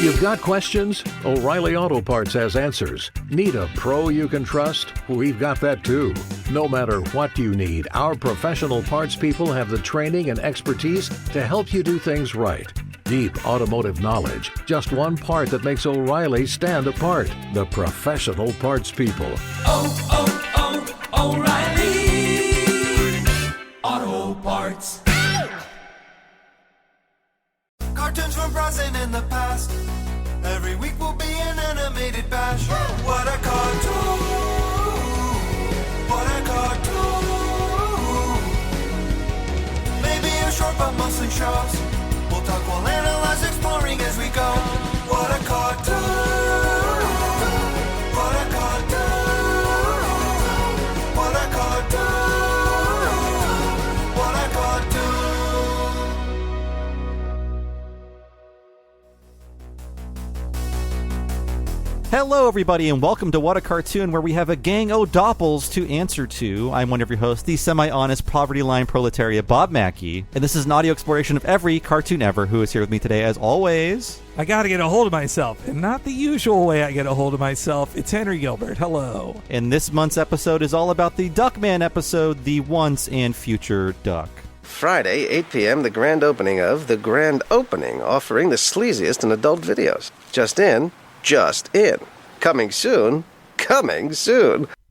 You've got questions? O'Reilly Auto Parts has answers. Need a pro you can trust? We've got that too. No matter what you need, our professional parts people have the training and expertise to help you do things right. Deep automotive knowledge. Just one part that makes O'Reilly stand apart. The professional parts people. O'Reilly Auto Parts. Cartoons from frozen in the past. Every week will be an animated bash. What a cartoon! What a cartoon! Maybe a short but mostly shows. We'll talk, we'll analyze, exploring as we go. What a cartoon! What a cartoon! What a cartoon! What a cartoon! Hello, everybody, and welcome to What a Cartoon, where we have a gang o' doppels to answer to. I'm one of your hosts, the semi-honest poverty line proletariat, Bob Mackey, and this is an audio exploration of every cartoon ever. Who is here with me today, as always? I gotta get a hold of myself, and not the usual way I get a hold of myself. It's Henry Gilbert. Hello. And this month's episode is all about the Duckman episode, The Once and Future Duck. Friday, 8 p.m., the grand opening of The Grand Opening, offering the sleaziest in adult videos. Just in. Coming soon.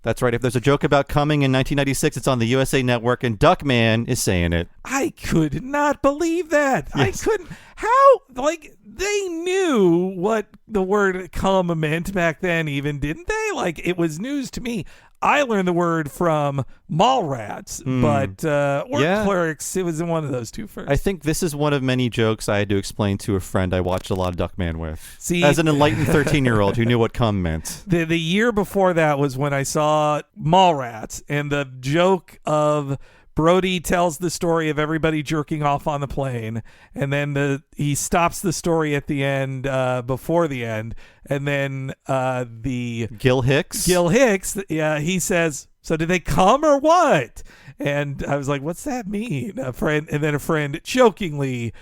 That's right. If there's a joke about coming in 1996, it's on the USA Network, and Duckman is saying it. I could not believe that. Yes. I couldn't. How? Like, they knew what the word come meant back then, even, didn't they? Like, it was news to me. I learned the word from Mallrats, but Clerks, it was in one of those two first. I think this is one of many jokes I had to explain to a friend I watched a lot of Duckman with. See, as an enlightened 13-year-old who knew what cum meant. The year before that was when I saw Mallrats, and the joke of Brody tells the story of everybody jerking off on the plane, and then he stops the story at the end, before the end, and then the Gil Hicks, he says, "So did they come or what?" And I was like, "What's that mean?" A friend jokingly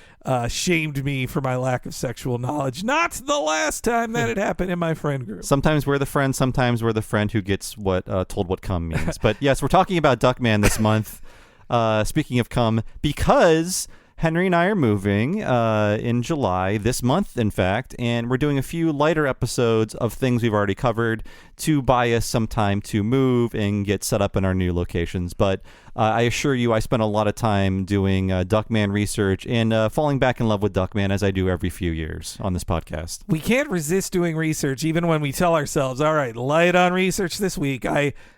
shamed me for my lack of sexual knowledge. Not the last time that it happened in my friend group. Sometimes we're the friend, sometimes we're the friend who gets told what cum means. But yes, we're talking about Duckman this month. Speaking of cum, because Henry and I are moving in July, this month, in fact, and we're doing a few lighter episodes of things we've already covered to buy us some time to move and get set up in our new locations. But I assure you, I spent a lot of time doing Duckman research and falling back in love with Duckman, as I do every few years on this podcast. We can't resist doing research, even when we tell ourselves, all right, light on research this week.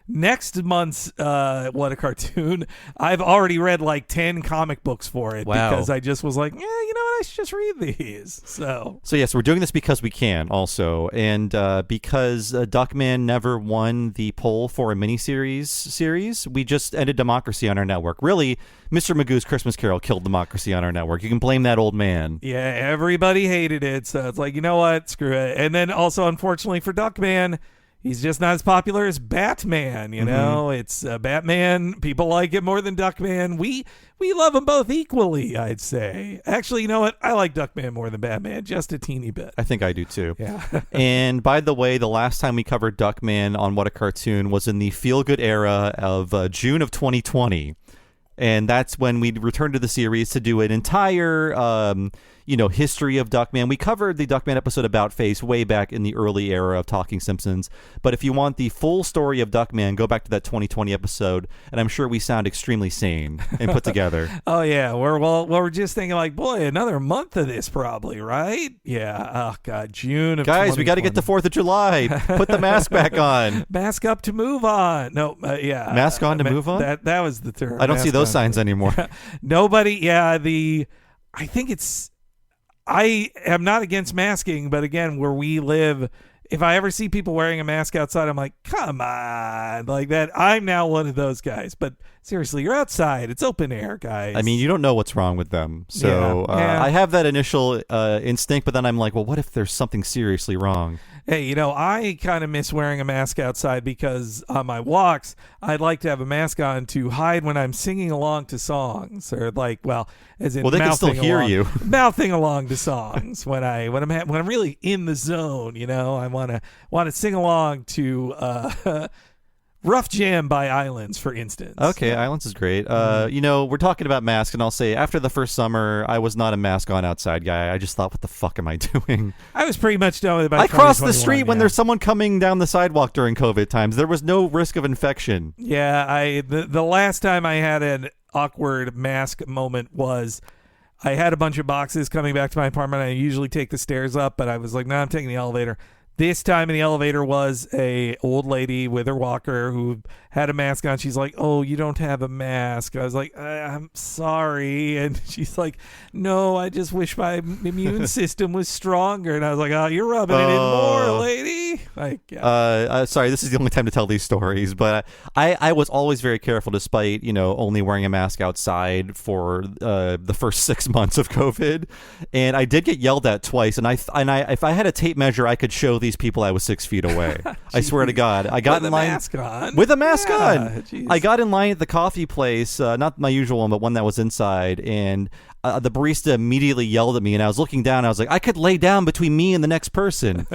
Next month's What a Cartoon, I've already read like 10 comic books for it. Wow. Because I just was like, yeah, you know what, I should just read these. So yes, we're doing this because we can also, and because Duckman never won the poll for a miniseries series, we just ended Democracy on our network. Really, Mr. Magoo's Christmas Carol killed Democracy on our network. You can blame that old man. Yeah, everybody hated it, so it's like, you know what, screw it. And then also, unfortunately for Duckman, he's just not as popular as Batman, you know? It's Batman. People like it more than Duckman. We love them both equally, I'd say. Actually, you know what? I like Duckman more than Batman, just a teeny bit. I think I do too. Yeah. And by the way, the last time we covered Duckman on What a Cartoon was in the feel-good era of June of 2020. And that's when we returned to the series to do an entire history of Duckman. We covered the Duckman episode About Face way back in the early era of Talking Simpsons. But if you want the full story of Duckman, go back to that 2020 episode, and I'm sure we sound extremely sane and put together. Oh, yeah. We're just thinking like, boy, another month of this probably, right? Yeah. Oh, God. June of Guys, we got to get to 4th of July. Put the mask back on. Mask up to move on. No, yeah. Mask on to move on? That was the term. I don't see those signs anymore. Nobody, yeah, I think it's, I am not against masking, but again, where we live, if I ever see people wearing a mask outside, I'm like, come on, like that. I'm now one of those guys. But seriously, you're outside. It's open air, guys. I mean, you don't know what's wrong with them. So Yeah. I have that initial instinct, but then I'm like, well, what if there's something seriously wrong? Hey, I kind of miss wearing a mask outside because on my walks, I'd like to have a mask on to hide when I'm singing along to songs, or as in Well, they can still hear you. mouthing along to songs when I'm really in the zone. I want to sing along to Rough Jam by Islands, for instance. Okay, Islands is great. We're talking about masks, and I'll say after the first summer, I was not a mask on outside guy. I just thought, what the fuck am I doing? I was pretty much done with it by I crossed the street when yeah. there's someone coming down the sidewalk during COVID times. There was no risk of infection. Yeah, the last time I had an awkward mask moment was I had a bunch of boxes coming back to my apartment. I usually take the stairs up, but I was like, no, I'm taking the elevator. This time in the elevator was a old lady with her walker who had a mask on. She's like, "Oh, you don't have a mask." I was like, "I'm sorry." And she's like, "No, I just wish my immune system was stronger." And I was like, "Oh, you're rubbing it in more, lady." Sorry, this is the only time to tell these stories, but I was always very careful, despite only wearing a mask outside for the first 6 months of COVID, and I did get yelled at twice. And if I had a tape measure, I could show these people I was 6 feet away. I swear to God, I got in line mask on. with a mask on. Geez. I got in line at the coffee place, not my usual one, but one that was inside, and the barista immediately yelled at me, and I was looking down. I was like, I could lay down between me and the next person.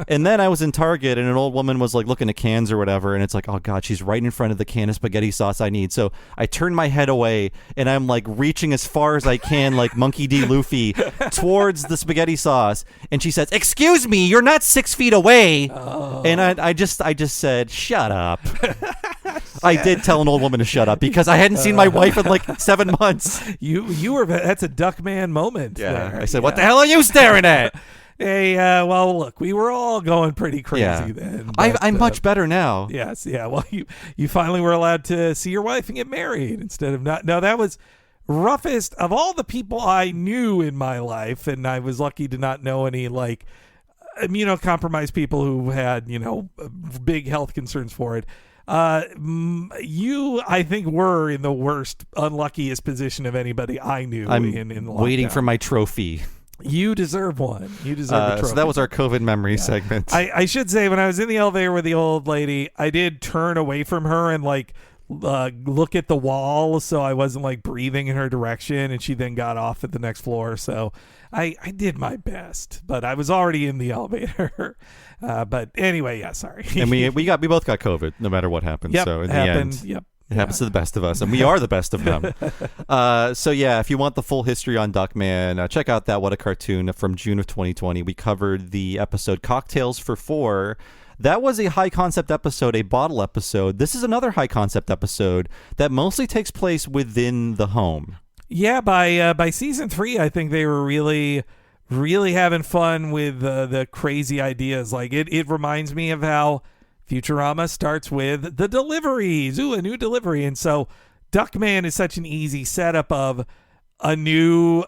And then I was in Target, and an old woman was like looking at cans or whatever, and it's like, oh God, she's right in front of the can of spaghetti sauce I need. So I turned my head away, and I'm like reaching as far as I can, like Monkey D. Luffy, towards the spaghetti sauce. And she says, "Excuse me, you're not 6 feet away." Oh. And I just said, "Shut up." I did tell an old woman to shut up because I hadn't seen my wife in like 7 months. You were that's a Duckman moment. Yeah, there. I said, "What the hell are you staring at?" Hey, well, look, we were all going pretty crazy then. But, I'm much better now. Yes, yeah. Well, you finally were allowed to see your wife and get married instead of not. No, that was roughest of all the people I knew in my life, and I was lucky to not know any like immunocompromised people who had big health concerns for it. You, I think, were in the worst, unluckiest position of anybody I knew. I'm in the waiting lockdown. for my trophy. You deserve one. You deserve a trophy. So that was our COVID memory segment. I should say, when I was in the elevator with the old lady, I did turn away from her and look at the wall, so I wasn't like breathing in her direction, and she then got off at the next floor. So I did my best, but I was already in the elevator. But anyway, yeah, sorry. And we both got COVID, no matter what happened. Yep, so in happened. the end, Yep. it happens to the best of us, and we are the best of them. So yeah, if you want the full history on Duckman, check out that What a Cartoon from June of 2020. We covered the episode Cocktails for Four. That was a high concept episode, a bottle episode. This is another high concept episode that mostly takes place within the home. Yeah, by season 3, I think they were really having fun with the crazy ideas. Like it reminds me of how Futurama starts with the deliveries. Ooh, a new delivery. And so Duckman is such an easy setup of a new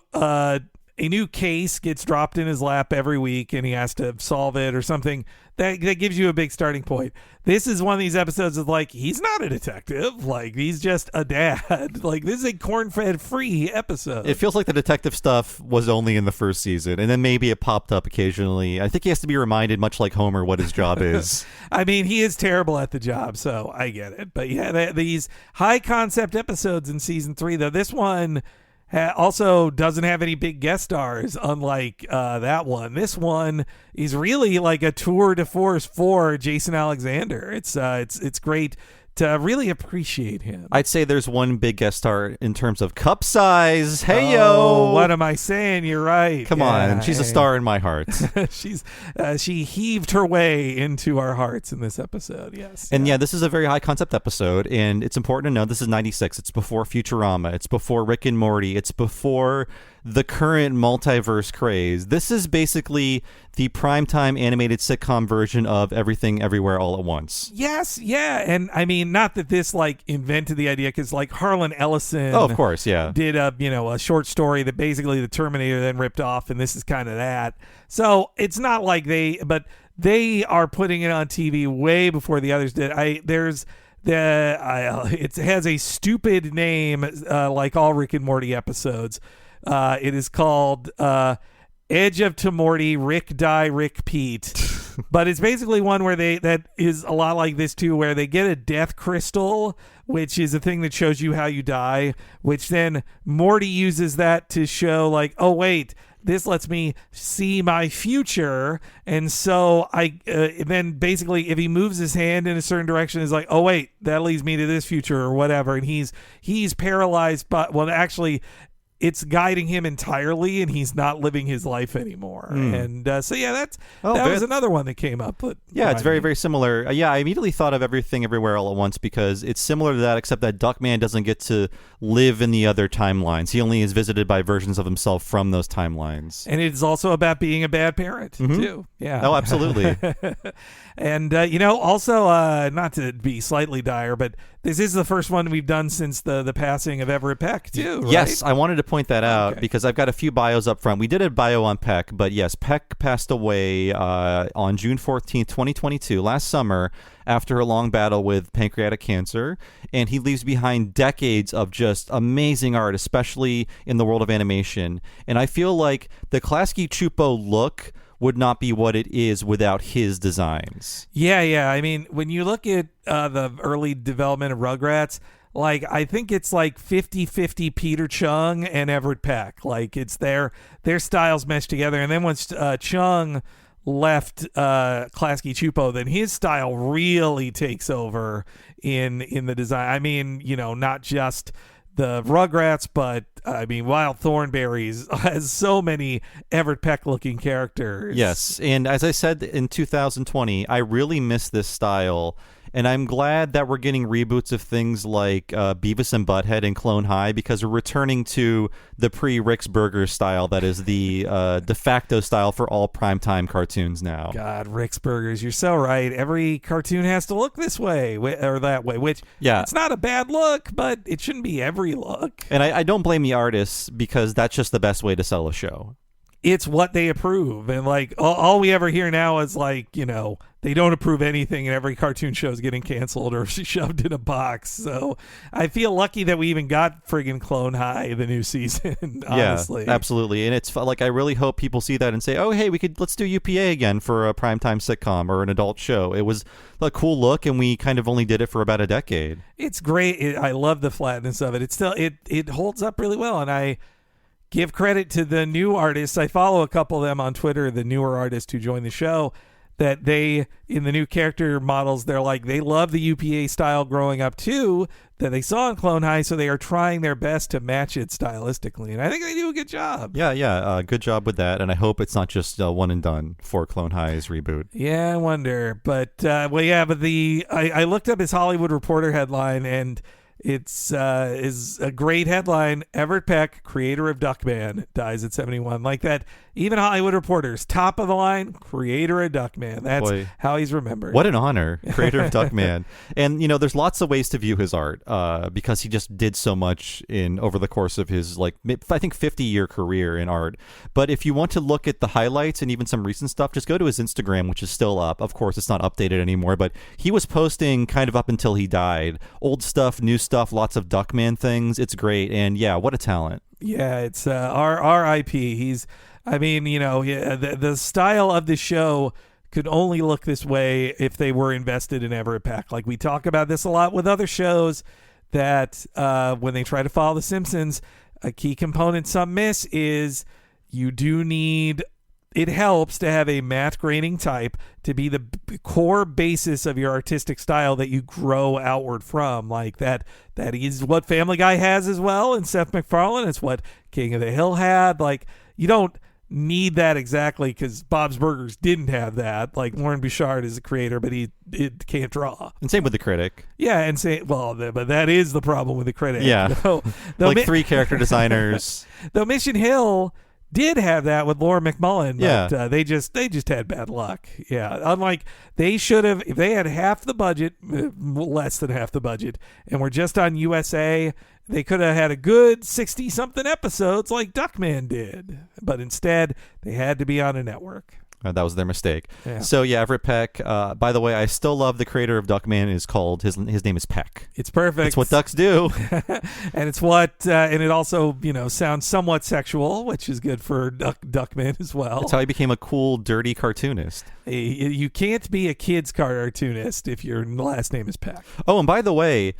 case gets dropped in his lap every week, and he has to solve it or something. That gives you a big starting point. This is one of these episodes of like, he's not a detective. Like, he's just a dad. Like, this is a corn-fed free episode. It feels like the detective stuff was only in the first season, and then maybe it popped up occasionally. I think he has to be reminded, much like Homer, what his job is. I mean, he is terrible at the job, so I get it. But yeah, these high-concept episodes in season 3, though, this one also doesn't have any big guest stars, unlike that one. This one is really like a tour de force for Jason Alexander. It's great to really appreciate him. I'd say there's one big guest star in terms of cup size. Hey, oh, yo! What am I saying? You're right. Come on, she's a star in my heart. She heaved her way into our hearts in this episode. Yes. And yeah, this is a very high concept episode, and it's important to know this is 96. It's before Futurama. It's before Rick and Morty. It's before the current multiverse craze. This is basically the primetime animated sitcom version of Everything Everywhere All at Once. Yes, yeah. And I mean, not that this like invented the idea, because like Harlan Ellison, oh, of course, yeah, did a short story that basically the Terminator then ripped off, and this is kind of that. So it's not like they are putting it on TV way before the others did. It has a stupid name, like all Rick and Morty episodes. It is called Edge of Tomorty, Rick Die, Rick Pete. But it's basically one where that is a lot like this too, where they get a death crystal, which is a thing that shows you how you die, which then Morty uses that to show like, oh wait, this lets me see my future. And so then basically if he moves his hand in a certain direction, is like, oh wait, that leads me to this future or whatever. And he's paralyzed, but well, actually it's guiding him entirely, and he's not living his life anymore. And so yeah, that was another one that came up. But yeah, it's very, very similar. I immediately thought of Everything Everywhere All at Once because it's similar to that, except that Duckman doesn't get to live in the other timelines. He only is visited by versions of himself from those timelines. And it's also about being a bad parent too. Yeah. Oh, absolutely. And also not to be slightly dire, but this is the first one we've done since the passing of Everett Peck too, right? Yes, I wanted to point that out because I've got a few bios up front. We did a bio on Peck, but yes, Peck passed away on June 14th, 2022, last summer, after a long battle with pancreatic cancer, and he leaves behind decades of just amazing art, especially in the world of animation. And I feel like the Klasky Chupo look would not be what it is without his designs. Yeah. I mean, when you look at the early development of Rugrats, like I think it's like 50-50 Peter Chung and Everett Peck. Like it's their styles meshed together. And then once Chung left Klasky Chupo, then his style really takes over in the design. I mean, not just the Rugrats, but I mean, Wild Thornberrys has so many Everett Peck looking characters. Yes, and as I said in 2020, I really miss this style, and I'm glad that we're getting reboots of things like Beavis and Butthead and Clone High, because we're returning to the pre-Rick's Burger style that is the de facto style for all primetime cartoons now. God, Rick's Burgers, you're so right. Every cartoon has to look this way or that way, which it's not a bad look, but it shouldn't be every look. And I don't blame the artists, because that's just the best way to sell a show. It's what they approve, and like all we ever hear now is like, they don't approve anything, and every cartoon show is getting canceled or shoved in a box. So I feel lucky that we even got friggin' Clone High the new season. Honestly, yeah, absolutely. And it's like I really hope people see that and say, oh hey, let's do UPA again for a primetime sitcom or an adult show. It was a cool look, and we kind of only did it for about a decade. It's great. I love the flatness of it. It's still it holds up really well, and I give credit to the new artists. I follow a couple of them on Twitter, the newer artists who joined the show, that they, in the new character models, they're like, they love the UPA style growing up too, that they saw in Clone High, so they are trying their best to match it stylistically. And I think they do a good job. Yeah. Good job with that. And I hope it's not just one and done for Clone High's reboot. Yeah, I wonder. But, I looked up his Hollywood Reporter headline, and it's is a great headline. Everett Peck, creator of Duckman, dies at 71. Like that, even Hollywood Reporter's top of the line, creator of Duckman. That's how he's remembered. What an honor, creator of Duckman. And there's lots of ways to view his art because he just did so much over the course of his I think 50-year career in art. But if you want to look at the highlights and even some recent stuff, just go to his Instagram, which is still up. Of course, it's not updated anymore, but he was posting kind of up until he died. Old stuff, new stuff, lots of Duckman things. It's great. And yeah, what a talent. Yeah, it's R.I.P. The style of the show could only look this way if they were invested in Everett Peck. Like we talk about this a lot with other shows, that when they try to follow The Simpsons, a key component some miss is you do need. It helps to have a matte graining type to be the core basis of your artistic style that you grow outward from. Like that is what Family Guy has as well, and Seth MacFarlane. It's what King of the Hill had. Like, you don't need that exactly, because Bob's Burgers didn't have that. Like, Lauren Bouchard is a creator, but he can't draw. And same with The Critic. Yeah, but that is the problem with The Critic. Yeah, three character designers. Though Mission Hill did have that with Laura McMullen, but they just had bad luck. Yeah, unlike they should have, if they had half the budget, less than half the budget, and were just on USA, they could have had a good 60-something episodes like Duckman did. But instead, they had to be on a network. That was their mistake. Yeah. So yeah, Everett Peck. By the way, I still love the creator of Duckman. Is called his name is Peck. It's perfect. It's what ducks do. And it's what, and it also, sounds somewhat sexual, which is good for Duckman as well. That's how he became a cool, dirty cartoonist. You can't be a kid's cartoonist if your last name is Peck. Oh, and by the way,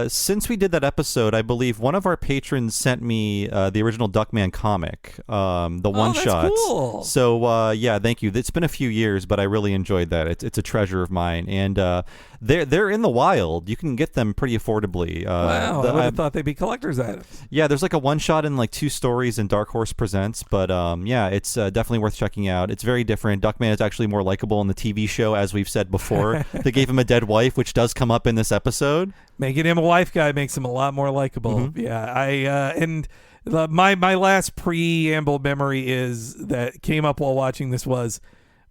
since we did that episode, I believe one of our patrons sent me the original Duckman comic, the one shot. Cool. So yeah, thank you. It's been a few years, but I really enjoyed that. It's a treasure of mine, and they're in the wild. You can get them pretty affordably. Wow, I would have thought they'd be collector's items. Yeah, there's like a one shot and like 2 stories in Dark Horse Presents, but yeah, it's definitely worth checking out. It's very different. Duckman is actually more likable in the TV show, as we've said before. They gave him a dead wife, which does come up in this episode. Making him a wife guy makes him a lot more likable. Mm-hmm. Yeah, my last preamble memory is that came up while watching this was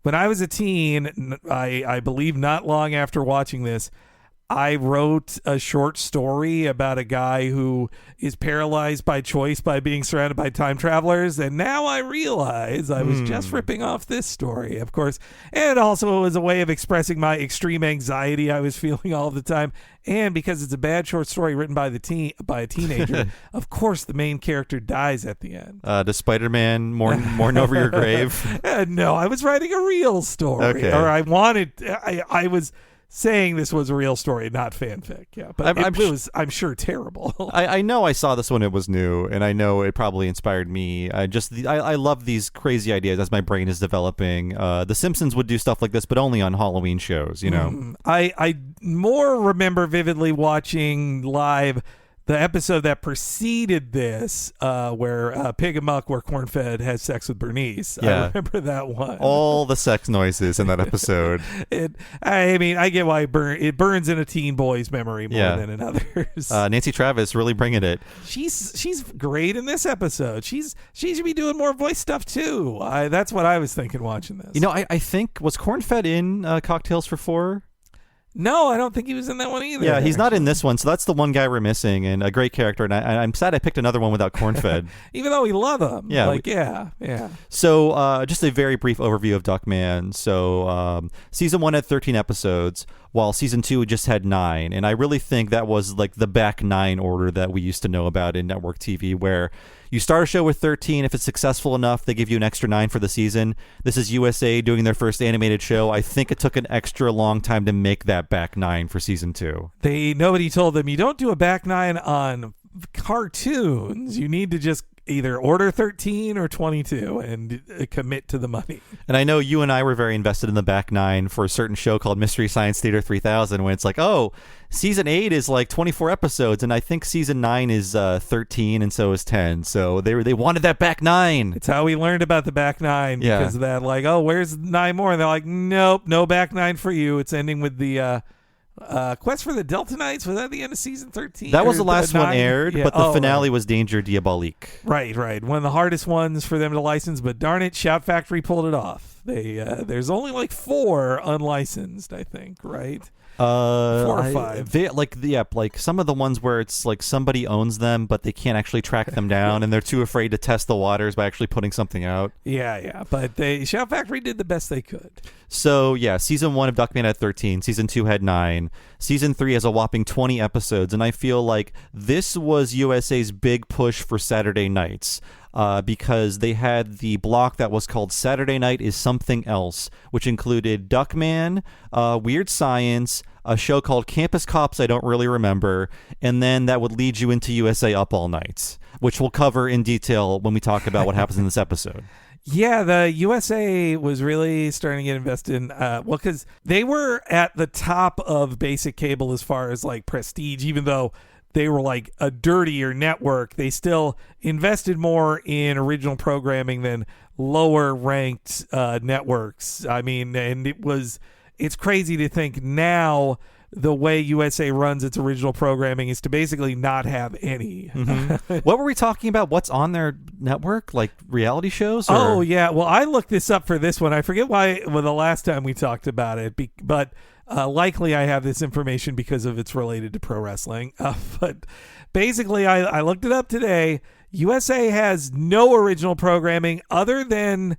when I was a teen. I believe not long after watching this, I wrote a short story about a guy who is paralyzed by choice by being surrounded by time travelers, and now I realize I was just ripping off this story, of course. And also it was a way of expressing my extreme anxiety I was feeling all the time. And because it's a bad short story written by a teenager, of course the main character dies at the end. Does Spider-Man mourn over your grave? No, I was writing a real story. Okay. Or I was saying this was a real story, not fanfic. Yeah, but I'm sure terrible. I know I saw this when it was new, and I know it probably inspired me. I love these crazy ideas as my brain is developing. The Simpsons would do stuff like this, but only on Halloween shows, I more remember vividly watching live the episode that preceded this, where Pig and Muck, where Cornfed has sex with Bernice. Yeah. I remember that one. All the sex noises in that episode. I get why it burns in a teen boy's memory more than in others. Nancy Travis really bringing it. She's great in this episode. She should be doing more voice stuff too. That's what I was thinking watching this. I think, was Cornfed in Cocktails for Four? No, I don't think he was in that one either. Yeah, he's not in this one, so that's the one guy we're missing, and a great character. And I'm sad I picked another one without Cornfed. Even though we love him. Yeah. Yeah. So just a very brief overview of Duckman. So season 1 had 13 episodes, while season 2 just had 9. And I really think that was like the back 9 order that we used to know about in network TV, where you start a show with 13. If it's successful enough, they give you an extra 9 for the season. This is USA doing their first animated show. I think it took an extra long time to make that back 9 for season 2. Nobody told them, you don't do a back 9 on cartoons. You need to just either order 13 or 22 and commit to the money. And I know you and I were very invested in the back 9 for a certain show called Mystery Science Theater 3000, when it's like, oh, season 8 is like 24 episodes, and I think season 9 is 13, and so is 10. So they wanted that back 9. It's how we learned about the back 9 because of that. Like, oh, where's 9 more? And they're like, nope, no back 9 for you. It's ending with the Quest for the Delta Knights. Was that the end of season 13? That was the last one 9? aired, but the finale was Danger Diabolique. Right. One of the hardest ones for them to license, but darn it, Shout Factory pulled it off. There's only like 4 unlicensed, I think, right? 4 or 5. Like some of the ones where it's like somebody owns them, but they can't actually track them down, and they're too afraid to test the waters by actually putting something out. Yeah. But Shout Factory did the best they could. So yeah, season 1 of Duckman had 13, season 2 had 9, season 3 has a whopping 20 episodes, and I feel like this was USA's big push for Saturday nights. Because they had the block that was called Saturday Night is Something Else, which included Duckman, Weird Science, a show called Campus Cops I don't really remember, and then that would lead you into USA Up All Night, which we'll cover in detail when we talk about what happens in this episode. Yeah, the USA was really starting to get invested in, because they were at the top of basic cable as far as like prestige, even though they were like a dirtier network. They still invested more in original programming than lower ranked networks. I mean, and it's crazy to think now the way USA runs its original programming is to basically not have any. Mm-hmm. What were we talking about? What's on their network? Like reality shows? Or? Oh, yeah. Well, I looked this up for this one. I forget the last time we talked about it, but likely I have this information because of it's related to pro wrestling. But basically, I looked it up today. USA has no original programming other than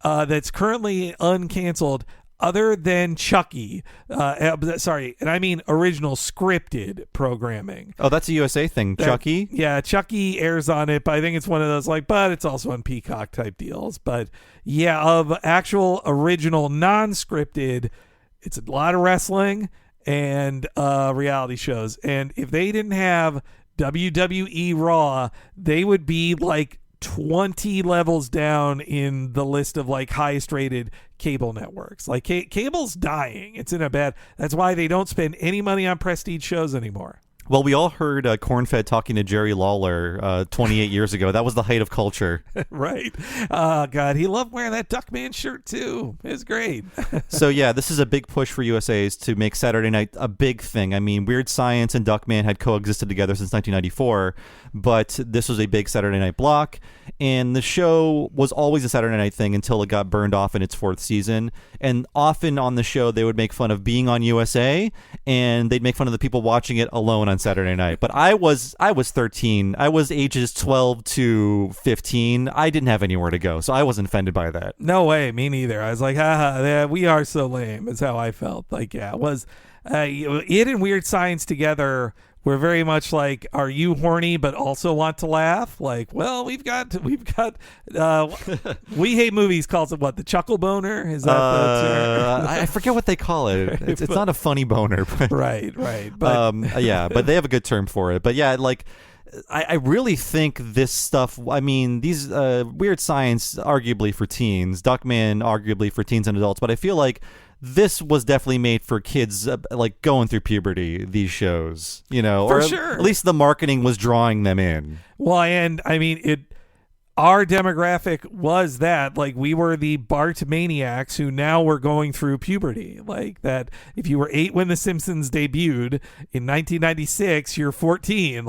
that's currently uncanceled other than Chucky. Sorry, and I mean original scripted programming. Oh, that's a USA thing. Chucky? Yeah, Chucky airs on it, but I think it's one of those but it's also on Peacock type deals. But yeah, of actual original non-scripted, it's a lot of wrestling and reality shows. And if they didn't have WWE Raw, they would be 20 levels down in the list of highest rated cable networks. Cable's dying. It's in a bad. That's why they don't spend any money on prestige shows anymore. Well, we all heard Cornfed talking to Jerry Lawler 28 years ago. That was the height of culture. Right. Oh, God. He loved wearing that Duckman shirt, too. It was great. So, yeah, this is a big push for USA's to make Saturday night a big thing. I mean, Weird Science and Duckman had coexisted together since 1994, but this was a big Saturday night block. And the show was always a Saturday night thing until it got burned off in its 4th season. And often on the show, they would make fun of being on USA, and they'd make fun of the people watching it alone on Saturday night. But I was 13. I was ages 12 to 15. I didn't have anywhere to go, so I wasn't offended by that. No way, me neither. I was like, haha, we are so lame, is how I felt. It was it and Weird Science together were very much are you horny but also want to laugh? Well, we've got We Hate Movies calls it the chuckle boner? Is that the term? I forget what they call it. It's not a funny boner. But, right. But yeah, but they have a good term for it. But yeah, I really think this stuff, I mean, these Weird Science arguably for teens, Duckman arguably for teens and adults, but I feel this was definitely made for kids going through puberty, these shows, For or sure. At least the marketing was drawing them in. Well, and I mean, our demographic was that we were the Bart maniacs who now were going through puberty. That if you were 8 when The Simpsons debuted in 1996, you're 14.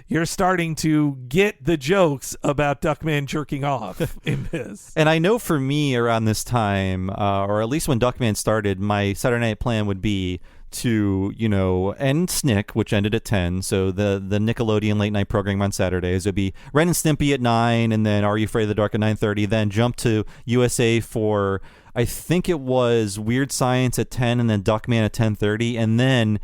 You're starting to get the jokes about Duckman jerking off in this. And I know for me around this time, or at least when Duckman started, my Saturday night plan would be to end Snick, which ended at 10, so the Nickelodeon late night program on Saturdays would be Ren and Stimpy at 9, and then Are You Afraid of the Dark at 9:30, then jump to USA for I think it was Weird Science at 10, and then Duckman at 10:30, and then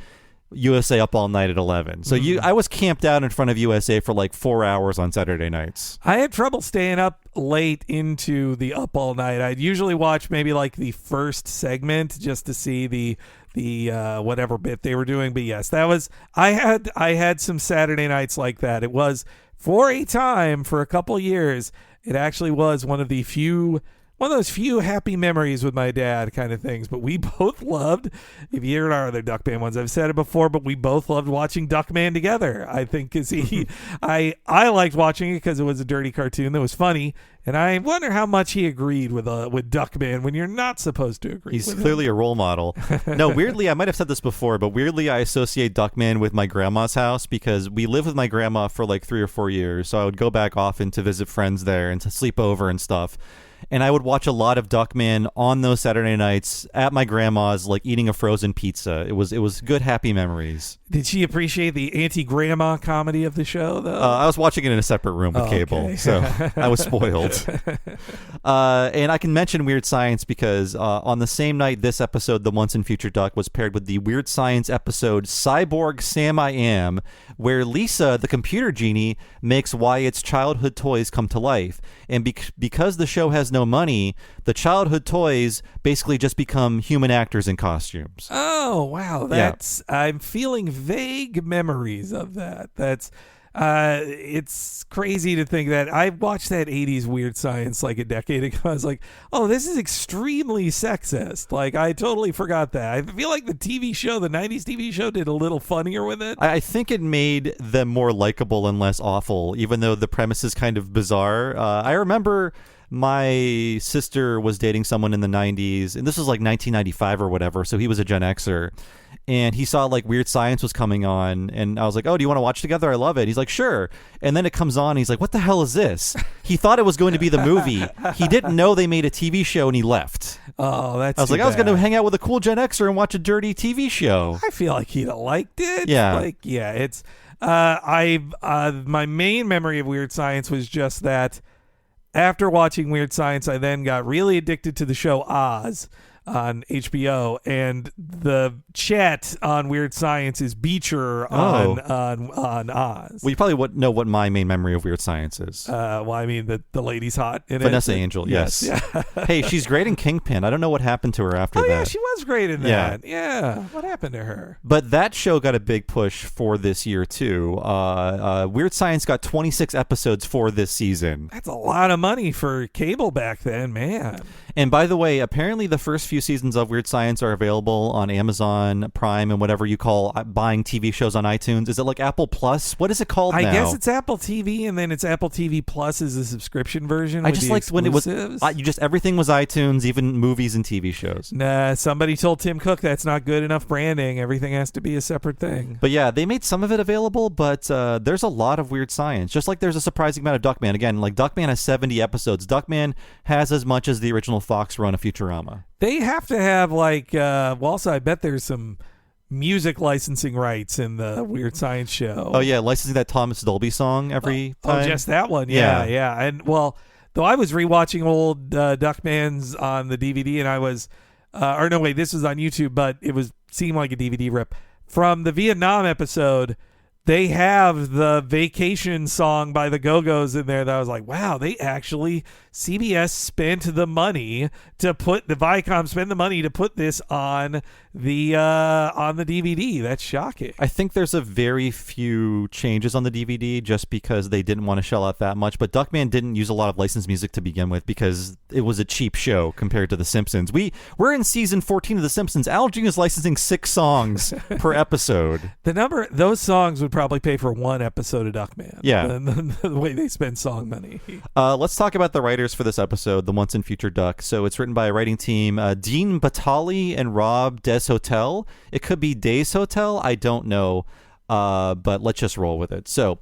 USA Up All Night at 11. So I was camped out in front of USA for 4 hours on Saturday nights. I had trouble staying up late into the Up All Night. I'd usually watch maybe the first segment just to see the whatever bit they were doing. But yes, that was I had some Saturday nights like that. It was for a time, for a couple years, it actually was one of those few happy memories with my dad kind of things. But we both loved, if you heard our other Duckman ones, I've said it before, but we both loved watching Duckman together. I think because I liked watching it because it was a dirty cartoon that was funny. And I wonder how much he agreed with Duckman when you're not supposed to agree. He's with clearly him. a role model. No, weirdly, I might have said this before, but weirdly I associate Duckman with my grandma's house because we lived with my grandma for 3 or 4 years. So I would go back often to visit friends there and to sleep over and stuff. And I would watch a lot of Duckman on those Saturday nights at my grandma's, eating a frozen pizza. It was good, happy memories. Did she appreciate the anti-grandma comedy of the show, though? I was watching it in a separate room with cable, so I was spoiled. And I can mention Weird Science because on the same night this episode, The Once and Future Duck, was paired with the Weird Science episode Cyborg Sam I Am, where Lisa, the computer genie, makes Wyatt's childhood toys come to life. And because the show has no money, the childhood toys basically just become human actors in costumes. Oh, wow. I'm feeling vague memories of that. It's crazy to think that I watched that 80s Weird Science a decade ago. I was like, oh, this is extremely sexist. I totally forgot that. I feel like the TV show, the 90s TV show, did a little funnier with it. I think it made them more likable and less awful, even though the premise is kind of bizarre. I remember my sister was dating someone in the 90s, and this was 1995 or whatever, so he was a Gen Xer. And he saw Weird Science was coming on, and I was like, oh, do you want to watch together? I love it. He's like, sure. And then it comes on, and he's like, what the hell is this? He thought it was going to be the movie. He didn't know they made a TV show, and he left. Oh, that's I was like, I was going to hang out with a cool Gen Xer and watch a dirty TV show. I feel like he'd have liked it. Yeah. It's my main memory of Weird Science was just that after watching Weird Science, I then got really addicted to the show Oz on HBO, and the chat on Weird Science is Beecher on Oz. Well, you probably would know what my main memory of Weird Science is. Well, I mean, the lady's hot in Vanessa it. Angel, yes. Yeah. Hey, she's great in Kingpin. I don't know what happened to her after Oh, that. yeah, she was great in that. Yeah. What happened to her? But that show got a big push for this year, too. Weird Science got 26 episodes for this season. That's a lot of money for cable back then, man. And by the way, apparently the first few seasons of Weird Science are available on Amazon Prime and whatever you call buying TV shows on iTunes. Is it like Apple Plus? What is it called now? I guess it's Apple TV, and then it's Apple TV Plus is a subscription version. I just liked when it was everything was iTunes, even movies and TV shows. Nah, somebody told Tim Cook that's not good enough branding. Everything has to be a separate thing. But yeah, they made some of it available, but there's a lot of Weird Science. Just like there's a surprising amount of Duckman. Again, like Duckman has 70 episodes. Duckman has as much as the original Fox run of Futurama. They have to have also I bet there's some music licensing rights in the Weird Science show. Oh yeah, licensing that Thomas Dolby song every time. Oh, just that one. Yeah. And well, though I was rewatching old Duckmans on the DVD, and I was, this was on YouTube, but it seemed like a DVD rip from the Vietnam episode. They have the Vacation song by the Go-Go's in there that I was like, wow, CBS spent the money to put Viacom spend the money to put this on the DVD. That's shocking. I think there's a very few changes on the DVD just because they didn't want to shell out that much. But Duckman didn't use a lot of licensed music to begin with because it was a cheap show compared to The Simpsons. We're in season 14 of The Simpsons. Al Jean is licensing 6 songs per episode. Those songs would probably pay for one episode of Duckman. Yeah. The way they spend song money. Let's talk about the writers for this episode, the Once and Future Duck. So it's written by a writing team, Dean Batali and Rob Deshotel. It could be Days Hotel. I don't know, but let's just roll with it. So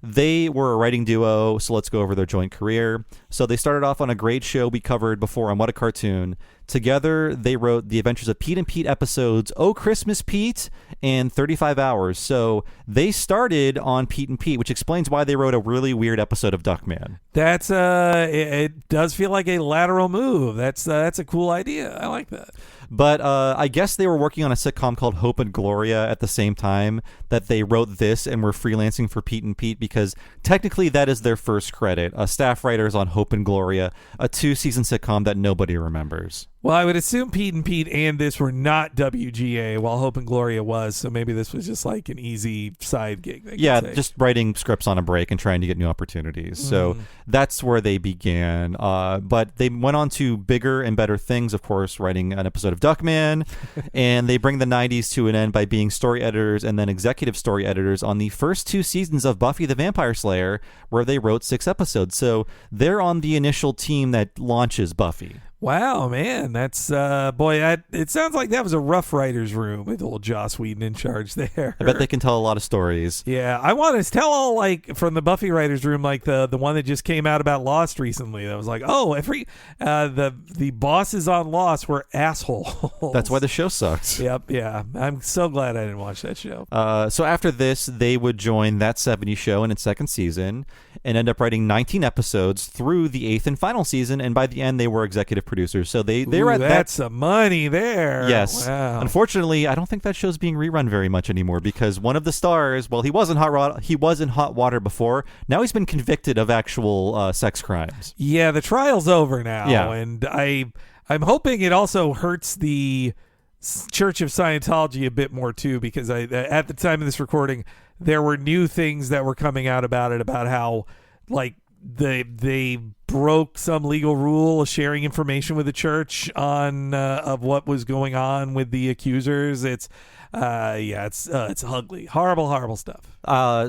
they were a writing duo, so let's go over their joint career. So they started off on a great show we covered before on What a Cartoon. Together, they wrote The Adventures of Pete and Pete episodes, Oh Christmas Pete, and 35 Hours. So they started on Pete and Pete, which explains why they wrote a really weird episode of Duckman. That's it does feel like a lateral move. That's a cool idea. I like that. But I guess they were working on a sitcom called Hope and Gloria at the same time that they wrote this and were freelancing for Pete and Pete, because technically that is their first credit. Staff writers on Hope and Gloria, a 2-season sitcom that nobody remembers. Well, I would assume Pete and Pete and this were not WGA, while Hope and Gloria was, so maybe this was just like an easy side gig. Yeah, just writing scripts on a break and trying to get new opportunities. So that's where they began. But they went on to bigger and better things, of course, writing an episode of Duckman, and they bring the 90s to an end by being story editors and then executive story editors on the first 2 seasons of Buffy the Vampire Slayer, where they wrote 6 episodes. So they're on the initial team that launches Buffy. Wow, man, that's it sounds like that was a rough writer's room with old Joss Whedon in charge there. I bet they can tell a lot of stories. Yeah, I want to tell all, like, from the Buffy writers' room, like the one that just came out about Lost recently. That was like, the bosses on Lost were assholes. That's why the show sucks. Yep, yeah. I'm so glad I didn't watch that show. So after this, they would join That 70s Show in its 2nd season and end up writing 19 episodes through the 8th and final season, and by the end, they were executive producers. So they were at that's some money there. Yes. Wow. Unfortunately, I don't think that show's being rerun very much anymore, because one of the stars, well, he was in Hot Water before. Now he's been convicted of actual sex crimes. Yeah, the trial's over now. Yeah. And I'm hoping it also hurts the Church of Scientology a bit more too, because at the time of this recording, there were new things that were coming out about it, about how, like, they broke some legal rule of sharing information with the church on of what was going on with the accusers. It's ugly, horrible stuff.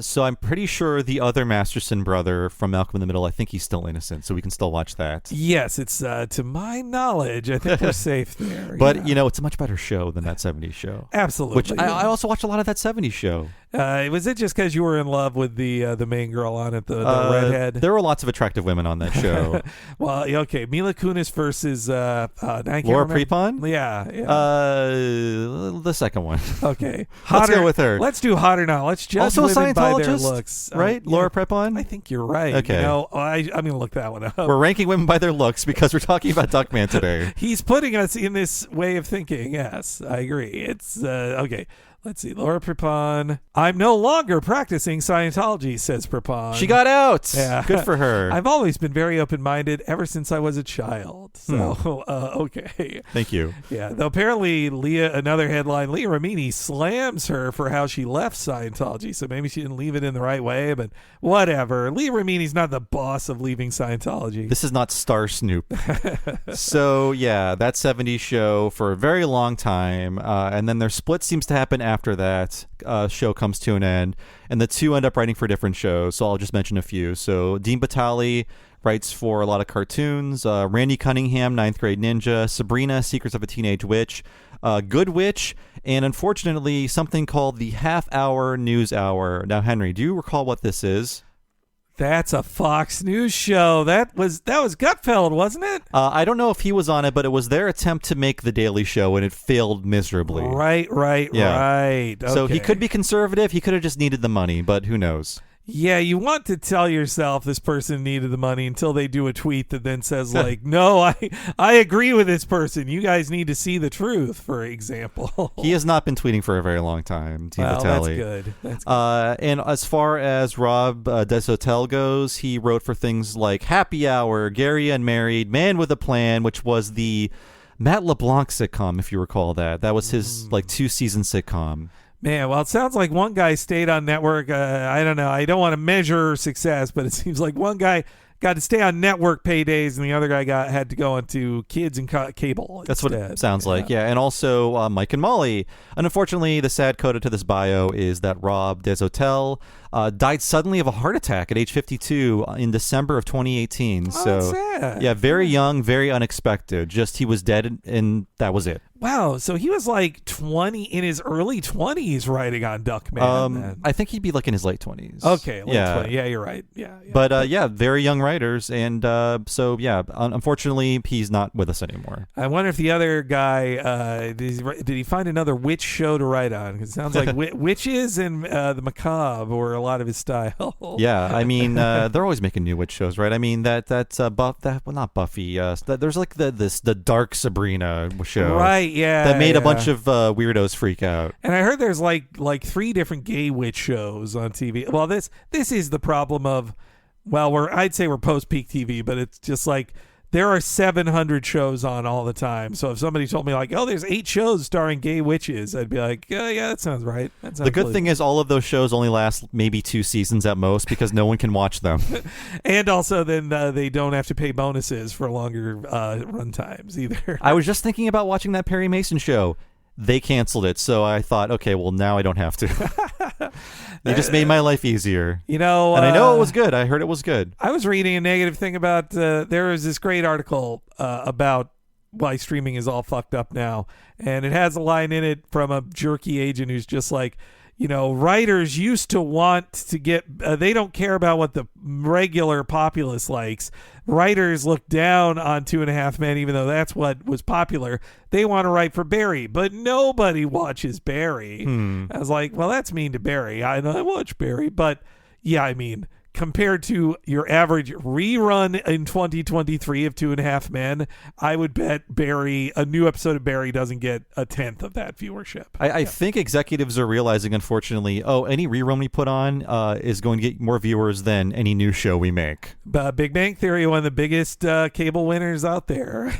So I'm pretty sure the other Masterson brother from Malcolm in the Middle, I think he's still innocent, so we can still watch that. Yes, it's to my knowledge, I think we're safe there. But yeah. It's a much better show than That 70s Show. Absolutely. Which I also watched a lot of That 70s Show. Was it just because you were in love with the main girl on it, the redhead? There were lots of attractive women on that show. show. Well, okay, Mila Kunis versus I can't Laura remember. Prepon? Yeah. The second one. Okay. Let's go with her. Let's do Hot or Not. Let's judge Also a women by their Scientologist, looks. right? Laura Prepon? I think you're right. Okay. You know, I'm going to look that one up. We're ranking women by their looks because we're talking about Duckman today. He's putting us in this way of thinking. Yes, I agree. It's okay. Let's see. Laura Prepon. I'm no longer practicing Scientology, says Prepon. She got out. Yeah. Good for her. I've always been very open-minded ever since I was a child. So, okay. Thank you. Yeah. Though apparently another headline, Leah Remini slams her for how she left Scientology. So maybe she didn't leave it in the right way, but whatever. Leah Remini's not the boss of leaving Scientology. This is not Star Snoop. So, yeah, that 70s show for a very long time. And then their split seems to happen after that show comes to an end, and the two end up writing for different shows. So I'll just mention a few. So Dean Batali writes for a lot of cartoons. Randy Cunningham, 9th Grade Ninja, Sabrina, Secrets of a Teenage Witch, Good Witch, and unfortunately something called the Half Hour News Hour. Now, Henry, do you recall what this is? That's a Fox News show. That was Gutfeld, wasn't it? I don't know if he was on it, but it was their attempt to make The Daily Show, and it failed miserably. Right. Okay. So he could be conservative. He could have just needed the money, but who knows? Yeah, you want to tell yourself this person needed the money until they do a tweet that then says, like, no, I agree with this person. You guys need to see the truth, for example. He has not been tweeting for a very long time, Dean Well, Batali. that's good. And as far as Rob Deshotel goes, he wrote for things like Happy Hour, Gary Unmarried, Man with a Plan, which was the Matt LeBlanc sitcom, if you recall that. That was his 2-season sitcom. Man, well, it sounds like one guy stayed on network. I don't know. I don't want to measure success, but it seems like one guy got to stay on network paydays, and the other guy had to go into kids and cable. That's instead. what it sounds like, yeah. And also Mike and Molly. And unfortunately, the sad coda to this bio is that Rob Deshotel died suddenly of a heart attack at age 52 in December of 2018. Oh, so, that's sad. Yeah, very young, very unexpected. Just he was dead, and that was it. Wow, so he was like 20 in his early 20s writing on Duckman. I think he'd be like in his late 20s. Okay, late 20s. Yeah, you're right. Yeah. But yeah, very young writers, and so yeah, unfortunately, he's not with us anymore. I wonder if the other guy did he find another witch show to write on? 'Cause it sounds like witches and the macabre were a lot of his style. Yeah, I mean, they're always making new witch shows, right? I mean, that's not Buffy. There's like the Dark Sabrina show, right? Yeah, that made a bunch of weirdos freak out. And I heard there's like 3 different gay witch shows on TV. Well, this is the problem of, well, I'd say we're post peak TV, but it's just like there are 700 shows on all the time. So if somebody told me like, oh, there's 8 shows starring gay witches, I'd be like, yeah, that sounds right. The good thing is all of those shows only last maybe 2 seasons at most because no one can watch them. And also then they don't have to pay bonuses for longer run times either. I was just thinking about watching that Perry Mason show. They canceled it, so I thought, okay, well, now I don't have to. They just made my life easier. You know, and I know it was good. I heard it was good. I was reading a negative thing about, there was this great article about why streaming is all fucked up now. And it has a line in it from a jerky agent who's just like, you know, writers used to want to get, they don't care about what the regular populace likes. Writers look down on 2.5 Men, even though that's what was popular. They want to write for Barry, but nobody watches Barry. I was like, well, that's mean to Barry. I know I watch Barry, but yeah, I mean, compared to your average rerun in 2023 of 2.5 Men, I would bet a new episode of Barry doesn't get a 10th of that viewership. I think executives are realizing, unfortunately, any rerun we put on is going to get more viewers than any new show we make. Big Bang Theory, one of the biggest cable winners out there.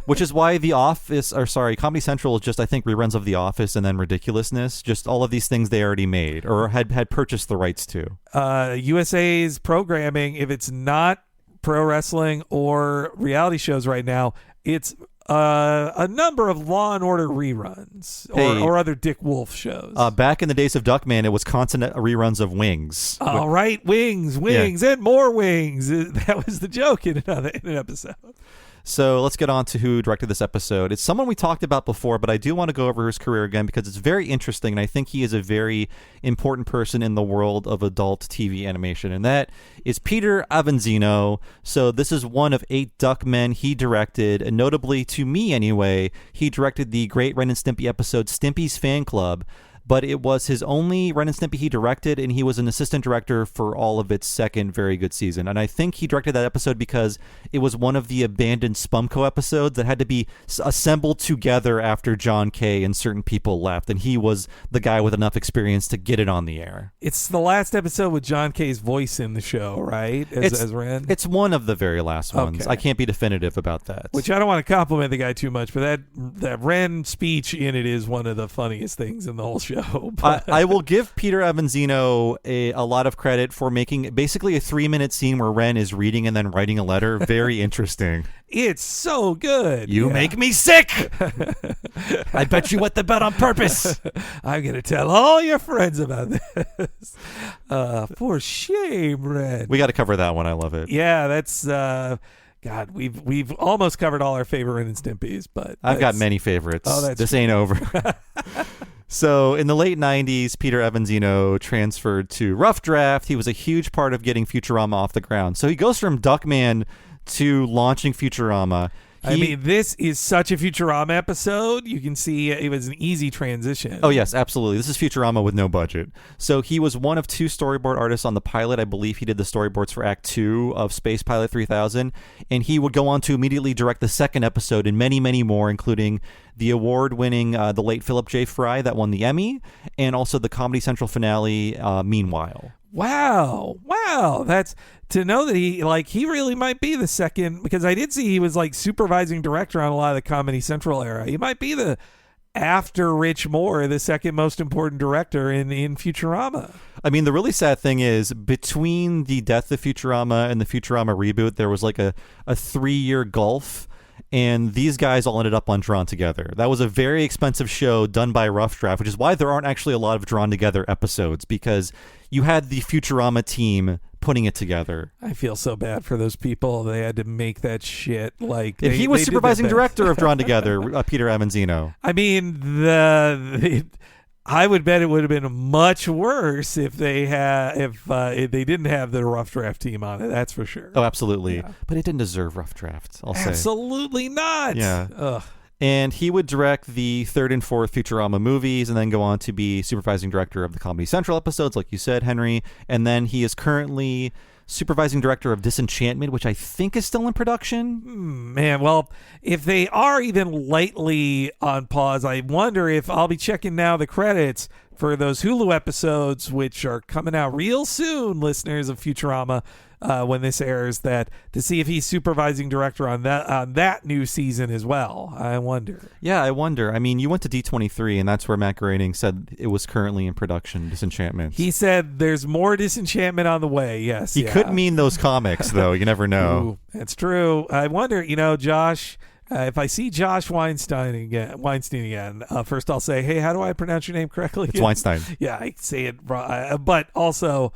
Which is why Comedy Central is just, I think, reruns of The Office and then Ridiculousness. Just all of these things they already made or had purchased the rights to. USA's programming, if it's not pro wrestling or reality shows right now, it's a number of Law and Order reruns or other Dick Wolf shows. Back in the days of Duckman, it was constant reruns of Wings. All right, Wings, and more Wings. That was the joke in an episode. So let's get on to who directed this episode. It's someone we talked about before, but I do want to go over his career again because it's very interesting, and I think he is a very important person in the world of adult TV animation, and that is Peter Avanzino. So this is one of 8 Duckmen he directed, and notably, to me anyway, he directed the great Ren and Stimpy episode Stimpy's Fan Club, but it was his only Ren and Stimpy he directed, and he was an assistant director for all of its second very good season. And I think he directed that episode because it was one of the abandoned Spumco episodes that had to be assembled together after John Kay and certain people left, and he was the guy with enough experience to get it on the air. It's the last episode with John Kay's voice in the show, right? As Ren? It's one of the very last ones. Okay. I can't be definitive about that. Which I don't want to compliment the guy too much, but that Ren speech in it is one of the funniest things in the whole show. I will give Peter Avanzino a lot of credit for making basically a 3-minute scene where Ren is reading and then writing a letter very interesting. It's so good. You make me sick. I bet you wet the bed on purpose. I'm going to tell all your friends about this. For shame, Ren. We got to cover that one. I love it. Yeah, that's... God, we've almost covered all our favorite Ren and Stimpies, but... I've got many favorites. Oh, this ain't over. So in the late 90s, Peter Avanzino transferred to Rough Draft. He was a huge part of getting Futurama off the ground. So he goes from Duckman to launching Futurama. This is such a Futurama episode. You can see it was an easy transition. Oh, yes, absolutely. This is Futurama with no budget. So he was one of 2 storyboard artists on the pilot. I believe he did the storyboards for Act 2 of Space Pilot 3000. And he would go on to immediately direct the second episode and many, many more, including the award-winning The Late Philip J. Fry that won the Emmy, and also the Comedy Central finale, Meanwhile. Wow. That's to know that he really might be the second, because I did see he was like supervising director on a lot of the Comedy Central era. He might be after Rich Moore, the second most important director in Futurama. I mean, the really sad thing is between the death of Futurama and the Futurama reboot, there was like a 3-year gulf. And these guys all ended up on Drawn Together. That was a very expensive show done by Rough Draft, which is why there aren't actually a lot of Drawn Together episodes, because you had the Futurama team putting it together. I feel so bad for those people. They had to make that shit. He was supervising director of Drawn Together, Peter Avanzino. I mean, I would bet it would have been much worse if they didn't have the Rough Draft team on it. That's for sure. Oh, absolutely. Yeah. But it didn't deserve Rough Draft, I'll say. Absolutely not. Yeah. Ugh. And he would direct the 3rd and 4th Futurama movies and then go on to be supervising director of the Comedy Central episodes, like you said, Henry. And then he is currently supervising director of Disenchantment, which I think is still in production. Man, well, if they are even lightly on pause, I wonder if I'll be checking now the credits for those Hulu episodes, which are coming out real soon, listeners of Futurama, when this airs, that to see if he's supervising director on that new season as well. I wonder. Yeah, I wonder. I mean, you went to D23, and that's where Matt Groening said it was currently in production, Disenchantment. He said there's more Disenchantment on the way, yes. He could mean those comics, though. You never know. Ooh, that's true. I wonder, Josh... if I see Josh Weinstein again, first I'll say, hey, how do I pronounce your name correctly? It's Weinstein. Yeah, I say it wrong. But also,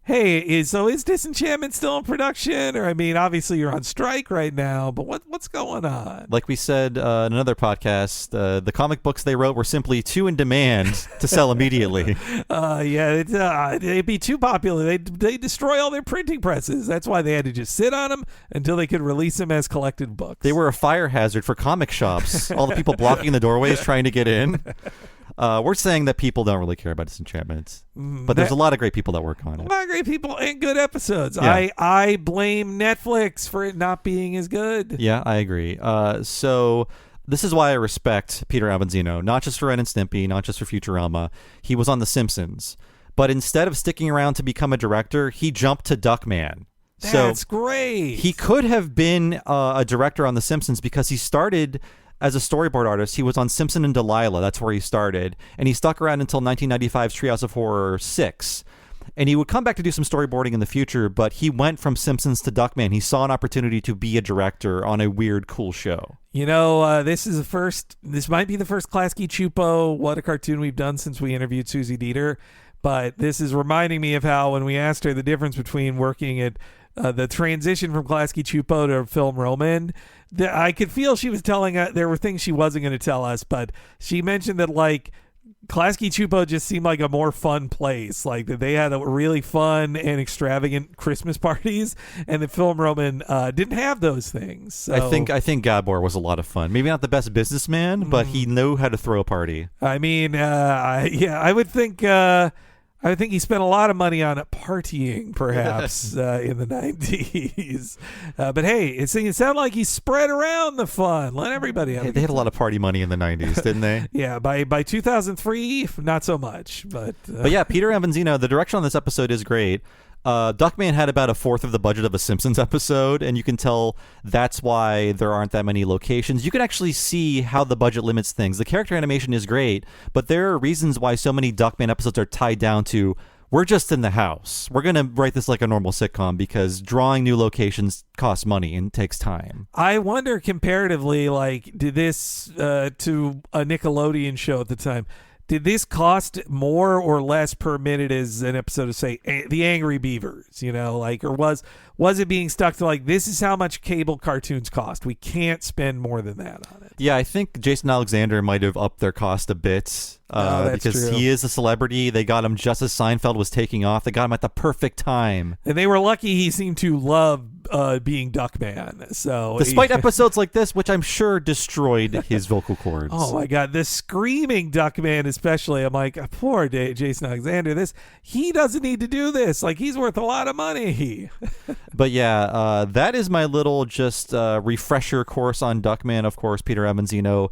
hey, is Disenchantment still in production? Or, I mean, obviously you're on strike right now, but what's going on? Like we said in another podcast, the comic books they wrote were simply too in demand to sell immediately. They'd be too popular. They destroy all their printing presses. That's why they had to just sit on them until they could release them as collected books. They were a fire hazard for comic shops. All the people blocking the doorways trying to get in. We're saying that people don't really care about Disenchantment, but there's a lot of great people that work on it. A lot of great people and good episodes. Yeah. I blame Netflix for it not being as good. Yeah, I agree. So this is why I respect Peter Avanzino, not just for Ren and Stimpy, not just for Futurama. He was on The Simpsons, but instead of sticking around to become a director, he jumped to Duckman. That's great. He could have been a director on The Simpsons because he started as a storyboard artist. He was on Simpson and Delilah. That's where he started. And he stuck around until 1995's Treehouse of Horror 6. And he would come back to do some storyboarding in the future, but he went from Simpsons to Duckman. He saw an opportunity to be a director on a weird, cool show. This might be the first Klasky Chupo What a Cartoon we've done since we interviewed Susie Dieter. But this is reminding me of how when we asked her the difference between working at the transition from Klasky Csupo to Film Roman, I could feel she was telling there were things she wasn't going to tell us, but she mentioned that like Klasky Csupo just seemed like a more fun place, like that they had a really fun and extravagant Christmas parties, and the Film Roman didn't have those things. So, I think Gabor was a lot of fun. Maybe not the best businessman, but he knew how to throw a party. I mean, I would think he spent a lot of money on partying, perhaps, in the 90s. But hey, it sounded like he spread around the fun. Let everybody have They had a lot of party money in the 90s, didn't they? Yeah, by 2003, not so much. But yeah, Peter Avanzino, the direction on this episode is great. Duckman had about a fourth of the budget of a Simpsons episode, and you can tell that's why there aren't that many locations. You can actually see how the budget limits things. The character animation is great, but there are reasons why so many Duckman episodes are tied down to, we're just in the house. We're going to write this like a normal sitcom because drawing new locations costs money and takes time. I wonder comparatively, like, did this to a Nickelodeon show at the time, did this cost more or less per minute as an episode of, say, The Angry Beavers, or was it being stuck to, like, this is how much cable cartoons cost? We can't spend more than that on it. Yeah, I think Jason Alexander might have upped their cost a bit that's because true. he is a celebrity. They got him just as Seinfeld was taking off. They got him at the perfect time. And they were lucky he seemed to love being Duckman. So despite episodes like this, which I'm sure destroyed his vocal cords. Oh my God, the screaming Duckman especially. I'm like, poor Jason Alexander. He doesn't need to do this. Like, he's worth a lot of money. But yeah, that is my little just refresher course on Duckman. Of course, Peter Avanzino,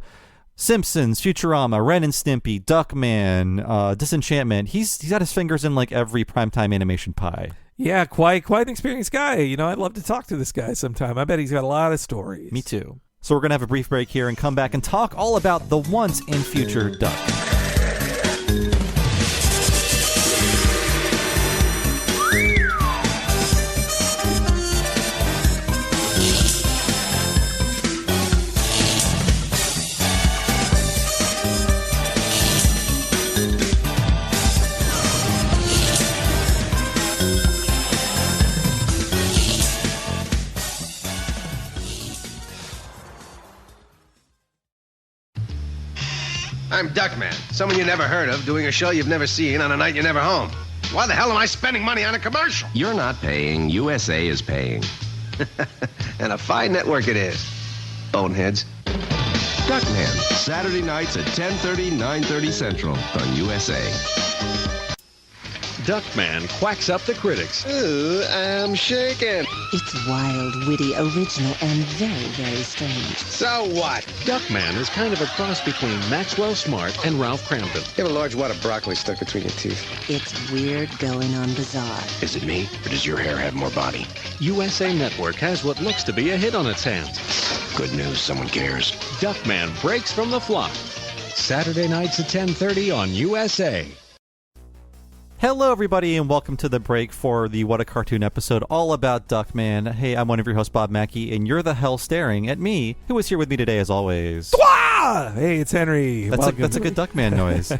Simpsons, Futurama, Ren and Stimpy, Duckman, Disenchantment. He's got his fingers in like every primetime animation pie. Yeah, quite an experienced guy. I'd love to talk to this guy sometime. I bet he's got a lot of stories. Me too. So we're going to have a brief break here and come back and talk all about the once and future Duck. I'm Duckman, someone you never heard of, doing a show you've never seen on a night you're never home. Why the hell am I spending money on a commercial? You're not paying. USA is paying. And a fine network it is. Boneheads. Duckman, Saturday nights at 10:30, 9:30 Central on USA. Duckman quacks up the critics. Ooh, I'm shaking. It's wild, witty, original, and very, very strange. So what? Duckman is kind of a cross between Maxwell Smart and Ralph Cramden. You have a large wad of broccoli stuck between your teeth. It's weird going on bizarre. Is it me, or does your hair have more body? USA Network has what looks to be a hit on its hands. Good news, someone cares. Duckman breaks from the flock. Saturday nights at 10:30 on USA. Hello, everybody, and welcome to the break for the What a Cartoon episode all about Duckman. Hey, I'm one of your hosts, Bob Mackey, and you're the hell staring at me, who is here with me today, as always. Hey, it's Henry. That's a good Duckman noise.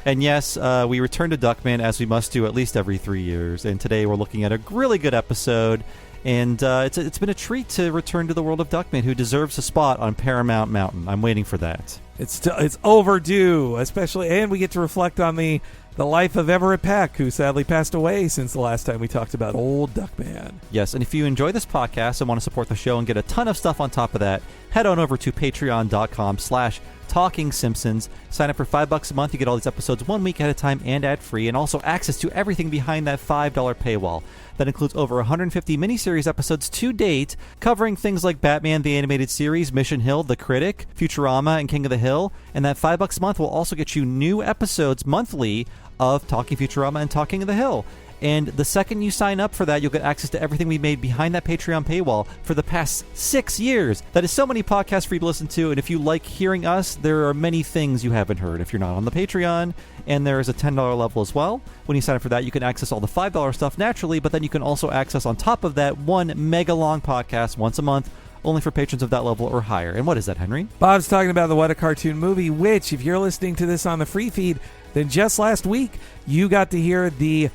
And yes, we return to Duckman, as we must do at least every 3 years. And today we're looking at a really good episode. And it's been a treat to return to the world of Duckman, who deserves a spot on Paramount Mountain. I'm waiting for that. It's overdue, especially, and we get to reflect on the life of Everett Peck, who sadly passed away since the last time we talked about old Duckman. Yes, and if you enjoy this podcast and want to support the show and get a ton of stuff on top of that, head on over to patreon.com/TalkingSimpsons. Sign up for $5 a month. You get all these episodes 1 week at a time and ad-free, and also access to everything behind that $5 paywall. That includes over 150 miniseries episodes to date, covering things like Batman the Animated Series, Mission Hill, The Critic, Futurama, and King of the Hill. And that $5 a month will also get you new episodes monthly of Talking Futurama and Talking of the Hill. And the second you sign up for that, you'll get access to everything we made behind that Patreon paywall for the past 6 years. That is so many podcasts for you to listen to, and if you like hearing us, there are many things you haven't heard if you're not on the Patreon, and there is a $10 level as well. When you sign up for that, you can access all the $5 stuff naturally, but then you can also access on top of that one mega long podcast once a month, only for patrons of that level or higher. And what is that, Henry? Bob's talking about the What a Cartoon movie, which, if you're listening to this on the free feed, then just last week, you got to hear the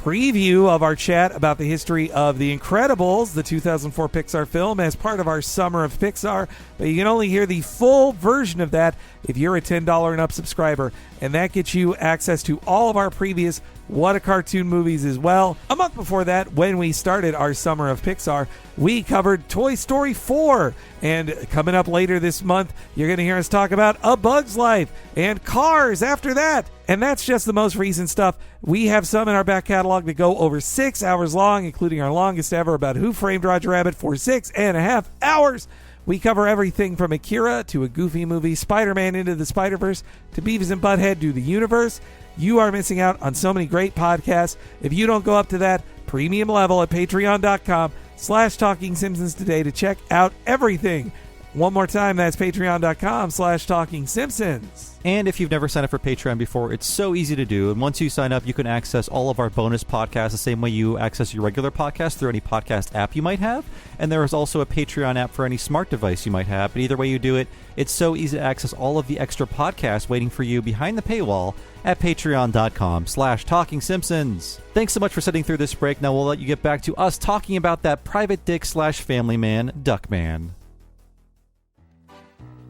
preview of our chat about the history of The Incredibles, the 2004 Pixar film, as part of our Summer of Pixar. But you can only hear the full version of that if you're a $10 and up subscriber, and that gets you access to all of our previous What a Cartoon movies as well. A month before that, when we started our Summer of Pixar, we covered Toy Story 4. And coming up later this month, you're going to hear us talk about A Bug's Life and Cars after that. And that's just the most recent stuff. We have some in our back catalog that go over 6 hours long, including our longest ever about Who Framed Roger Rabbit for 6.5 hours. We cover everything from Akira to a Goofy movie, Spider-Man Into the Spider-Verse, to Beavis and Butthead to the Universe. You are missing out on so many great podcasts. If you don't go up to that premium level at patreon.com/Talking Simpsons today to check out everything. One more time, that's patreon.com/Talking Simpsons. And if you've never signed up for Patreon before, it's so easy to do. And once you sign up, you can access all of our bonus podcasts the same way you access your regular podcast through any podcast app you might have. And there is also a Patreon app for any smart device you might have. But either way you do it, it's so easy to access all of the extra podcasts waiting for you behind the paywall at patreon.com/Talking Simpsons. Thanks so much for sitting through this break. Now we'll let you get back to us talking about that private dick/family man, Duckman.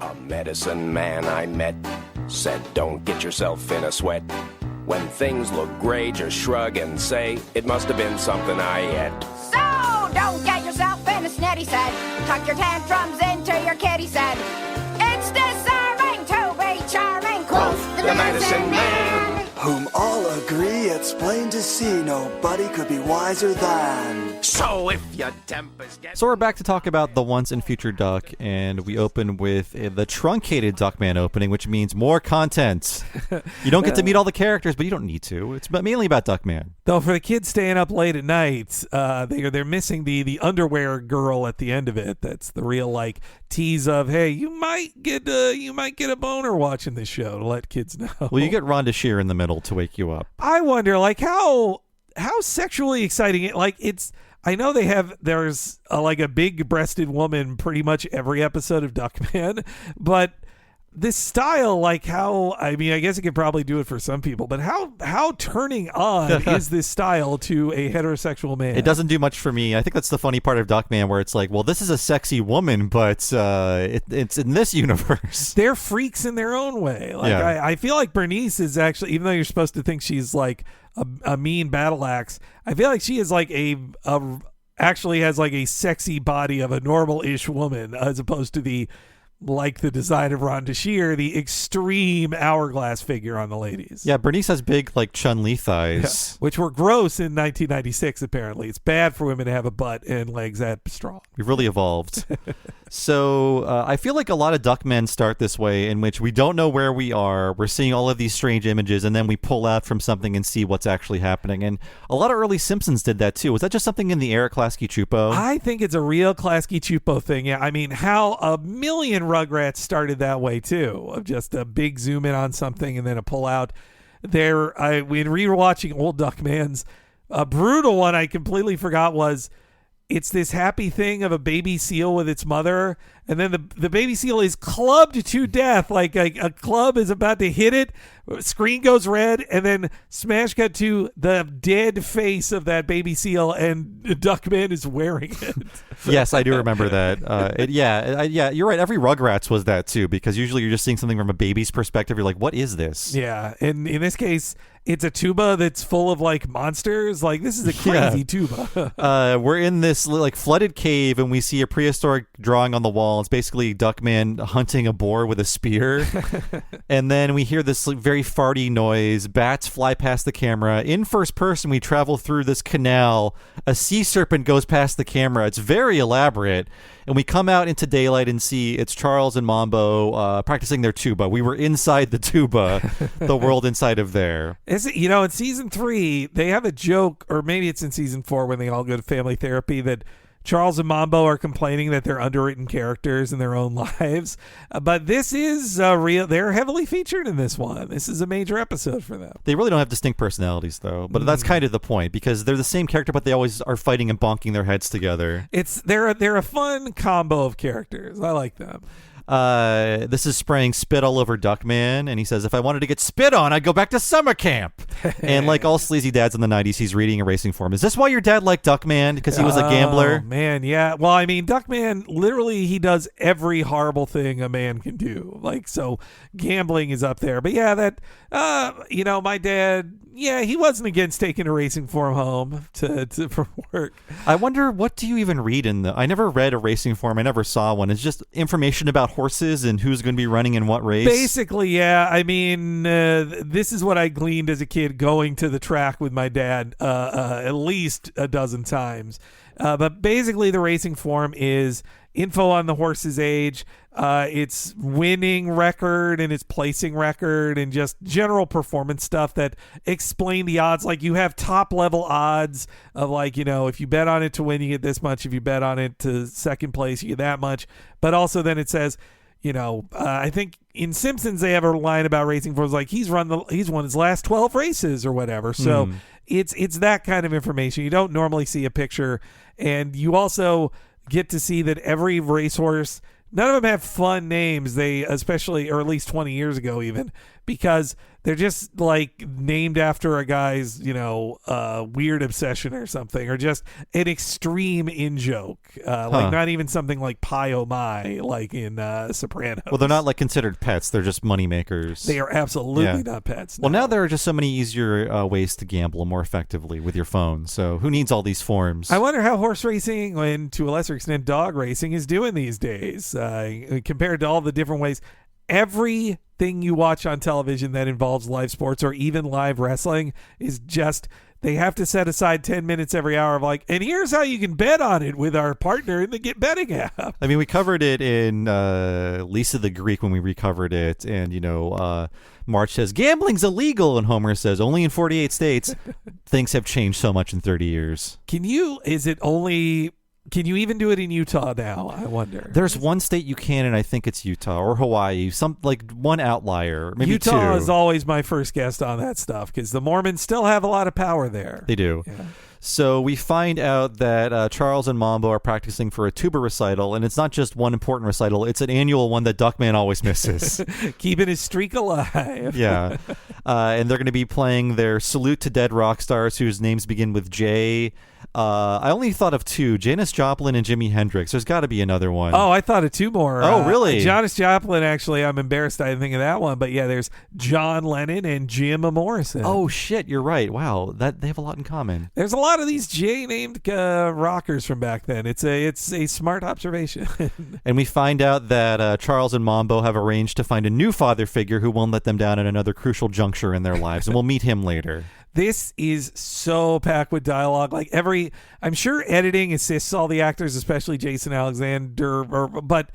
A medicine man I met said, don't get yourself in a sweat. When things look gray, just shrug and say, it must have been something I ate. So, don't get yourself in a snit, he said. Tuck your tantrums into your kid, he said. It's disarming to be charming, quoth the medicine man. Whom all agree it's plain to see nobody could be wiser than. So if your tempers get... So we're back to talk about the once and future Duck, and we open with the truncated Duckman opening, which means more content. You don't get to meet all the characters, but you don't need to. It's mainly about Duckman. Though for the kids staying up late at night, they're missing the underwear girl at the end of it. That's the real tease of, hey, you might get a boner watching this show, to let kids know. Well, you get Rhonda Shear in the middle to wake you up. I wonder how sexually exciting it's. I know there's a big-breasted woman pretty much every episode of Duckman, but this style, I guess it could probably do it for some people, but how turning on is this style to a heterosexual man? It doesn't do much for me. I think that's the funny part of Duckman, where it's well, this is a sexy woman, but it's in this universe. They're freaks in their own way. I feel like Bernice is actually, even though you're supposed to think she's a mean battle axe, I feel like she is actually has a sexy body of a normal-ish woman, as opposed to the design of Rhonda Shear, the extreme hourglass figure on the ladies. Yeah, Bernice has big Chun-Li thighs. Yeah, which were gross in 1996, apparently. It's bad for women to have a butt and legs that strong. We've really evolved. So I feel like a lot of Duckmen start this way, in which we don't know where we are. We're seeing all of these strange images, and then we pull out from something and see what's actually happening. And a lot of early Simpsons did that too. Was that just something in the era Klasky Chupo? I think it's a real Klasky Chupo thing. Yeah, I mean, how a million Rugrats started that way too, of just a big zoom in on something and then a pull out. When rewatching old Duckmans, a brutal one I completely forgot was, it's this happy thing of a baby seal with its mother, and then the baby seal is clubbed to death, like a club is about to hit it, screen goes red, and then smash cut to the dead face of that baby seal, and Duckman is wearing it. Yes, I do remember that. You're right. Every Rugrats was that too, because usually you're just seeing something from a baby's perspective. You're like, what is this? Yeah, and in this case, it's a tuba that's full of monsters. This is a crazy tuba. We're in this flooded cave, and we see a prehistoric drawing on the wall. It's basically Duckman hunting a boar with a spear. And then we hear this very farty noise. Bats fly past the camera. In first person, we travel through this canal. A sea serpent goes past the camera. It's very elaborate. And we come out into daylight and see it's Charles and Mambo practicing their tuba. We were inside the tuba, the world inside of there. Is it, in season 3, they have a joke, or maybe it's in season 4 when they all go to family therapy, that Charles and Mambo are complaining that they're underwritten characters in their own lives. But this is real. They're heavily featured in this one. This is a major episode for them. They really don't have distinct personalities, though. But that's kind of the point, because they're the same character, but they always are fighting and bonking their heads together. They're a fun combo of characters. I like them. This is spraying spit all over Duckman, and he says, if I wanted to get spit on, I'd go back to summer camp. And like all sleazy dads in the 90s, he's reading a racing form. Is this why your dad liked Duckman? Because he was a gambler? Oh, man, yeah. Well, I mean, Duckman, literally, he does every horrible thing a man can do. Like, so gambling is up there. But yeah, that, my dad... Yeah, he wasn't against taking a racing form home from work. I wonder, what do you even read in the... I never read a racing form. I never saw one. It's just information about horses and who's going to be running in what race? Basically, yeah. I mean, this is what I gleaned as a kid going to the track with my dad at least a dozen times. But basically, the racing form is info on the horse's age, its winning record and its placing record, and just general performance stuff that explain the odds. Like, you have top level odds of, like, if you bet on it to win, you get this much. If you bet on it to second place, you get that much. But also then it says, I think in Simpsons they have a line about racing forms, like he's won his last 12 races or whatever. So it's that kind of information. You don't normally see a picture, and you also get to see that every racehorse, none of them have fun names. They especially, or at least 20 years ago even, because they're just like named after a guy's, weird obsession or something, or just an extreme in-joke. Like not even something like Pie Oh My, like in Sopranos. Well, they're not like considered pets. They're just money makers. They are absolutely not pets. No. Well, now there are just so many easier ways to gamble more effectively with your phone. So who needs all these forms? I wonder how horse racing, and to a lesser extent dog racing, is doing these days compared to all the different ways. Everything you watch on television that involves live sports or even live wrestling is just, they have to set aside 10 minutes every hour of like, and here's how you can bet on it with our partner in the Get Betting app. I mean, we covered it in Lisa the Greek when we recovered it. And, Marge says, gambling's illegal. And Homer says, only in 48 states. Things have changed so much in 30 years. Can you even do it in Utah now? I wonder. There's one state you can, and I think it's Utah or Hawaii. Some like one outlier, maybe Utah two. is always my first guest on that stuff because the Mormons still have a lot of power there. They do. Yeah. So we find out that Charles and Mambo are practicing for a tuba recital, and it's not just one important recital. It's an annual one that Duckman always misses. Keeping his streak alive. Yeah. And they're going to be playing their Salute to Dead Rock Stars, whose names begin with J. I only thought of two, Janis Joplin and Jimi Hendrix. There's got to be another one. Oh, I thought of two more. Oh, really? Janis Joplin, actually, I'm embarrassed I didn't think of that one. But yeah, there's John Lennon and Jim Morrison. Oh, shit, you're right. Wow, they have a lot in common. There's a lot of these J-named rockers from back then. It's a smart observation. And we find out that Charles and Mambo have arranged to find a new father figure who won't let them down at another crucial juncture in their lives, and we'll meet him later. This is so packed with dialogue. Like I'm sure editing assists all the actors, especially Jason Alexander, but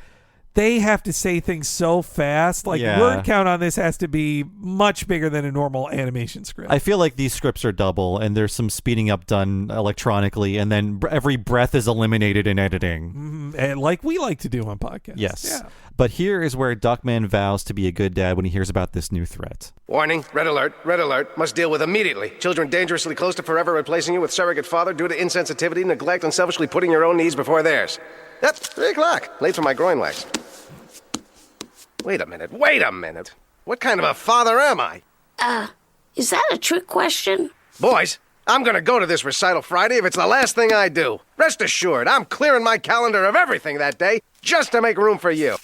they have to say things so fast. Like word count on this has to be much bigger than a normal animation script. I feel like these scripts are double, and there's some speeding up done electronically, and then every breath is eliminated in editing. Mm-hmm. And like we like to do on podcasts. Yes. Yeah. But here is where Duckman vows to be a good dad when he hears about this new threat. Warning, red alert, must deal with immediately. Children dangerously close to forever replacing you with surrogate father due to insensitivity, neglect, and selfishly putting your own needs before theirs. Yep, 3 o'clock. Late for my groin wax. Wait a minute. What kind of a father am I? Is that a trick question? Boys, I'm gonna go to this recital Friday if it's the last thing I do. Rest assured, I'm clearing my calendar of everything that day just to make room for you.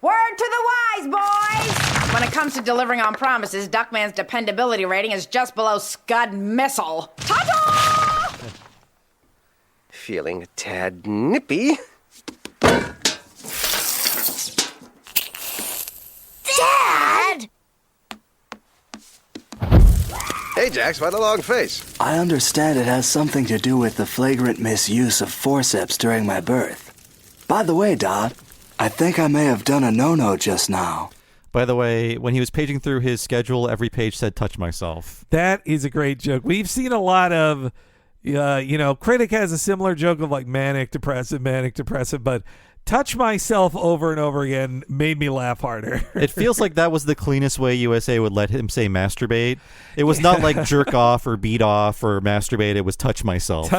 Word to the wise, boys! When it comes to delivering on promises, Duckman's dependability rating is just below Scud Missile. Ta-da! Feeling a tad nippy. Dad! Hey, Jax, why the long face? I understand it has something to do with the flagrant misuse of forceps during my birth. By the way, Dad, I think I may have done a no-no just now. By the way, when he was paging through his schedule, every page said touch myself. That is a great joke. We've seen a lot of, Critic has a similar joke of like manic depressive, but touch myself over and over again made me laugh harder. It feels like that was the cleanest way USA would let him say masturbate. It was not like jerk off or beat off or masturbate. It was touch myself.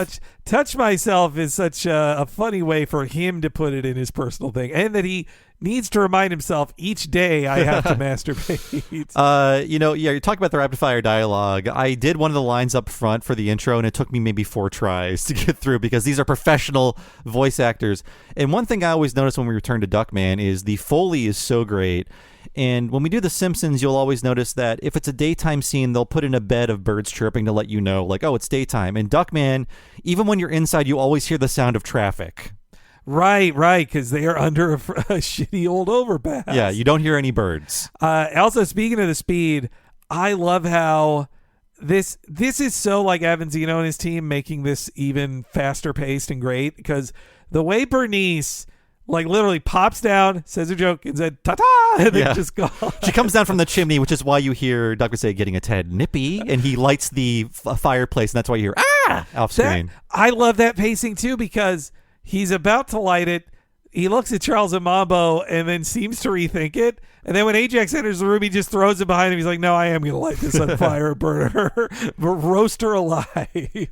Touch myself is such a funny way for him to put it in his personal thing, and that he needs to remind himself each day I have to masturbate. You're talking about the rapid fire dialogue. I did one of the lines up front for the intro, and it took me maybe 4 tries to get through because these are professional voice actors. And one thing I always notice when we return to Duckman is the Foley is so great. And when we do The Simpsons, you'll always notice that if it's a daytime scene, they'll put in a bed of birds chirping to let you know, like, oh, it's daytime. And Duckman, even when you're inside, you always hear the sound of traffic. Right, because they are under a shitty old overpass. Yeah, you don't hear any birds. Also, speaking of the speed, I love how this is so like Avanzino and his team making this even faster paced and great, because the way Bernice like literally pops down, says a joke, and said ta-ta, and then just goes. She comes down from the chimney, which is why you hear Duckman say getting a tad nippy, and he lights the fireplace, and that's why you hear off screen. I love that pacing too, because he's about to light it. He looks at Charles and Mambo and then seems to rethink it. And then when Ajax enters the room, he just throws it behind him. He's like, no, I am going to light this on fire and burn her, roast her alive.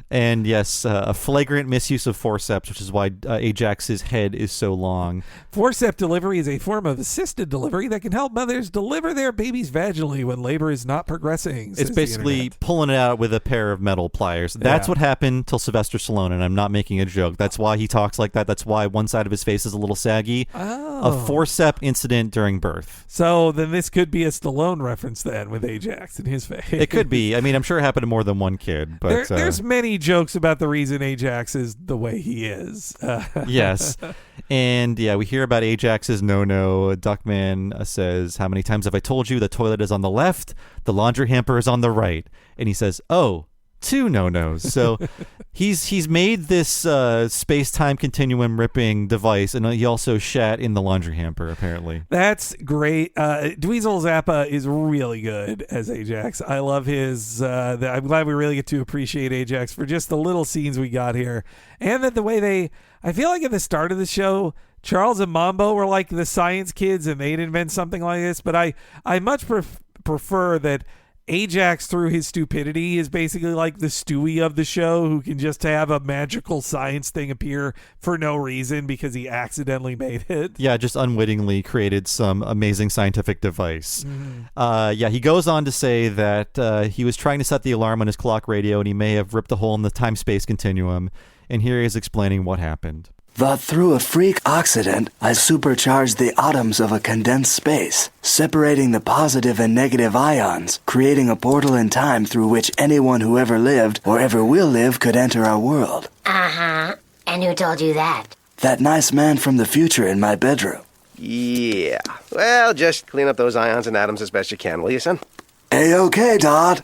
And yes, a flagrant misuse of forceps, which is why Ajax's head is so long. Forceps delivery is a form of assisted delivery that can help mothers deliver their babies vaginally when labor is not progressing. It's basically pulling it out with a pair of metal pliers. That's what happened till Sylvester Stallone, and I'm not making a joke. That's why he talks like that. That's why one side of his face is a little saggy. A forceps incident during birth. So then this could be a Stallone reference then with Ajax in his face. It could be. I mean, I'm sure it happened to more than one kid. But there's many jokes about the reason Ajax is the way he is. Yes. And yeah, we hear about Ajax's no-no. Duckman says, how many times have I told you the toilet is on the left, the laundry hamper is on the right? And he says, oh, 2 no-nos. So he's made this space-time continuum ripping device, and he also shat in the laundry hamper, apparently. That's great. Dweezil Zappa is really good as Ajax. I love his I'm glad we really get to appreciate Ajax for just the little scenes we got here, and that the way I feel like at the start of the show, Charles and Mambo were like the science kids and they'd invent something like this, but I much prefer that Ajax, through his stupidity, is basically like the Stewie of the show, who can just have a magical science thing appear for no reason because he accidentally made it. Yeah, just unwittingly created some amazing scientific device. Mm-hmm. He goes on to say that he was trying to set the alarm on his clock radio, and he may have ripped a hole in the time-space continuum. And here he is explaining what happened. That through a freak accident, I supercharged the atoms of a condensed space, separating the positive and negative ions, creating a portal in time through which anyone who ever lived or ever will live could enter our world. Uh-huh. And who told you that? That nice man from the future in my bedroom. Yeah. Well, just clean up those ions and atoms as best you can, will you, son? A-okay, Dodd.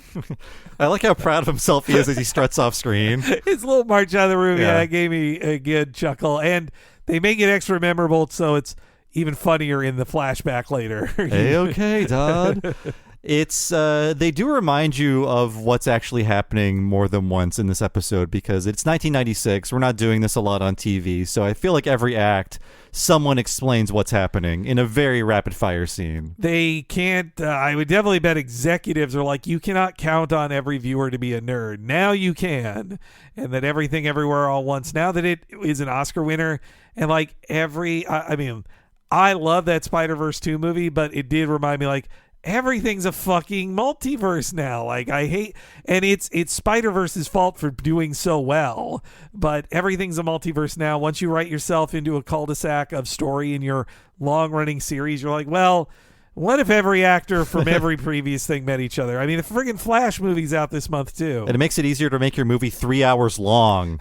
I like how proud of himself he is as he struts off screen. His little march out of the room, that gave me a good chuckle. And they make it extra memorable, so it's even funnier in the flashback later. Okay, Dodd. It's they do remind you of what's actually happening more than once in this episode, because it's 1996. We're not doing this a lot on TV, so I feel like every act someone explains what's happening in a very rapid fire scene. They can't I would definitely bet executives are like, you cannot count on every viewer to be a nerd. Now you can. And that Everything Everywhere All Once, now that it is an Oscar winner, and like I love that Spider-Verse 2 movie, but it did remind me, like, everything's a fucking multiverse now. Like, I hate, and it's Spider-Verse's fault for doing so well, but everything's a multiverse now. Once you write yourself into a cul-de-sac of story in your long-running series, you're like, well, what if every actor from every previous thing met each other? I mean, the friggin' Flash movie's out this month, too. And it makes it easier to make your movie 3 hours long.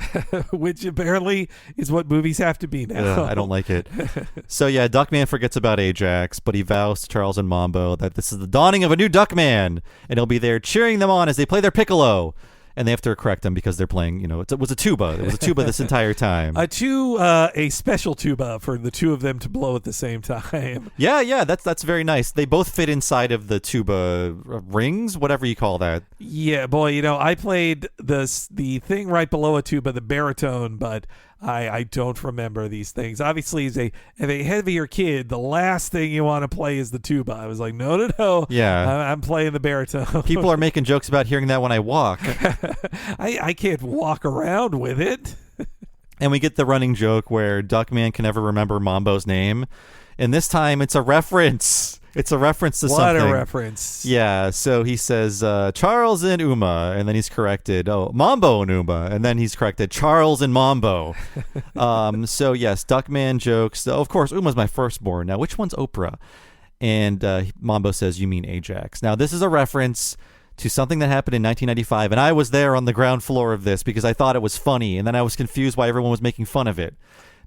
Which apparently is what movies have to be now. I don't like it. So, yeah, Duckman forgets about Ajax, but he vows to Charles and Mambo that this is the dawning of a new Duckman, and he'll be there cheering them on as they play their piccolo. And they have to correct them because they're playing, it was a tuba. It was a tuba this entire time. A special tuba for the two of them to blow at the same time. Yeah, that's very nice. They both fit inside of the tuba rings, whatever you call that. Yeah, boy, I played the thing right below a tuba, the baritone, but I don't remember these things. Obviously, as a heavier kid, the last thing you want to play is the tuba. I was like, no. Yeah. I'm playing the baritone. People are making jokes about hearing that when I walk. I can't walk around with it. And we get the running joke where Duckman can never remember Mambo's name. And this time it's a reference. It's a reference to something. What a reference. Yeah, so he says, Charles and Uma, and then he's corrected, Mambo and Uma, and then he's corrected, Charles and Mambo. So, yes, Duckman jokes. Of course, Uma's my firstborn. Now, which one's Oprah? And Mambo says, you mean Ajax. Now, this is a reference to something that happened in 1995, and I was there on the ground floor of this because I thought it was funny, and then I was confused why everyone was making fun of it.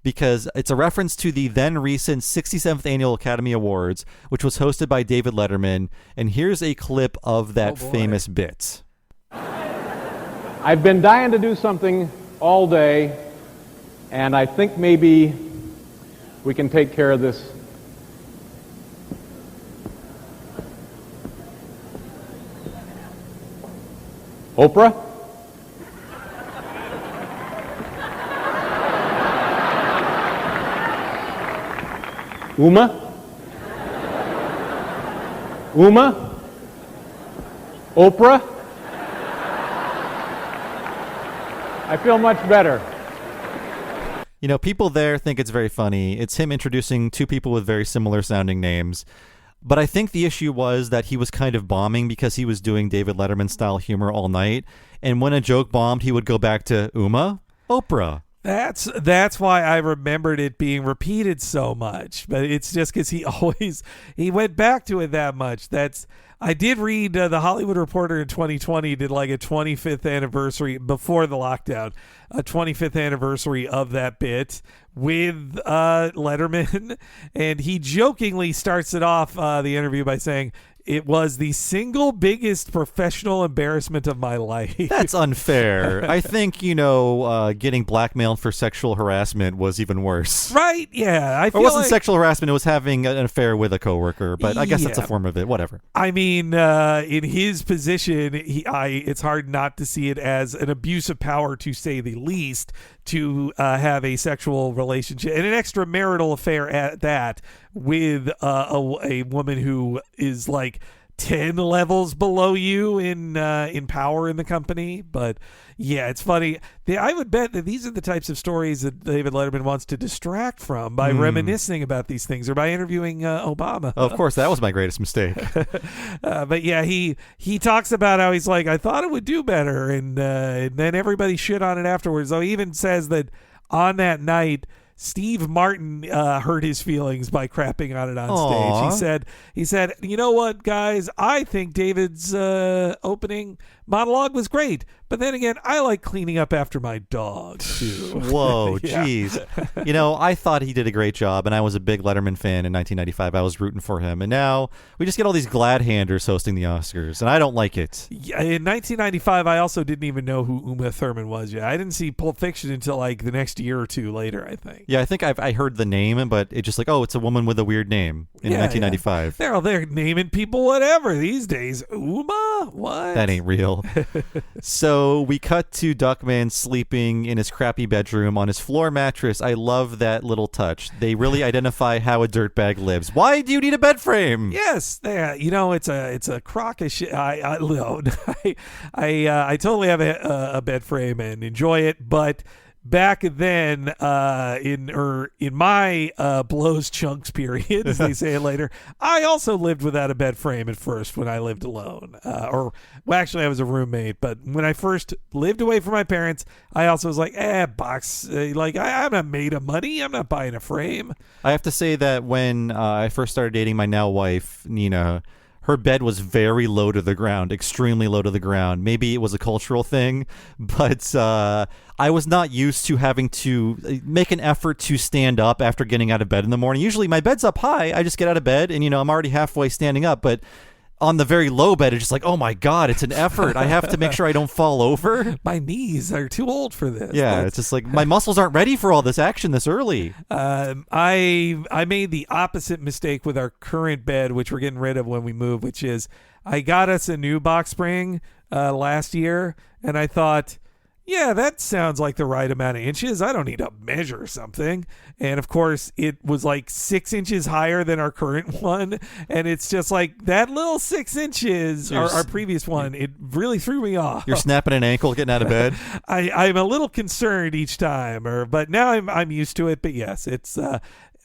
Because it's a reference to the then recent 67th Annual Academy Awards, which was hosted by David Letterman. And here's a clip of that famous bit. I've been dying to do something all day, and I think maybe we can take care of this. Oprah? Uma? Oprah? I feel much better. You know, people there think it's very funny. It's him introducing two people with very similar sounding names. But I think the issue was that he was kind of bombing because he was doing David Letterman style humor all night. And when a joke bombed, he would go back to Uma, Oprah. That's why I remembered it being repeated so much, but it's just because he went back to it that much. I did read the Hollywood Reporter in 2020 did like a 25th anniversary before the lockdown, a 25th anniversary of that bit with Letterman, and he jokingly starts it off the interview by saying, it was the single biggest professional embarrassment of my life. That's unfair. I think, getting blackmailed for sexual harassment was even worse. Right? Yeah. It wasn't sexual harassment. It was having an affair with a coworker. But I guess that's a form of it. Whatever. I mean, in his position, it's hard not to see it as an abuse of power, to say the least, to have a sexual relationship and an extramarital affair at that with a woman who is like 10 levels below you in power in the company. But yeah, it's funny. I would bet that these are the types of stories that David Letterman wants to distract from by reminiscing about these things or by interviewing Obama. Of course, that was my greatest mistake. But yeah, he talks about how he's like, I thought it would do better, and then everybody shit on it afterwards. Though he even says that on that night, Steve Martin hurt his feelings by crapping on it on stage. He said, you know what, guys? I think David's opening monologue was great, but then again, I like cleaning up after my dog too. Whoa, jeez. I thought he did a great job, and I was a big Letterman fan in 1995. I was rooting for him, and now we just get all these glad-handers hosting the Oscars, and I don't like it. Yeah, in 1995, I also didn't even know who Uma Thurman was yet. I didn't see Pulp Fiction until like the next year or two later, I think. Yeah, I think I heard the name, but it's just like, it's a woman with a weird name in 1995. Yeah. They're naming people whatever these days. Uma? What? That ain't real. So we cut to Duckman sleeping in his crappy bedroom on his floor mattress. I love that little touch. They really identify how a dirtbag lives. Why do you need a bed frame? Yes, it's a crock of shit. I totally have a bed frame and enjoy it, but back then, in my blows chunks period, as they say it later, I also lived without a bed frame at first when I lived alone. Actually, I was a roommate, but when I first lived away from my parents, I also was like, box. I'm not made of money. I'm not buying a frame. I have to say that when I first started dating my now wife, Nina, her bed was very low to the ground, extremely low to the ground. Maybe it was a cultural thing, but I was not used to having to make an effort to stand up after getting out of bed in the morning. Usually my bed's up high. I just get out of bed and, I'm already halfway standing up. But on the very low bed, it's just like, oh my God, it's an effort. I have to make sure I don't fall over. My knees are too old for this. Yeah, it's just like my muscles aren't ready for all this action this early. I made the opposite mistake with our current bed, which we're getting rid of when we move, which is I got us a new box spring last year, and I thought, yeah, that sounds like the right amount of inches. I don't need to measure something. And of course, it was like 6 inches higher than our current one. And it's just like that little 6 inches, our previous one, it really threw me off. You're snapping an ankle getting out of bed. I'm a little concerned each time, but now I'm used to it. But yes, it's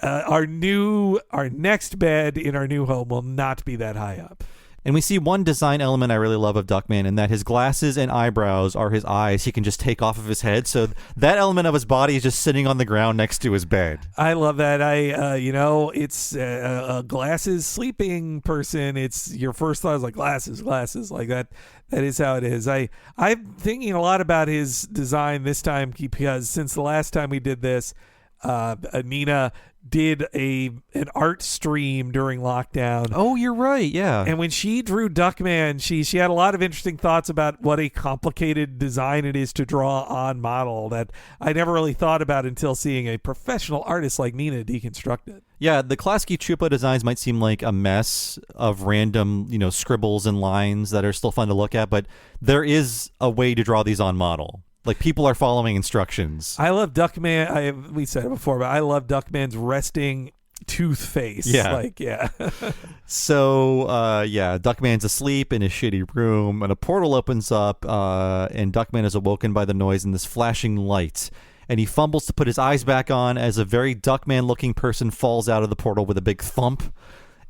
our next bed in our new home will not be that high up. And we see one design element I really love of Duckman, in that his glasses and eyebrows are his eyes he can just take off of his head. So that element of his body is just sitting on the ground next to his bed. I love that. It's a glasses sleeping person. It's your first thought is like glasses, like that. That is how it is. I'm thinking a lot about his design this time because since the last time we did this, Nina did an art stream during lockdown. Oh, you're right. Yeah. And when she drew Duckman, she had a lot of interesting thoughts about what a complicated design it is to draw on model that I never really thought about until seeing a professional artist like Nina deconstruct it. Yeah, the Klasky Chupa designs might seem like a mess of random, scribbles and lines that are still fun to look at, but there is a way to draw these on model. Like, people are following instructions. I love Duckman. We said it before, but I love Duckman's resting tooth face. Yeah. So, Duckman's asleep in his shitty room, and a portal opens up, and Duckman is awoken by the noise and this flashing light. And he fumbles to put his eyes back on as a very Duckman-looking person falls out of the portal with a big thump.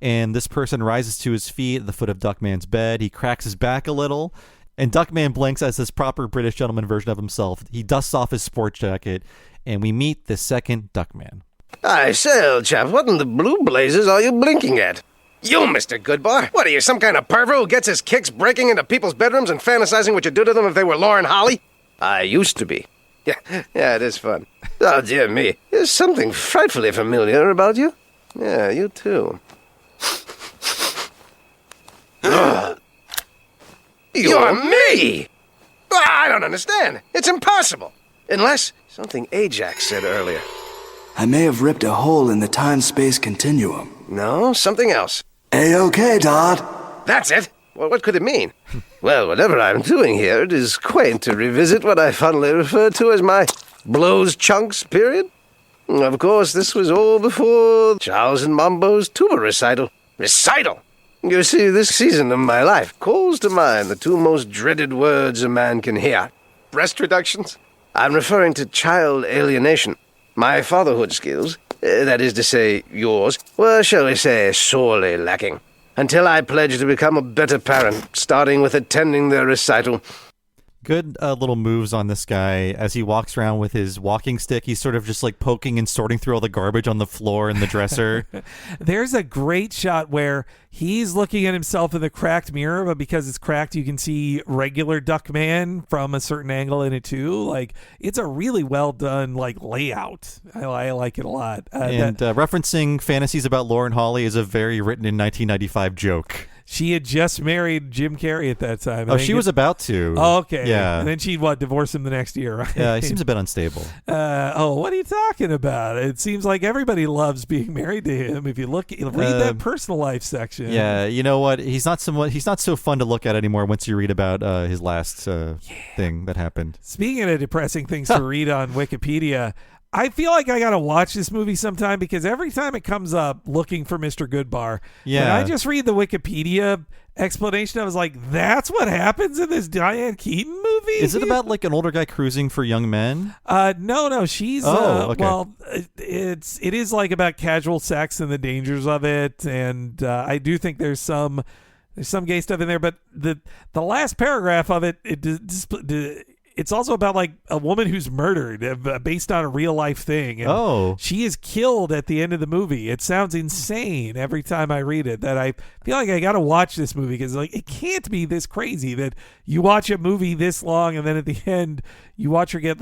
And this person rises to his feet at the foot of Duckman's bed. He cracks his back a little. And Duckman blinks as this proper British gentleman version of himself. He dusts off his sports jacket, and we meet the second Duckman. I say, old chap, what in the blue blazes are you blinking at? You, Mr. Goodbar. What are you, some kind of pervert who gets his kicks breaking into people's bedrooms and fantasizing what you'd do to them if they were Lauren Holly? I used to be. Yeah, it is fun. Oh, dear me. There's something frightfully familiar about you. Yeah, you too. You're me! I don't understand. It's impossible. Unless something Ajax said earlier. I may have ripped a hole in the time-space continuum. No, something else. A-okay, Todd. That's it. Well, what could it mean? Well, whatever I'm doing here, it is quaint to revisit what I fondly refer to as my blows chunks period. Of course, this was all before Charles and Mambo's tuba recital. Recital? You see, this season of my life calls to mind the two most dreaded words a man can hear. Breast reductions? I'm referring to child alienation. My fatherhood skills, that is to say, yours, were, shall we say, sorely lacking. Until I pledged to become a better parent, starting with attending their recital. Good little moves on this guy as he walks around with his walking stick. He's sort of just like poking and sorting through all the garbage on the floor in the dresser. There's a great shot where he's looking at himself in the cracked mirror, but because it's cracked, you can see regular Duckman from a certain angle in it too. Like, it's a really well done layout. I like it a lot. Referencing fantasies about Lauren Holly is a very written in 1995 joke. She had just married Jim Carrey at that time. Oh, she was about to. Oh, okay. Yeah. And then she'd, divorce him the next year, right? Yeah, he seems a bit unstable. What are you talking about? It seems like everybody loves being married to him. If you read that personal life section. Yeah, you know what? He's not so fun to look at anymore once you read about his last thing that happened. Speaking of depressing things to read on Wikipedia, I feel like I gotta watch this movie sometime because every time it comes up looking for Mr. Goodbar, when I just read the Wikipedia explanation, I was like, that's what happens in this Diane Keaton movie? Is it about an older guy cruising for young men? No, she's okay. It is about casual sex and the dangers of it, and I do think there's some gay stuff in there, but the last paragraph of it's also about a woman who's murdered based on a real life thing. And she is killed at the end of the movie. It sounds insane every time I read it that I feel like I got to watch this movie because it can't be this crazy that you watch a movie this long and then at the end you watch her get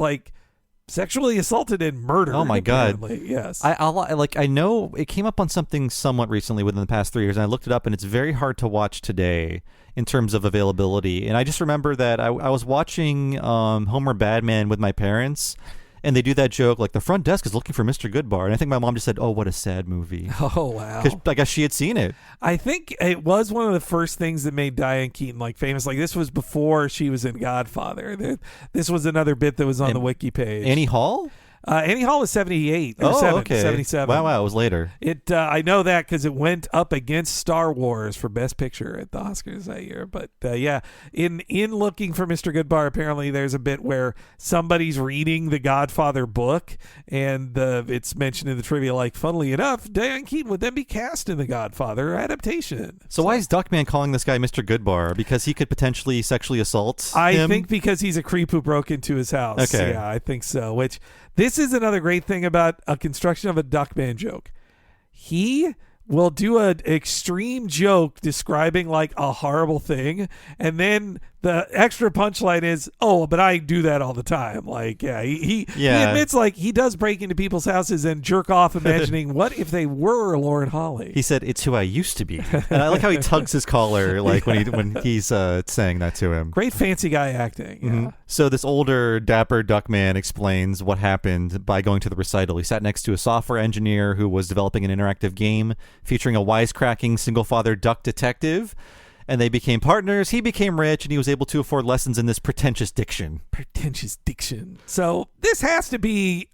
sexually assaulted and murdered. Oh my God. Yes. I know it came up on something somewhat recently within the past 3 years, and I looked it up, and it's very hard to watch today in terms of availability. And I just remember that I was watching Homer Badman with my parents, And they do that joke like the front desk is looking for Mr. Goodbar, and I think my mom just said, "Oh, what a sad movie." Oh wow! Because I guess she had seen it. I think it was one of the first things that made Diane Keaton like famous. Like this was before she was in Godfather. This was another bit that was on the wiki page. Annie Hall. Annie Hall was 78 or 77. Wow, it was later. I know that because it went up against Star Wars for Best Picture at the Oscars that year. But yeah, in Looking for Mr. Goodbar, apparently there's a bit where somebody's reading the Godfather book, and it's mentioned in the trivia, like, funnily enough, Diane Keaton would then be cast in the Godfather adaptation. So why is Duckman calling this guy Mr. Goodbar? Because he could potentially sexually assault him? I think because he's a creep who broke into his house. Okay. Yeah, I think so. Which... This is another great thing about a construction of a Duckman joke. He will do an extreme joke describing like a horrible thing, and then the extra punchline is, "Oh, but I do that all the time." Like, yeah, he admits like he does break into people's houses and jerk off, imagining what if they were Lauren Holly. He said, "It's who I used to be," and I like how he tugs his collar, like when he's saying that to him. Great fancy guy acting. Yeah. Mm-hmm. So this older, dapper Duckman explains what happened by going to the recital. He sat next to a software engineer who was developing an interactive game featuring a wisecracking single-father duck detective. And they became partners. He became rich, and he was able to afford lessons in this pretentious diction. Pretentious diction. So this has to be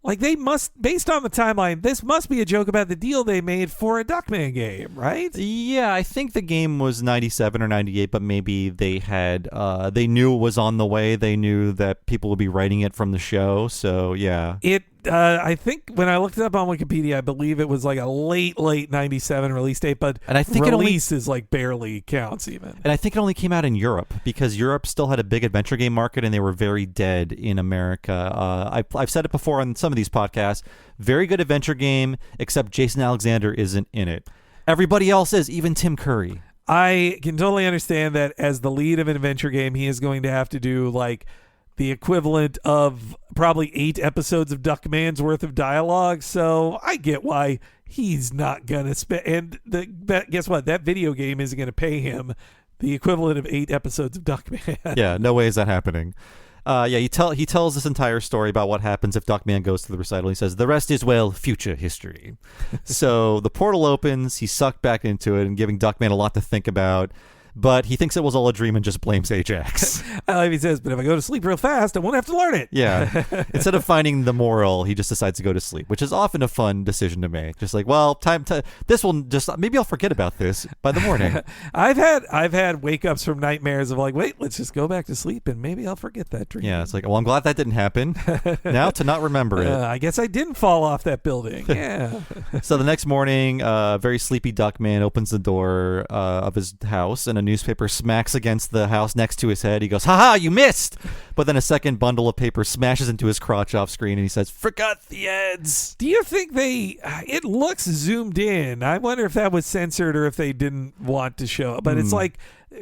they must, based on the timeline, this must be a joke about the deal they made for a Duckman game, right? Yeah, I think the game was 97 or 98, but maybe they had, they knew it was on the way. They knew that people would be writing it from the show. So, yeah. I think when I looked it up on Wikipedia, I believe it was like a late 97 release date, but and I think release is like barely counts even. And I think it only came out in Europe because Europe still had a big adventure game market and they were very dead in America. I've said it before on some of these podcasts. Very good adventure game, except Jason Alexander isn't in it. Everybody else is, even Tim Curry. I can totally understand that as the lead of an adventure game, he is going to have to do like the equivalent of probably 8 episodes of Duckman's worth of dialogue. So I get why he's not going to spend. And guess what? That video game isn't going to pay him the equivalent of 8 episodes of Duckman. Yeah, no way is that happening. He tells this entire story about what happens if Duckman goes to the recital. He says, the rest is, well, future history. So the portal opens. He's sucked back into it and giving Duckman a lot to think about. But he thinks it was all a dream and just blames Ajax. I like he says, but if I go to sleep real fast, I won't have to learn it. Yeah. Instead of finding the moral, he just decides to go to sleep, which is often a fun decision to make. Just like, well, this will just, maybe I'll forget about this by the morning. I've had wake ups from nightmares of like, wait, let's just go back to sleep and maybe I'll forget that dream. Yeah. It's like, well, I'm glad that didn't happen. Now to not remember it. I guess I didn't fall off that building. Yeah. So the next morning, very sleepy Duckman opens the door of his house and a newspaper smacks against the house next to his head. He goes, "Ha, you missed!" But then a second bundle of paper smashes into his crotch off screen and he says, "Forgot the ads." Do you think it looks zoomed in? I wonder if that was censored or if they didn't want to show it. But it's like,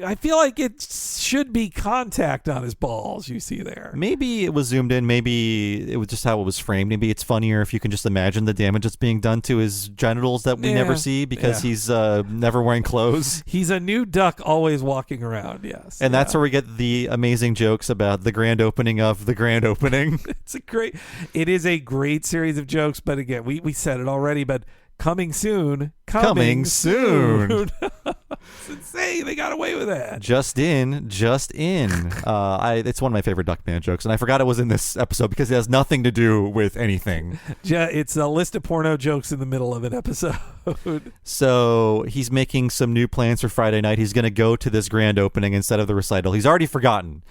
I feel like it should be contact on his balls you see there. Maybe it was zoomed in. Maybe it was just how it was framed. Maybe it's funnier if you can just imagine the damage that's being done to his genitals that we never see because he's never wearing clothes. He's a new duck always walking around, yes. And that's where we get the amazing jokes about the grand opening of the grand opening. It is a great series of jokes, but again, we said it already, but coming soon. It's insane. They got away with that. Just in. It's one of my favorite Duckman jokes, and I forgot it was in this episode because it has nothing to do with anything. It's a list of porno jokes in the middle of an episode. So he's making some new plans for Friday night. He's going to go to this grand opening instead of the recital. He's already forgotten.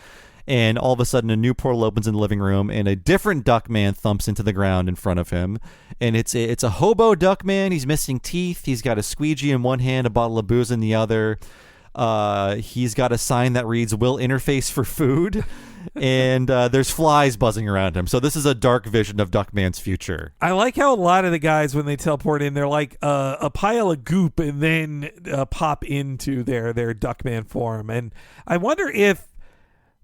And all of a sudden, a new portal opens in the living room, and a different Duckman thumps into the ground in front of him. And it's a hobo Duckman. He's missing teeth. He's got a squeegee in one hand, a bottle of booze in the other. He's got a sign that reads, "Will interface for food." And there's flies buzzing around him. So this is a dark vision of Duckman's future. I like how a lot of the guys, when they teleport in, they're like a pile of goop and then pop into their Duckman form. And I wonder if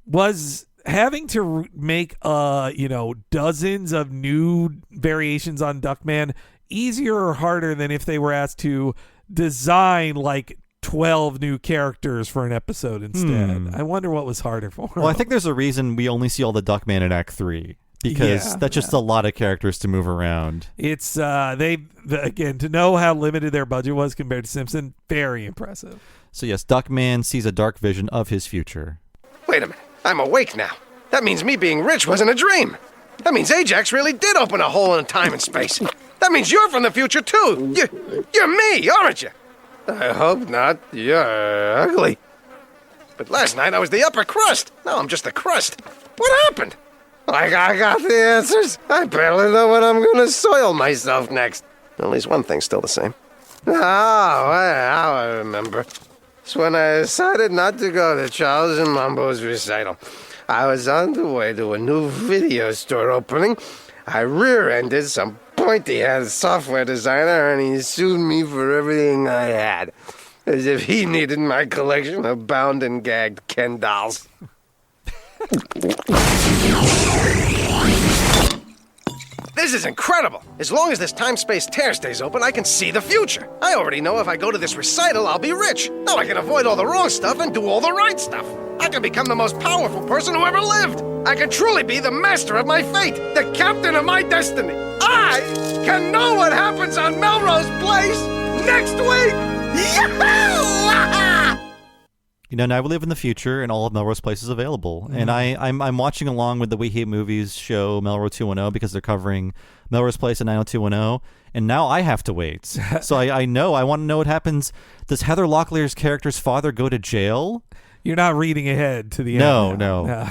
was having to make dozens of new variations on Duckman easier or harder than if they were asked to design like 12 new characters for an episode instead. I wonder what was harder for them. Well, I think there's a reason we only see all the Duckman in Act 3. because that's just a lot of characters to move around. It's again, to know how limited their budget was compared to Simpson, very impressive. So yes, Duckman sees a dark vision of his future. Wait a minute. I'm awake now. That means me being rich wasn't a dream. That means Ajax really did open a hole in time and space. That means you're from the future, too. You're me, aren't you? I hope not. You're ugly. But last night I was the upper crust. Now I'm just the crust. What happened? I got the answers. I barely know when I'm going to soil myself next. At least one thing's still the same. I remember. It's when I decided not to go to Charles and Mambo's recital. I was on the way to a new video store opening. I rear-ended some pointy-head software designer, and he sued me for everything I had. As if he needed my collection of bound and gagged Ken dolls. This is incredible! As long as this time-space tear stays open, I can see the future. I already know if I go to this recital, I'll be rich. Now I can avoid all the wrong stuff and do all the right stuff. I can become the most powerful person who ever lived. I can truly be the master of my fate, the captain of my destiny. I can know what happens on Melrose Place next week! Yahoo! You know, now we live in the future, and all of Melrose Place is available. And I'm watching along with the We Hate Movies show Melrose 210 because they're covering Melrose Place and 90210, and now I have to wait. So I want to know what happens. Does Heather Locklear's character's father go to jail? You're not reading ahead to the end. No.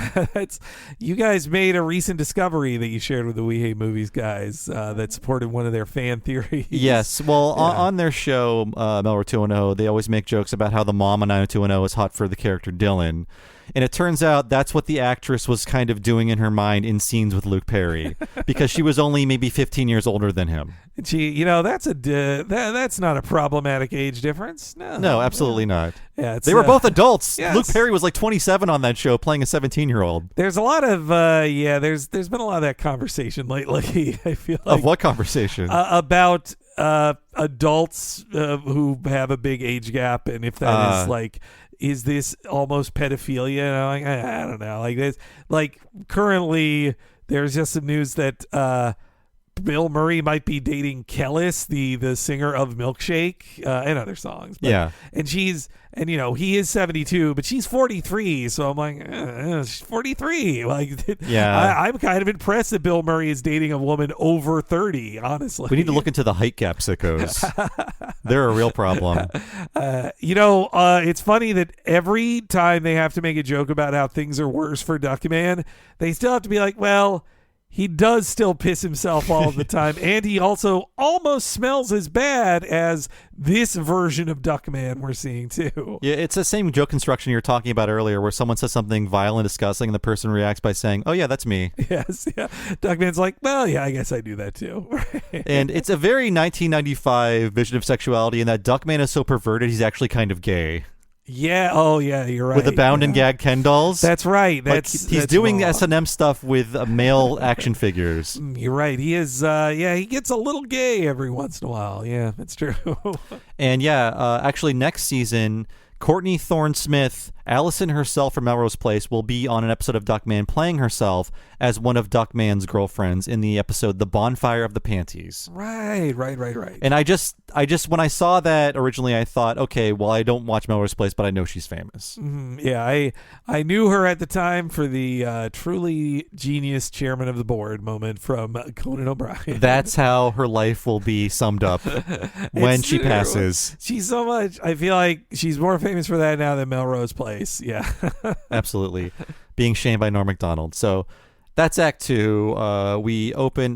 You guys made a recent discovery that you shared with the We Hate Movies guys that supported one of their fan theories. Yes. Well, on their show, Melrose 210, they always make jokes about how the mom on 90210 is hot for the character Dylan. And it turns out that's what the actress was kind of doing in her mind in scenes with Luke Perry, because she was only maybe 15 years older than him. That's not a problematic age difference. No, absolutely not. Yeah, they were both adults. Yes. Luke Perry was like 27 on that show, playing a 17-year-old. There's a lot of there's been a lot of that conversation lately. I feel like, of what conversation? About adults who have a big age gap, and if that is like. Is this almost pedophilia? I don't know. Like this, like currently, there's just some news that Bill Murray might be dating Kellis, the singer of Milkshake and other songs. But, and he is 72, but she's 43. So I'm like, she's 43. Like, I'm kind of impressed that Bill Murray is dating a woman over 30. Honestly, we need to look into the height gap sickos. They're a real problem. It's funny that every time they have to make a joke about how things are worse for Duckman, they still have to be like, well, he does still piss himself all the time, and he also almost smells as bad as this version of Duckman we're seeing too. Yeah, it's the same joke construction you were talking about earlier, where someone says something violent, disgusting, and the person reacts by saying, "Oh yeah, that's me." Yes, yeah. Duckman's like, "Well, yeah, I guess I do that too." And it's a very 1995 vision of sexuality, in that Duckman is so perverted he's actually kind of gay. Yeah. Oh, yeah. You're right. With the bound and gag Ken dolls. That's right. He's doing wrong. S&M stuff with male action figures. You're right. He is. He gets a little gay every once in a while. Yeah, that's true. And actually, next season, Courtney Thorne-Smith, Allison herself from Melrose Place, will be on an episode of Duckman playing herself as one of Duckman's girlfriends in the episode The Bonfire of the Panties. Right. And I just when I saw that originally, I thought, okay, well, I don't watch Melrose Place, but I know she's famous. Mm-hmm. Yeah, I knew her at the time for the truly genius chairman of the board moment from Conan O'Brien. That's how her life will be summed up when she passes. She's so much. I feel like she's more famous for that now than Melrose Place. Yeah. Absolutely. Being shamed by Norm Macdonald. So that's Act 2.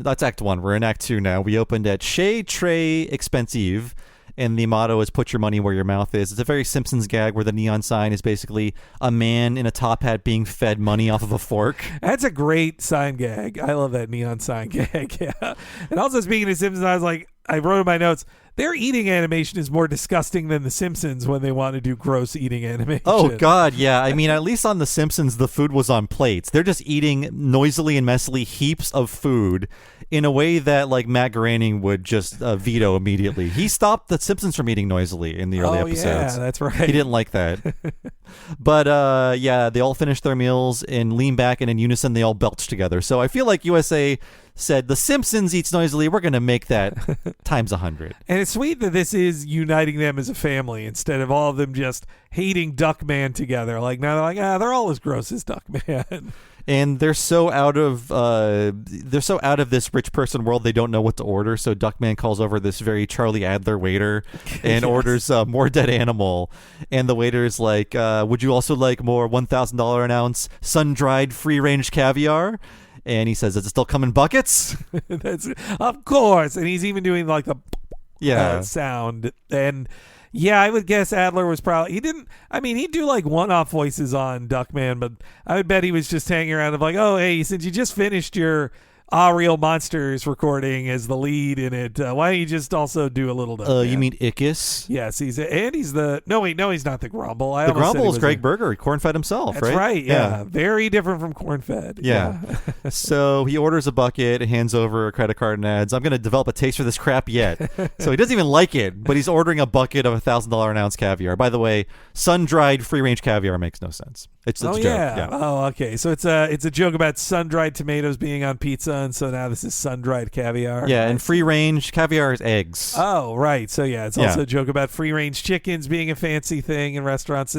That's Act 1. We're in Act 2 now. We opened at Chez Très Expensive, and the motto is "Put your money where your mouth is." It's a very Simpsons gag where the neon sign is basically a man in a top hat being fed money off of a fork. That's a great sign gag. I love that neon sign gag. Yeah. And also, speaking of Simpsons, I wrote in my notes, Their eating animation is more disgusting than The Simpsons when they want to do gross eating animation. Oh, God, yeah. I mean, at least on The Simpsons, the food was on plates. They're just eating noisily and messily heaps of food in a way that, like, Matt Groening would just veto immediately. He stopped The Simpsons from eating noisily in the early episodes. Yeah, that's right. He didn't like that. But, yeah, they all finish their meals and lean back, and in unison, they all belch together. So I feel like USA said, The Simpsons eats noisily. We're going to make that times 100. And it's sweet that this is uniting them as a family instead of all of them just hating Duckman together. Like, now they're like, they're all as gross as Duckman. And they're so out of this rich person world, they don't know what to order. So Duckman calls over this very Charlie Adler waiter and orders more dead animal. And the waiter's like, would you also like more $1,000 an ounce sun-dried free-range caviar? And he says, does it still come in buckets? That's, of course. And he's even doing like the sound. And yeah, I would guess Adler was probably, he'd do like one-off voices on Duckman, but I would bet he was just hanging around of like, oh, hey, since you just finished your Real Monsters recording as the lead in it, why don't you just also do a little Duckman? You mean Ickis? Yes, he's the, no, he's not the Grumble. The Grumble is Greg Berger, corn-fed himself, that's right? Yeah. Very different from corn-fed. Yeah. So he orders a bucket, hands over a credit card and adds, I'm going to develop a taste for this crap yet. So he doesn't even like it, but he's ordering a bucket of $1,000 an ounce caviar. By the way, sun-dried free-range caviar makes no sense. It's a joke. Yeah. Oh, okay. So it's a joke about sun-dried tomatoes being on pizza, and so now this is sun-dried caviar. Yeah, and free-range caviar is eggs. Oh, right. So yeah, it's also a joke about free-range chickens being a fancy thing in restaurants.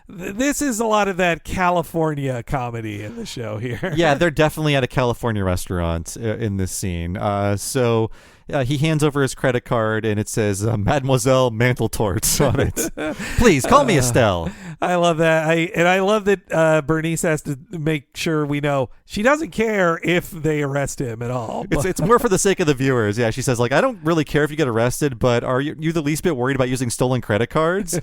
This is a lot of that California comedy in the show here. Yeah, they're definitely at a California restaurant in this scene. So he hands over his credit card, and it says Mademoiselle Manteltorts on it. Please, call me Estelle. I love that. I love that Bernice has to make sure we know she doesn't care if they arrest him at all. It's more for the sake of the viewers. Yeah, she says, like, I don't really care if you get arrested, but are you the least bit worried about using stolen credit cards?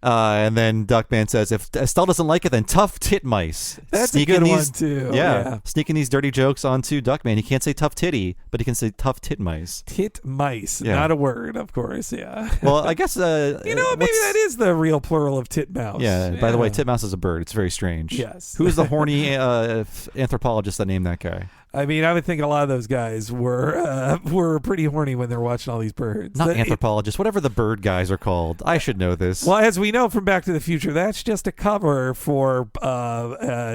And then Duckman says, if Estelle doesn't like it, then tough titmice. That's a good one, too. Yeah, sneaking these dirty jokes onto Duckman. He can't say tough titty, but he can say tough titmice. Titmice, not a word, of course, yeah. Well, I guess... maybe that is the real plural of titmouse. Yeah, by the way, titmouse is a bird. It's very strange. Yes. Who's the horny anthropologist that named that guy? I mean, I would think a lot of those guys were pretty horny when they're watching all these birds. Not anthropologists, whatever the bird guys are called. I should know this. Well, as we know from Back to the Future, that's just a cover for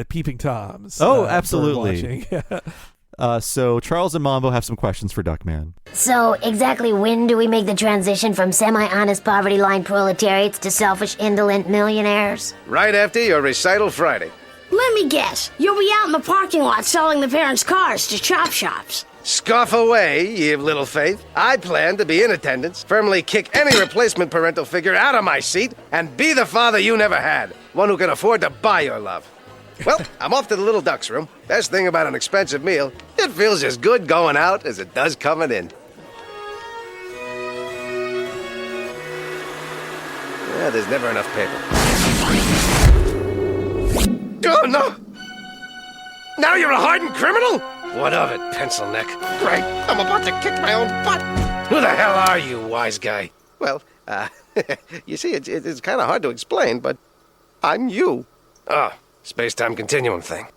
Peeping Toms. Oh, absolutely. So Charles and Mambo have some questions for Duckman. So, exactly when do we make the transition from semi-honest poverty line proletariats to selfish, indolent millionaires? Right after your recital Friday. Let me guess. You'll be out in the parking lot selling the parents' cars to chop shops. Scoff away, ye of little faith. I plan to be in attendance, firmly kick any replacement parental figure out of my seat, and be the father you never had. One who can afford to buy your love. Well, I'm off to the little duck's room. Best thing about an expensive meal, it feels as good going out as it does coming in. Yeah, there's never enough paper. Oh, no! Now you're a hardened criminal? What of it, pencil neck? Great, I'm about to kick my own butt. Who the hell are you, wise guy? Well, you see, it's kind of hard to explain, but I'm you. Oh, space-time continuum thing.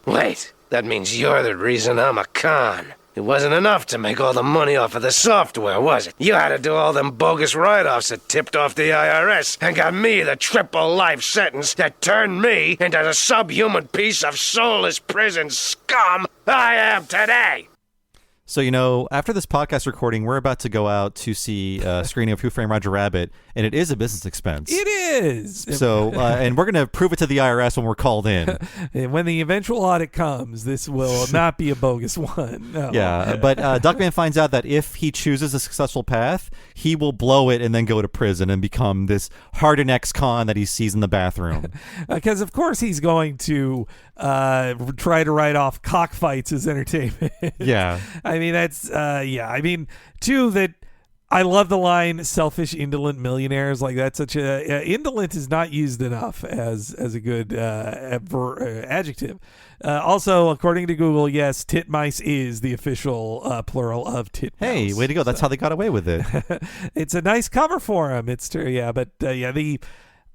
Wait, that means you're the reason I'm a con. It wasn't enough to make all the money off of the software, was it? You had to do all them bogus write-offs that tipped off the IRS and got me the triple life sentence that turned me into the subhuman piece of soulless prison scum I am today. So, after this podcast recording, we're about to go out to see a screening of Who Framed Roger Rabbit, and it is a business expense. It is. So, and we're going to prove it to the IRS when we're called in. And when the eventual audit comes, this will not be a bogus one. No. Yeah, but Duckman finds out that if he chooses a successful path, he will blow it and then go to prison and become this hardened ex-con that he sees in the bathroom. Because, of course, he's going to try to write off cockfights as entertainment. Yeah. I mean, that's, I mean, too, that I love the line "selfish, indolent millionaires." Like that's such a indolent is not used enough as a good adjective. Also, according to Google, yes, titmice is the official plural of titmouse. Hey, way to go! That's how they got away with it. It's a nice cover for him. It's true, yeah. But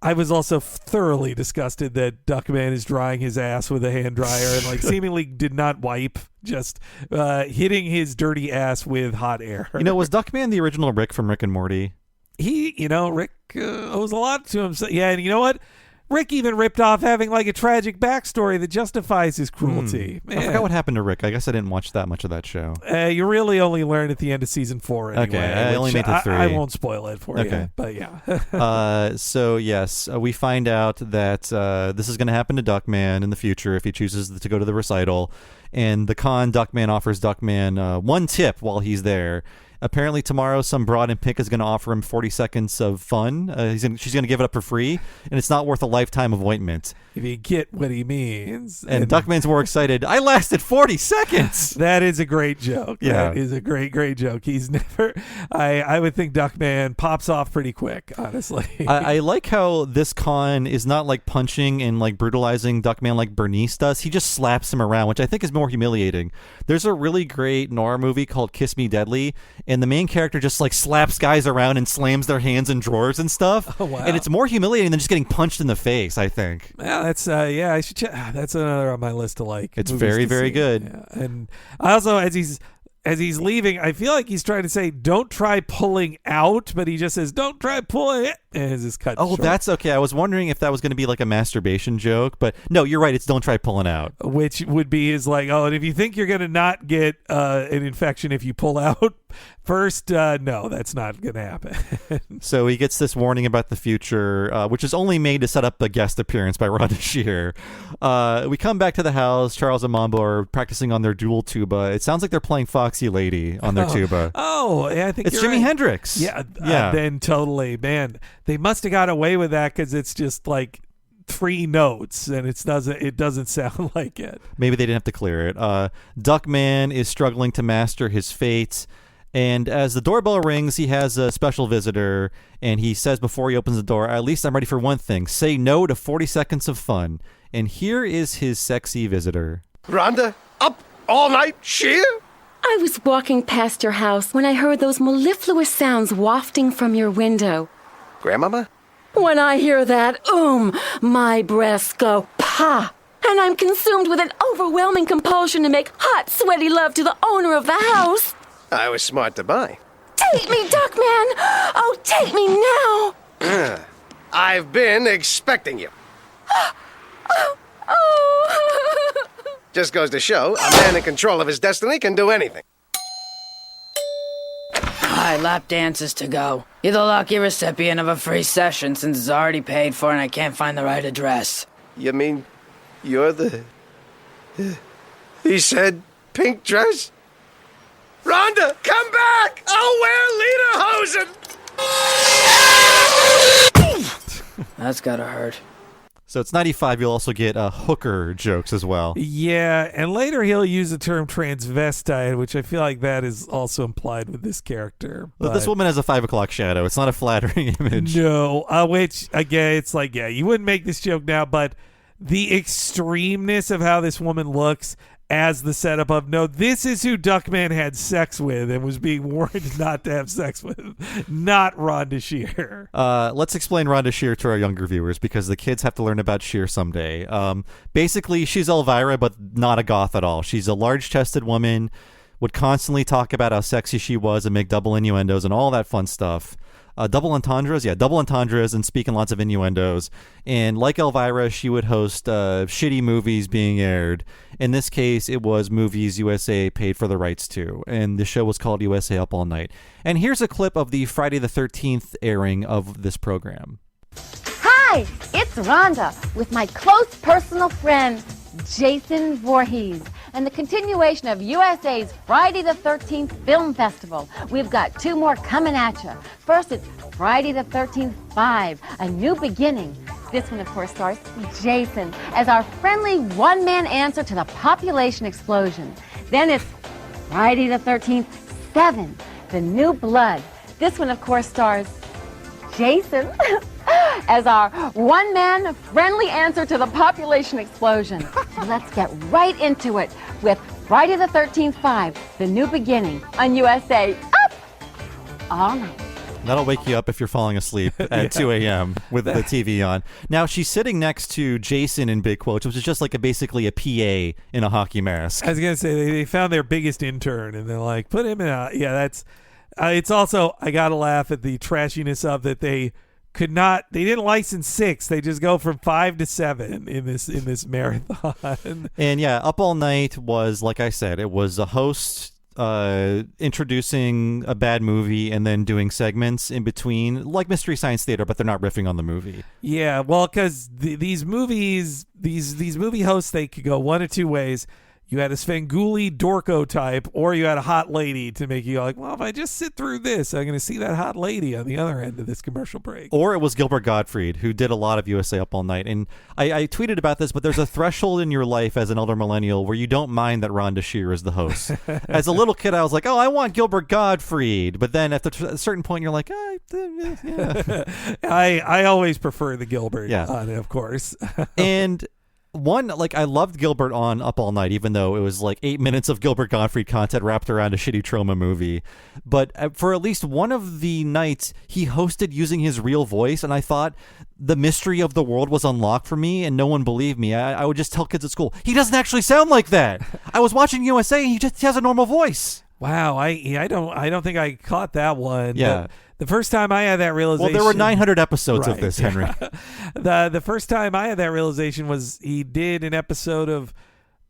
I was also thoroughly disgusted that Duckman is drying his ass with a hand dryer and like seemingly did not wipe, just hitting his dirty ass with hot air. Was Duckman the original Rick from Rick and Morty? Rick owes a lot to him. So, yeah, and you know what? Rick even ripped off having like a tragic backstory that justifies his cruelty. I forgot what happened to Rick. I guess I didn't watch that much of that show. You really only learn at the end of season 4 anyway. Okay, I only made it to 3. I won't spoil it for you, but yeah. So yes, we find out that this is going to happen to Duckman in the future if he chooses to go to the recital. And the con, Duckman offers Duckman one tip while he's there. Apparently tomorrow some broad in pink is going to offer him 40 seconds of fun. She's going to give it up for free, and it's not worth a lifetime of ointment. If you get what he means. And Duckman's more excited. I lasted 40 seconds. That is a great joke. Yeah. That is a great, great joke. He's never... I would think Duckman pops off pretty quick, honestly. I like how this con is not like punching and like brutalizing Duckman like Bernice does. He just slaps him around, which I think is more humiliating. There's a really great noir movie called Kiss Me Deadly, and the main character just like slaps guys around and slams their hands in drawers and stuff. Oh, wow. And it's more humiliating than just getting punched in the face, I think. Yeah, that's I should check. That's another on my list to like. It's very, very good. Yeah. And I also, as he's leaving, I feel like he's trying to say, "Don't try pulling out," but he just says, "Don't try pulling it," and is cut Oh, short. that's okay. I was wondering if that was going to be like a masturbation joke, but no, you're right. It's "Don't try pulling out," which would be his like, oh, and if you think you're going to not get an infection if you pull out first, no, that's not going to happen. So he gets this warning about the future, which is only made to set up a guest appearance by Rhonda Shear. We come back to the house. Charles and Mambo are practicing on their dual tuba. It sounds like they're playing Foxy Lady on their tuba. Oh, yeah, I think it's you're Jimi right. Hendrix. Yeah, yeah. Then totally, man. They must have got away with that because it's just like 3 notes and it doesn't sound like it. Maybe they didn't have to clear it. Duckman is struggling to master his fate. And as the doorbell rings, he has a special visitor, and he says before he opens the door, "At least I'm ready for one thing. Say no to 40 seconds of fun." And here is his sexy visitor. Rhonda, up all night, Shear? I was walking past your house when I heard those mellifluous sounds wafting from your window. Grandmama? When I hear that, my breasts go pa, and I'm consumed with an overwhelming compulsion to make hot, sweaty love to the owner of the house. I was smart to buy. Take me, Duckman! Oh, take me now! I've been expecting you. Just goes to show, a man in control of his destiny can do anything. Hi, lap dances to go. You're the lucky recipient of a free session since it's already paid for and I can't find the right address. You mean you're the... He said pink dress? Rhonda, come back! I'll wear lederhosen! That's gotta hurt. So it's 95. You'll also get hooker jokes as well. Yeah, and later he'll use the term transvestite, which I feel like that is also implied with this character. But this woman has a 5 o'clock shadow. It's not a flattering image. No, which, again, it's like, yeah, you wouldn't make this joke now, but the extremeness of how this woman looks as the setup of, no, this is who Duckman had sex with and was being warned not to have sex with, not Rhonda Shear. Let's explain Rhonda Shear to our younger viewers because the kids have to learn about Shear someday. Basically, she's Elvira, but not a goth at all. She's a large-chested woman, would constantly talk about how sexy she was and make double innuendos and all that fun stuff. Double entendres? Yeah, double entendres and speaking lots of innuendos. And like Elvira, she would host shitty movies being aired. In this case, it was movies USA paid for the rights to. And the show was called USA Up All Night. And here's a clip of the Friday the 13th airing of this program. Hi, it's Rhonda with my close personal friend, Jason Voorhees, and the continuation of USA's Friday the 13th Film Festival. We've got 2 more coming at you. First, it's Friday the 13th 5, A New Beginning. This one, of course, stars Jason as our friendly one-man answer to the population explosion. Then it's Friday the 13th 7, The New Blood. This one, of course, stars Jason as our one-man friendly answer to the population explosion. Let's get right into it with Friday the 13th 5, The New Beginning on USA. Up all night. That'll wake you up if you're falling asleep at 2 a.m. with the TV on. Now, she's sitting next to Jason in big quotes, which is just like basically a PA in a hockey mask. I was going to say, they found their biggest intern, and they're like, put him in a... Yeah, that's... it's also, I got to laugh at the trashiness of that they didn't license 6. They just go from 5 to 7 in this marathon. And yeah, Up All Night was, like I said, it was a host introducing a bad movie and then doing segments in between, like Mystery Science Theater, but they're not riffing on the movie. Yeah, well, because these movies, these movie hosts, they could go one of two ways. You had a Svengoolie Dorko type, or you had a hot lady to make you go like, well, if I just sit through this, I'm going to see that hot lady on the other end of this commercial break. Or it was Gilbert Gottfried, who did a lot of USA Up All Night. And I tweeted about this, but there's a threshold in your life as an elder millennial where you don't mind that Rhonda Shear is the host. As a little kid, I was like, oh, I want Gilbert Gottfried. But then at a certain point, you're like, yeah. I always prefer the Gilbert on it, of course. And... I loved Gilbert on Up All Night, even though it was like 8 minutes of Gilbert Gottfried content wrapped around a shitty trauma movie. But for at least one of the nights, he hosted using his real voice, and I thought the mystery of the world was unlocked for me, and no one believed me. I would just tell kids at school, he doesn't actually sound like that. I was watching USA, and he has a normal voice. Wow, I don't think I caught that one. Yeah. The first time I had that realization... Well, there were 900 episodes of this, Henry. The first time I had that realization was he did an episode of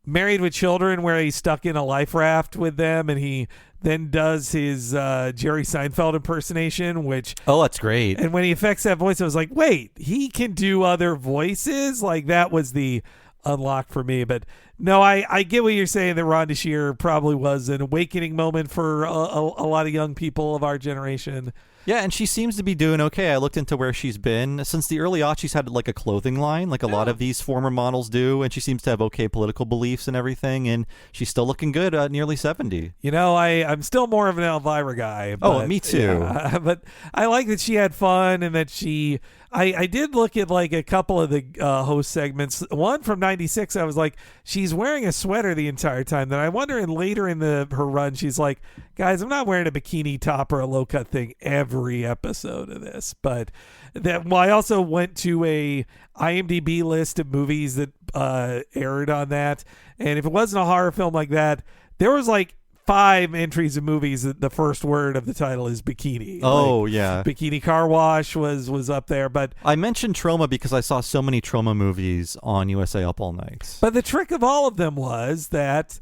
Married with Children where he's stuck in a life raft with them, and he then does his Jerry Seinfeld impersonation, which... Oh, that's great. And when he affects that voice, I was like, wait, he can do other voices? Like, that was the unlock for me. But no, I get what you're saying, that Rhonda Shear probably was an awakening moment for a lot of young people of our generation. Yeah, and she seems to be doing okay. I looked into where she's been. Since the early aughts, she's had like a clothing line, like a lot of these former models do, and she seems to have okay political beliefs and everything, and she's still looking good at nearly 70. You know, I'm still more of an Elvira guy. But, me too. Yeah, but I like that she had fun and that she... I did look at like a couple of the host segments. One from 96, I was like, she's wearing a sweater the entire time. Then I wonder, and later in her run, she's like, guys, I'm not wearing a bikini top or a low cut thing every episode of this. But I also went to a IMDb list of movies that aired on that, and if it wasn't a horror film like that, there was like 5 entries of movies that the first word of the title is bikini. Oh, yeah. Bikini Car Wash was up there. But I mentioned trauma because I saw so many trauma movies on USA Up All Night. But the trick of all of them was that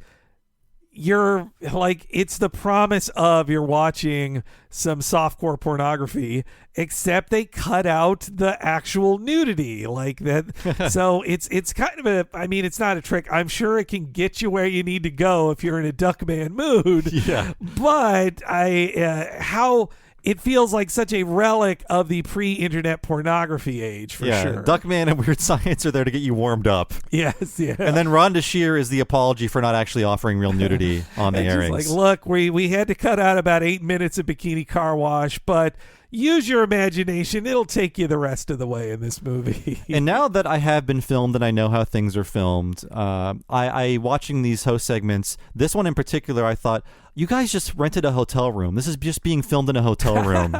you're like, it's the promise of you're watching some softcore pornography, except they cut out the actual nudity like that. So it's kind of it's not a trick. I'm sure it can get you where you need to go if you're in a Duckman mood. Yeah. But how it feels like such a relic of the pre-internet pornography age, for sure. Duckman and Weird Science are there to get you warmed up. Yes, yeah. And then Rhonda Shear is the apology for not actually offering real nudity on the airings. Like, look, we had to cut out about 8 minutes of Bikini Car Wash, but use your imagination. It'll take you the rest of the way in this movie. And now that I have been filmed and I know how things are filmed, I watching these host segments, this one in particular, I thought, you guys just rented a hotel room. This is just being filmed in a hotel room.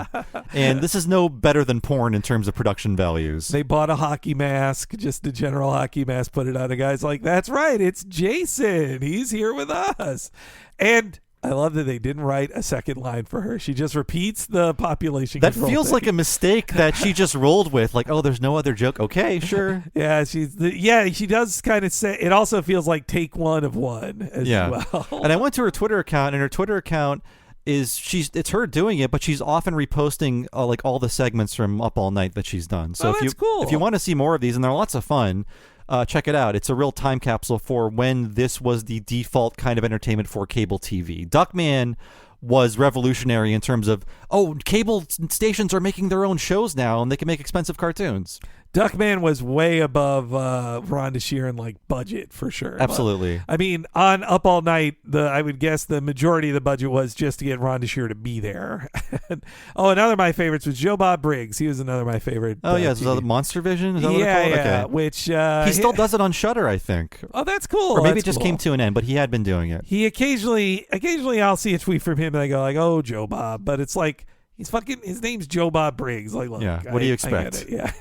And this is no better than porn in terms of production values. They bought a hockey mask, just a general hockey mask, put it on. A guy's like, that's right, it's Jason. He's here with us. And I love that they didn't write a second line for her. She just repeats the population That control feels thing. like a mistake that she just rolled with. Like, oh, there's no other joke. Okay, sure. Yeah, she does kind of say. It also feels like take one of one as well. And I went to her Twitter account, and her Twitter account it's her doing it, but she's often reposting like all the segments from Up All Night that she's done. So if you want to see more of these, and they're lots of fun, check it out. It's a real time capsule for when this was the default kind of entertainment for cable TV. Duckman was revolutionary in terms of, cable stations are making their own shows now and they can make expensive cartoons. Duckman was way above Rhonda Shear in like budget for sure. Absolutely. But, I mean, on Up All Night, I would guess the majority of the budget was just to get Rhonda Shear to be there. Another of my favorites was Joe Bob Briggs. He was another of my favorite. Oh yeah, is that Monster Vision? Is that what yeah, it's called? yeah. Okay. Which he still does it on Shudder, I think. Oh, that's cool. Or maybe That's it just cool. came to an end, but he had been doing it. He occasionally I'll see a tweet from him and I go like, "Oh, Joe Bob," but it's like his name's Joe Bob Briggs. Like, look, yeah. What do you expect? Yeah.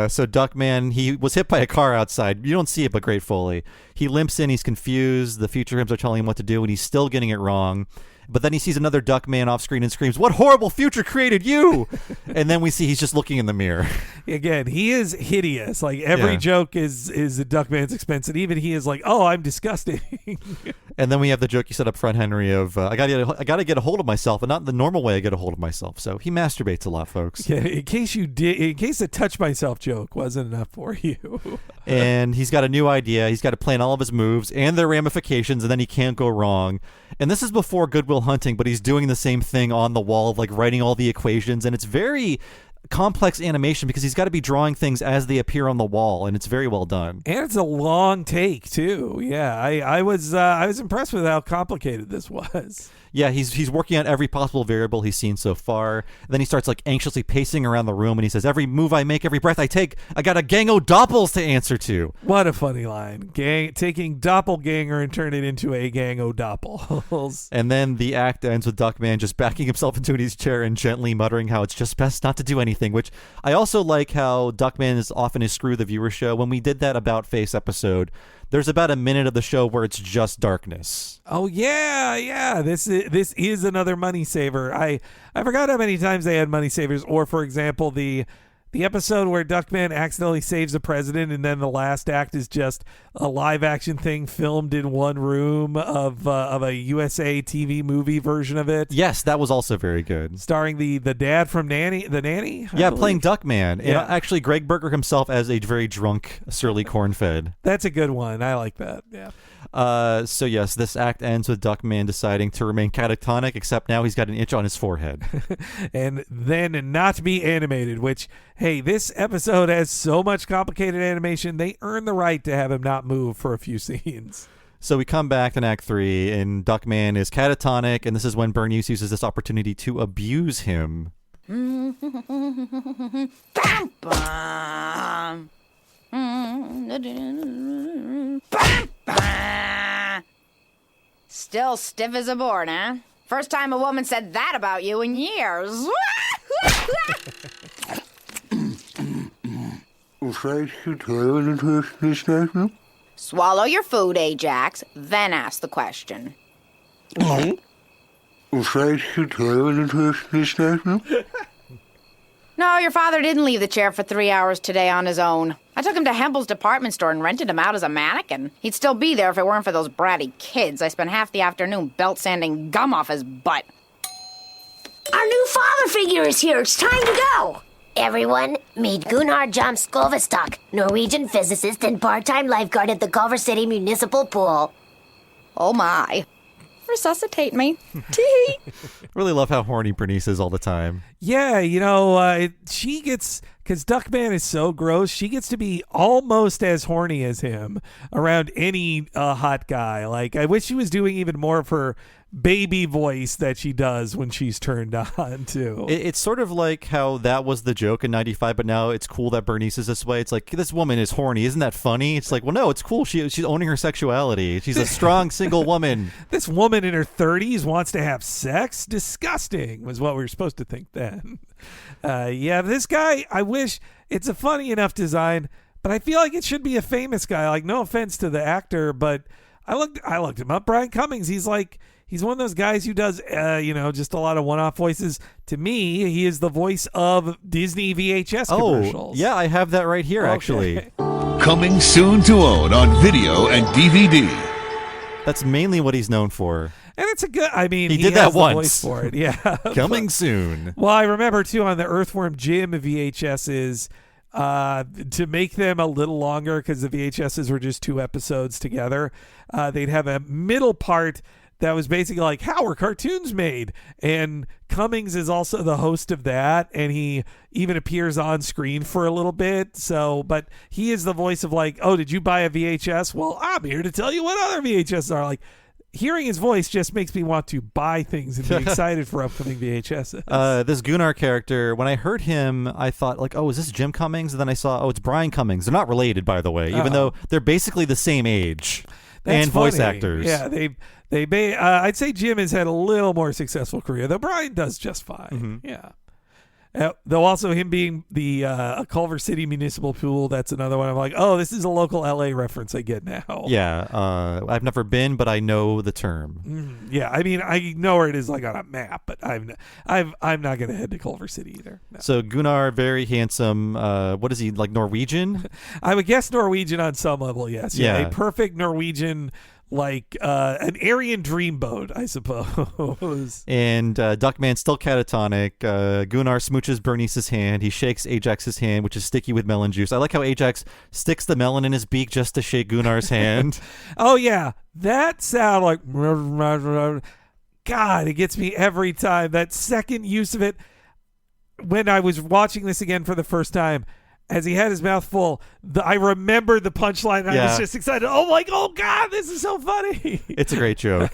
So Duckman, he was hit by a car outside. You don't see it, but great Foley. He limps in. He's confused. The future hims are telling him what to do, and he's still getting it wrong. But then he sees another Duckman off screen and screams, "What horrible future created you?" And then we see he's just looking in the mirror. Again, he is hideous. Like every joke is a Duckman's expense, and even he is like, "Oh, I'm disgusting." And then we have the joke you set up front, Henry, of I gotta get a hold of myself, and not the normal way I get a hold of myself. So he masturbates a lot, folks. Yeah, in case the touch myself joke wasn't enough for you. And he's got a new idea. He's got to plan all of his moves and their ramifications, and then he can't go wrong. And this is before Goodwill Hunting, but he's doing the same thing on the wall of like writing all the equations, and it's very complex animation because he's got to be drawing things as they appear on the wall, and it's very well done. And it's a long take too. Yeah, I was impressed with how complicated this was. Yeah, he's working on every possible variable he's seen so far. Then he starts like anxiously pacing around the room, and he says, "Every move I make, every breath I take, I got a gang o' doppels to answer to." What a funny line. Taking doppelganger and turn it into a gang o' doppels. And then the act ends with Duckman just backing himself into his chair and gently muttering how it's just best not to do anything, which I also like how Duckman is often his Screw the Viewer show. When we did that About Face episode, there's about a minute of the show where it's just darkness. Oh yeah. This is another money saver. I forgot how many times they had money savers. Or for example, the episode where Duckman accidentally saves the president, and then the last act is just a live action thing filmed in one room of a USA TV movie version of it. Yes, that was also very good. Starring the dad from the nanny. Yeah, playing Duckman. Yeah. And actually Greg Berger himself as a very drunk, surly corn-fed. That's a good one. I like that. Yeah. So yes, this act ends with Duckman deciding to remain catatonic, except now he's got an itch on his forehead. And then not be animated, which, hey, this episode has so much complicated animation, they earn the right to have him not move for a few scenes. So we come back in Act 3, and Duckman is catatonic, and this is when Bernice uses this opportunity to abuse him. Still stiff as a board, huh? First time a woman said that about you in years. Swallow your food, Ajax, then ask the question. No, your father didn't leave the chair for 3 hours today on his own. I took him to Hempel's department store and rented him out as a mannequin. He'd still be there if it weren't for those bratty kids. I spent half the afternoon belt sanding gum off his butt. Our new father figure is here. It's time to go. Everyone, meet Gunnar Jom Skovestok, Norwegian physicist and part-time lifeguard at the Culver City Municipal Pool. Oh my. Resuscitate me. Really love how horny Bernice is all the time. Yeah, she gets, because Duckman is so gross, she gets to be almost as horny as him around any hot guy. Like, I wish she was doing even more of her baby voice that she does when she's turned on, too. It's sort of like how that was the joke in 95, but now it's cool that Bernice is this way. It's like, this woman is horny. Isn't that funny? It's like, well, no, it's cool. She's owning her sexuality. She's a strong single woman. This woman in her 30s wants to have sex? Disgusting was what we were supposed to think then. Yeah, this guy, I wish, it's a funny enough design, but I feel like it should be a famous guy. Like, no offense to the actor, but I looked him up. Brian Cummings, he's one of those guys who does, just a lot of one-off voices. To me, he is the voice of Disney VHS commercials. Oh, yeah, I have that right here, actually. Coming soon to own on video and DVD. That's mainly what he's known for. And it's a good, he did that once. Voice for it, yeah. Coming soon. Well, I remember, too, on the Earthworm Jim VHSs, to make them a little longer, because the VHSs were just 2 episodes together, they'd have a middle part that was basically like, how are cartoons made? And Cummings is also the host of that, and he even appears on screen for a little bit. So, but he is the voice of like, oh, did you buy a VHS? Well, I'm here to tell you what other VHS are. Like, hearing his voice just makes me want to buy things and be excited for upcoming VHS. This Gunnar character, when I heard him, I thought like, oh, is this Jim Cummings? And then I saw, oh, it's Brian Cummings. They're not related, by the way, even though they're basically the same age. That's and voice funny. actors. Yeah, I'd say Jim has had a little more successful career, though Brian does just fine. Yeah. Though also him being the Culver City Municipal Pool, that's another one. I'm like, oh, this is a local LA reference I get now. Yeah, I've never been, but I know the term. Yeah, I mean, I know where it is like on a map, but I'm not going to head to Culver City either. No. So Gunnar, very handsome. What is he, like Norwegian? I would guess Norwegian on some level, yes. Yeah, a perfect Norwegian, like an Aryan dreamboat, I suppose. And Duckman's still catatonic. Gunnar smooches Bernice's hand. He shakes Ajax's hand, which is sticky with melon juice. I like how Ajax sticks the melon in his beak just to shake Gunnar's hand. Oh, yeah. That sound like... God, it gets me every time. That second use of it, when I was watching this again for the first time, as he had his mouth full, I remembered the punchline, and I was just excited. Oh, like, oh, God, this is so funny. It's a great joke.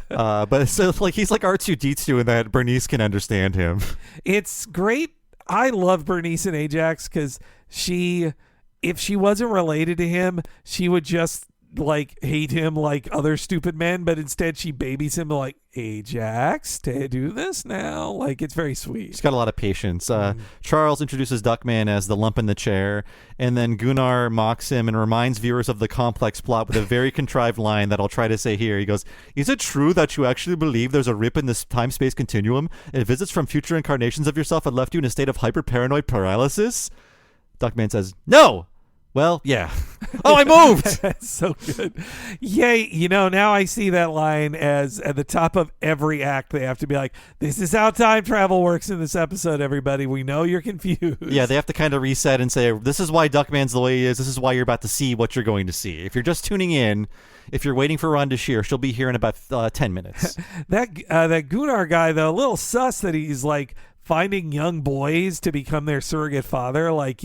But so, like, he's like R2-D2 in that Bernice can understand him. It's great. I love Bernice and Ajax because if she wasn't related to him, she would just, like, hate him like other stupid men, but instead she babies him like, Ajax, do this now. Like, it's very sweet. She's got a lot of patience. Charles introduces Duckman as the lump in the chair, and then Gunnar mocks him and reminds viewers of the complex plot with a very contrived line that I'll try to say here. He goes, is it true that you actually believe there's a rip in this time-space continuum and visits from future incarnations of yourself have left you in a state of hyper-paranoid paralysis? Duckman says, no! Well, yeah. Oh, I moved! That's so good. Yay. You know, now I see that line as at the top of every act. They have to be like, this is how time travel works in this episode, everybody. We know you're confused. Yeah, they have to kind of reset and say, this is why Duckman's the way he is. This is why you're about to see what you're going to see. If you're just tuning in, if you're waiting for Rhonda Shear, she'll be here in about 10 minutes. That Gunnar guy, though, a little sus that he's like, finding young boys to become their surrogate father, like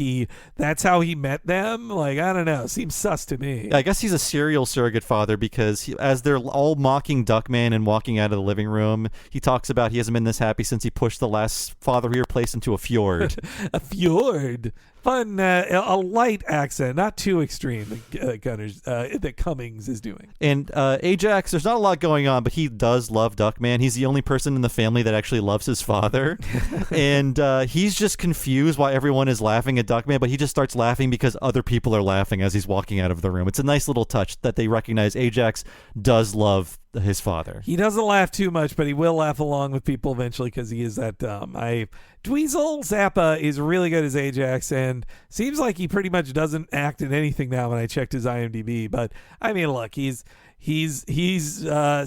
that's how he met them. Like, I don't know, seems sus to me. I guess he's a serial surrogate father because as they're all mocking Duckman and walking out of the living room, he talks about he hasn't been this happy since he pushed the last father he replaced into a fjord. A fjord. Fun, a light accent, not too extreme. That Cummings is doing. And Ajax, there's not a lot going on, but he does love Duckman. He's the only person in the family that actually loves his father, and he's just confused why everyone is laughing at Duckman. But he just starts laughing because other people are laughing as he's walking out of the room. It's a nice little touch that they recognize Ajax does love his father. He doesn't laugh too much, but he will laugh along with people eventually because he is that dumb. Dweezil Zappa is really good as Ajax, and seems like he pretty much doesn't act in anything now when I checked his IMDb. But I mean, look, he's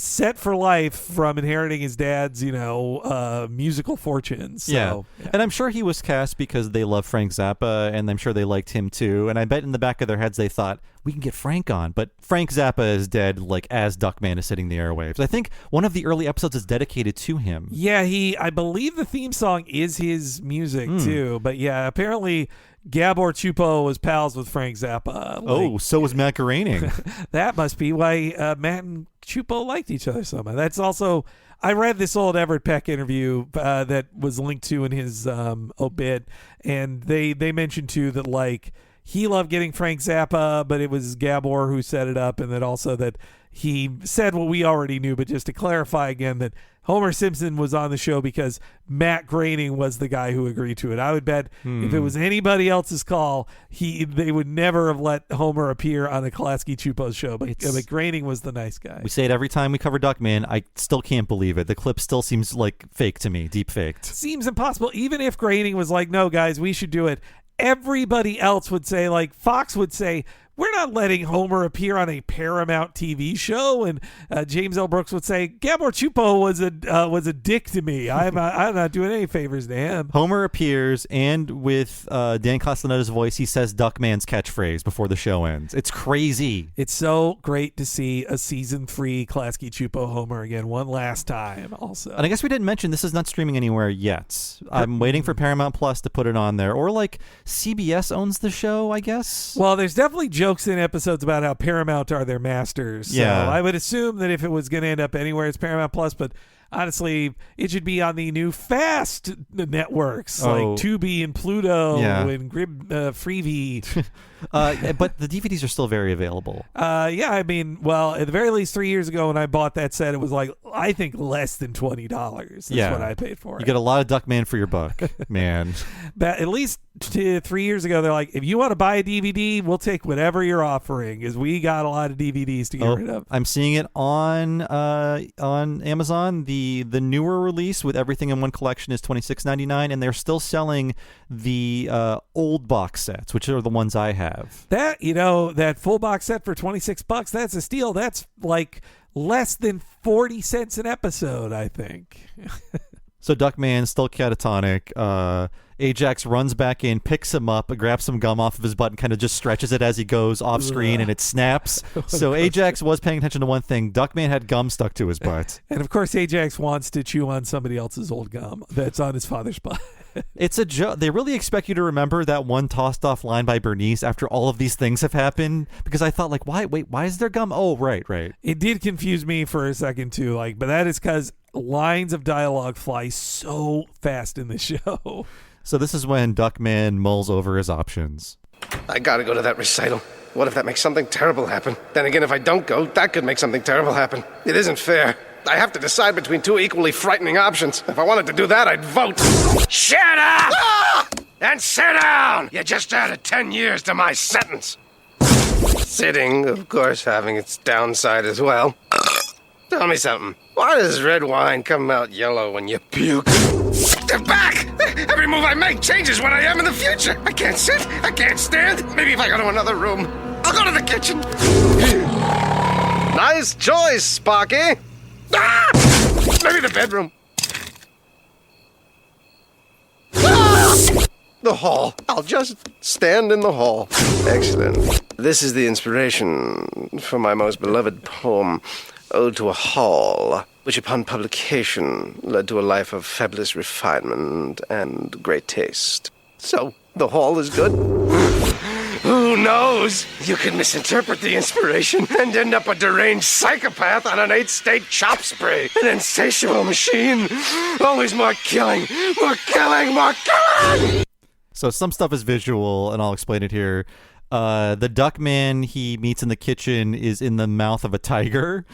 set for life from inheriting his dad's, musical fortunes. So, yeah, and I'm sure he was cast because they love Frank Zappa, and I'm sure they liked him too. And I bet in the back of their heads they thought, we can get Frank on, but Frank Zappa is dead, like as Duckman is hitting the airwaves. I think one of the early episodes is dedicated to him. Yeah, I believe the theme song is his music too. But yeah, apparently Gabor Chupo was pals with Frank Zappa. So was Matt Groening. That must be why Matt and Chupo liked each other so much. That's also, I read this old Everett Peck interview that was linked to in his obit, and they mentioned too that like he loved getting Frank Zappa, but it was Gabor who set it up, and that also that he said what we already knew, but just to clarify again that Homer Simpson was on the show because Matt Groening was the guy who agreed to it. I would bet if it was anybody else's call, they would never have let Homer appear on the Klasky Chupo's show, but Groening was the nice guy. We say it every time we cover Duckman. I still can't believe it. The clip still seems like fake to me, deep faked. Seems impossible. Even if Groening was like, no, guys, we should do it, everybody else would say, like Fox would say, we're not letting Homer appear on a Paramount TV show. And James L. Brooks would say, Gabor Chupo was a dick to me. I'm not doing any favors to him. Homer appears, and with Dan Castellaneta's voice, he says Duckman's catchphrase before the show ends. It's crazy. It's so great to see a season 3 Klasky Chupo Homer again one last time also. And I guess we didn't mention this is not streaming anywhere yet. I'm waiting for Paramount Plus to put it on there. Or like CBS owns the show, I guess. Well, there's definitely jokes in episodes about how Paramount are their masters. So Yeah. I would assume that if it was going to end up anywhere, it's Paramount Plus, but honestly, it should be on the new Fast networks like Tubi and Pluto and Grib Freevee. But the DVDs are still very available. Yeah, I mean, well, at the very least 3 years ago when I bought that set, it was like, I think less than $20. That's what I paid for it. You get a lot of Duckman for your buck, man. But at least 3 years ago, they're like, if you want to buy a DVD, we'll take whatever you're offering, because we got a lot of DVDs to get rid of. I'm seeing it on Amazon. The newer release with everything in one collection is $26.99, and they're still selling the old box sets, which are the ones I have. That, that full box set for $26, that's a steal. That's like less than 40 cents an episode, I think. So Duckman still catatonic. Ajax runs back in, picks him up, grabs some gum off of his butt, and kind of just stretches it as he goes off screen, and it snaps. So Ajax was paying attention to one thing. Duckman had gum stuck to his butt. And of course, Ajax wants to chew on somebody else's old gum that's on his father's butt. It's a joke. They really expect you to remember that one tossed off line by Bernice after all of these things have happened, because I thought, like, why is there gum? Oh, right. It did confuse me for a second too, but that is because lines of dialogue fly so fast in the show. So this is when Duckman mulls over his options. I gotta go to that recital. What if that makes something terrible happen? Then again, if I don't go, that could make something terrible happen. It isn't fair. I have to decide between two equally frightening options. If I wanted to do that, I'd vote. Shut up! Ah! And sit down! You just added 10 years to my sentence. Sitting, of course, having its downside as well. Tell me something. Why does red wine come out yellow when you puke? They're back! Every move I make changes what I am in the future. I can't sit. I can't stand. Maybe if I go to another room, I'll go to the kitchen. Nice choice, Sparky. Ah! Maybe the bedroom. Ah! The hall. I'll just stand in the hall. Excellent. This is the inspiration for my most beloved poem, Ode to a Hall, which upon publication led to a life of fabulous refinement and great taste. So, the hall is good. Who knows? You could misinterpret the inspiration and end up a deranged psychopath on an 8-state chop spree. An insatiable machine. Always more killing, more killing, more killing! So some stuff is visual, and I'll explain it here. The Duckman he meets in the kitchen is in the mouth of a tiger.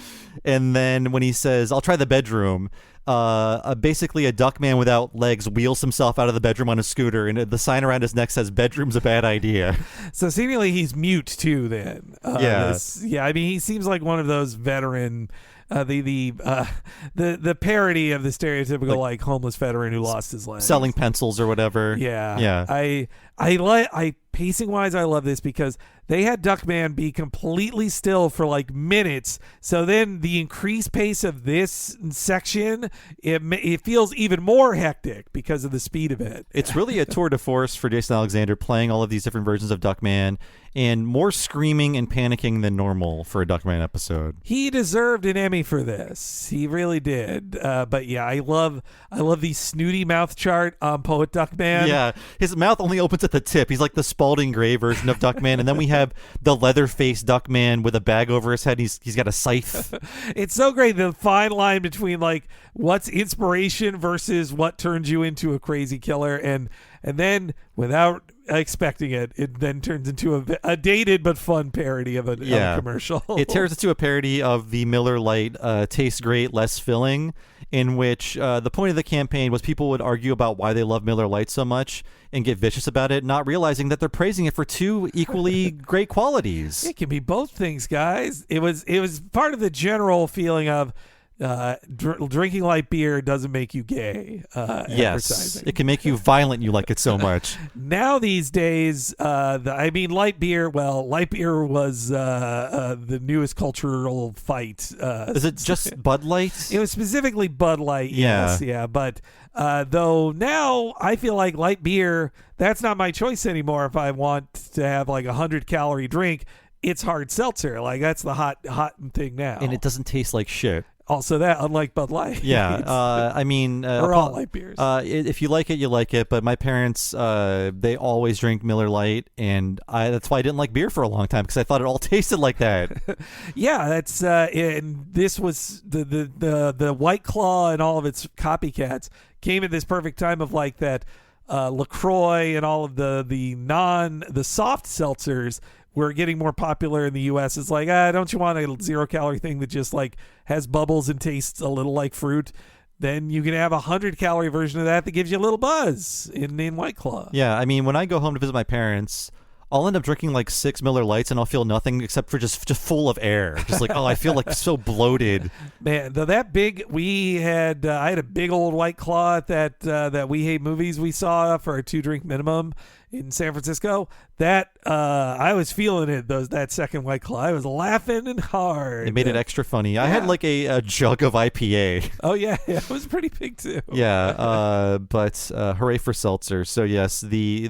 And then when he says, I'll try the bedroom, basically a Duckman without legs wheels himself out of the bedroom on a scooter, and the sign around his neck says, bedroom's a bad idea. So seemingly he's mute too then. Yeah. I mean, he seems like one of those veteran... the parody of the stereotypical like homeless veteran who lost his legs, selling pencils or whatever. Yeah. I pacing wise, I love this because they had Duckman be completely still for like minutes. So then the increased pace of this section, it feels even more hectic because of the speed of it. It's really a tour de force for Jason Alexander playing all of these different versions of Duckman, and more screaming and panicking than normal for a Duckman episode. He deserved an Emmy for this. He really did. But yeah, I love the snooty mouth chart on Poet Duckman. Yeah, his mouth only opens at the tip. He's like the Spalding Gray version of Duckman, and then we have the leather-faced Duckman with a bag over his head. He's got a scythe. It's so great, the fine line between like what's inspiration versus what turns you into a crazy killer, and then without expecting it then turns into a dated but fun parody of a commercial. It turns into a parody of the Miller Lite tastes great, less filling, in which the point of the campaign was people would argue about why they love Miller Lite so much and get vicious about it, not realizing that they're praising it for two equally great qualities. It can be both things, guys. It was part of the general feeling of drinking light beer doesn't make you gay. Yes, it can make you violent. You like it so much. Now these days, light beer. Well, light beer was the newest cultural fight. Is it just Bud Light? It was specifically Bud Light. Yeah. Yes, yeah. But though now I feel like light beer, that's not my choice anymore. If I want to have like 100-calorie drink, it's hard seltzer. Like that's the hot thing now, and it doesn't taste like shit. Also, that unlike Bud Light. Yeah, or all light beers. If you like it, you like it. But my parents, they always drink Miller Lite, and that's why I didn't like beer for a long time because I thought it all tasted like that. Yeah, that's and this was the White Claw and all of its copycats came at this perfect time of like that LaCroix and all of the soft seltzers were getting more popular in the U.S. It's like, don't you want a 0-calorie thing that just like has bubbles and tastes a little like fruit? Then you can have a 100-calorie version of that gives you a little buzz in White Claw. Yeah, I mean, when I go home to visit my parents, I'll end up drinking like 6 Miller Lights and I'll feel nothing except for just full of air. Just like, I feel like so bloated. Man, though I had a big old White Claw at that We Hate Movies we saw for a 2-drink minimum in San Francisco. That I was feeling it. That second White Claw, I was laughing and hard. It made it extra funny. Yeah. I had like a jug of IPA. Oh yeah, it was pretty big too. Yeah, but hooray for seltzer. So yes, the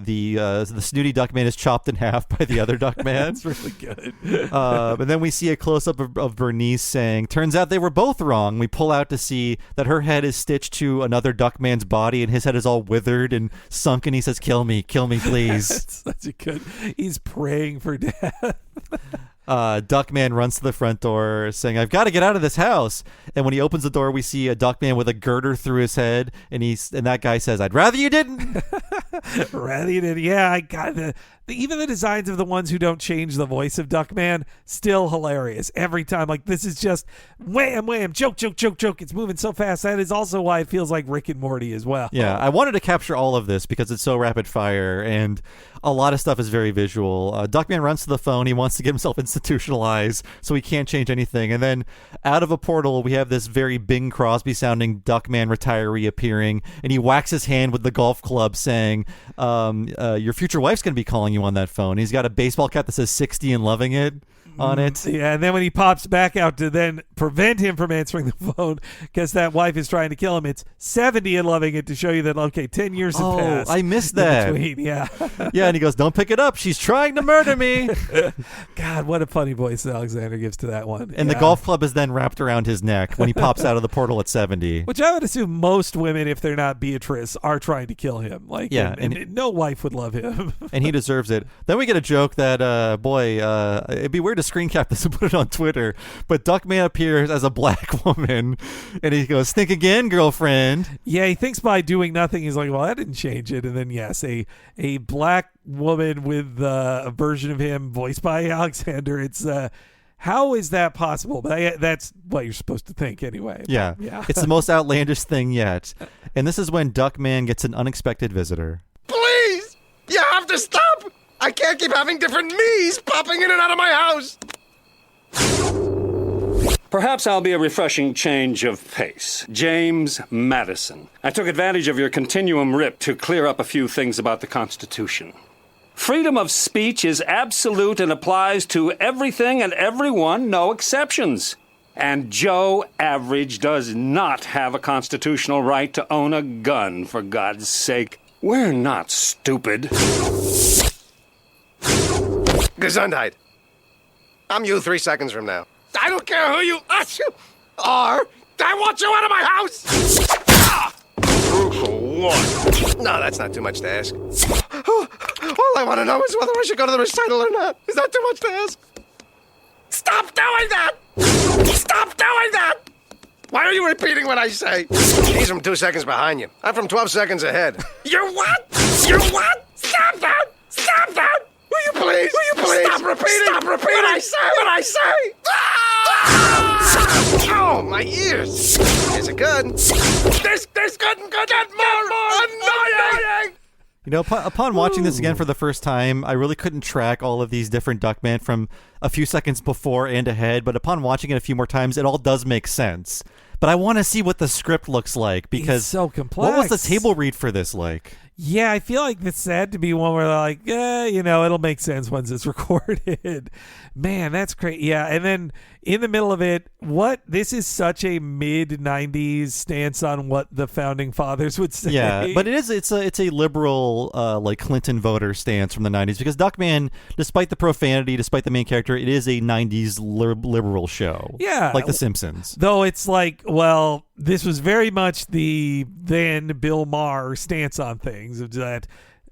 snooty Duckman is chopped in half by the other Duckman. That's really good. But then we see a close up of Bernice saying, "Turns out they were both wrong." We pull out to see that her head is stitched to another Duckman's body, and his head is all withered and sunk. And he says, "Kill me, please." That's such a good. He's praying for death. Duckman runs to the front door saying, "I've got to get out of this house." And when he opens the door, we see a Duckman with a girder through his head, and that guy says, "I'd rather you didn't." Rather you didn't. Yeah, I got even the designs of the ones who don't change the voice of Duckman, still hilarious every time. Like this is just wham, wham, joke, joke, joke, joke. It's moving so fast. That is also why it feels like Rick and Morty as well. Yeah, I wanted to capture all of this because it's so rapid fire and a lot of stuff is very visual. Duckman runs to the phone. He wants to get himself institutionalized so he can't change anything. And then out of a portal, we have this very Bing Crosby sounding Duckman retiree appearing, and he whacks his hand with the golf club saying, your future wife's going to be calling you on that phone. He's got a baseball cap that says 60 and loving it on it. Yeah, and then when he pops back out to then prevent him from answering the phone because that wife is trying to kill him, it's 70 and loving it to show you that, okay, 10 years have passed. I missed that. Yeah. Yeah, and he goes, "Don't pick it up. She's trying to murder me." God, what a funny voice Alexander gives to that one. And the golf club is then wrapped around his neck when he pops out of the portal at 70. Which I would assume most women, if they're not Beatrice, are trying to kill him. Like, yeah, and no wife would love him. And he deserves it. Then we get a joke that, it'd be weird to screen cap this and put it on Twitter, but Duckman appears as a black woman, and he goes, "Think again, girlfriend." Yeah, he thinks by doing nothing, he's like, well, that didn't change it. And then, yes, a black woman with a version of him voiced by Alexander. It's how is that possible? But that's what you're supposed to think anyway. Yeah. It's the most outlandish thing yet. And this is when Duckman gets an unexpected visitor. Please! You have to stop! I can't keep having different me's popping in and out of my house! Perhaps I'll be a refreshing change of pace. James Madison. I took advantage of your continuum rip to clear up a few things about the Constitution. Freedom of speech is absolute and applies to everything and everyone, no exceptions. And Joe Average does not have a constitutional right to own a gun, for God's sake. We're not stupid. Gesundheit. I'm you 3 seconds from now. I don't care who you are. I want you out of my house. Brutal one. No, that's not too much to ask. All I want to know is whether I should go to the recital or not. Is that too much to ask? Stop doing that! Stop doing that! Why are you repeating what I say? He's from 2 seconds behind you. I'm from 12 seconds ahead. You're what? You're what? Stop that! Stop that! Will you please? Will you please? Stop repeating! Stop repeating! What I say! What I say! Oh, my ears! Is it good? This couldn't get more annoying! You know, upon watching this again for the first time, I really couldn't track all of these different Duckman from a few seconds before and ahead, but upon watching it a few more times, it all does make sense. but I want to see what the script looks like because it's so complex. What was the table read for this like? Yeah, I feel like this had to be one where they're like, it'll make sense once it's recorded. Man, that's great. Yeah, and then in the middle of it, this is such a mid-90s stance on what the founding fathers would say. Yeah, but it's a liberal like Clinton voter stance from the 90s because Duckman, despite the profanity, despite the main character, it is a 90s liberal show. Yeah. Like The Simpsons. Though it's like, well, this was very much the then Bill Maher stance on things, of that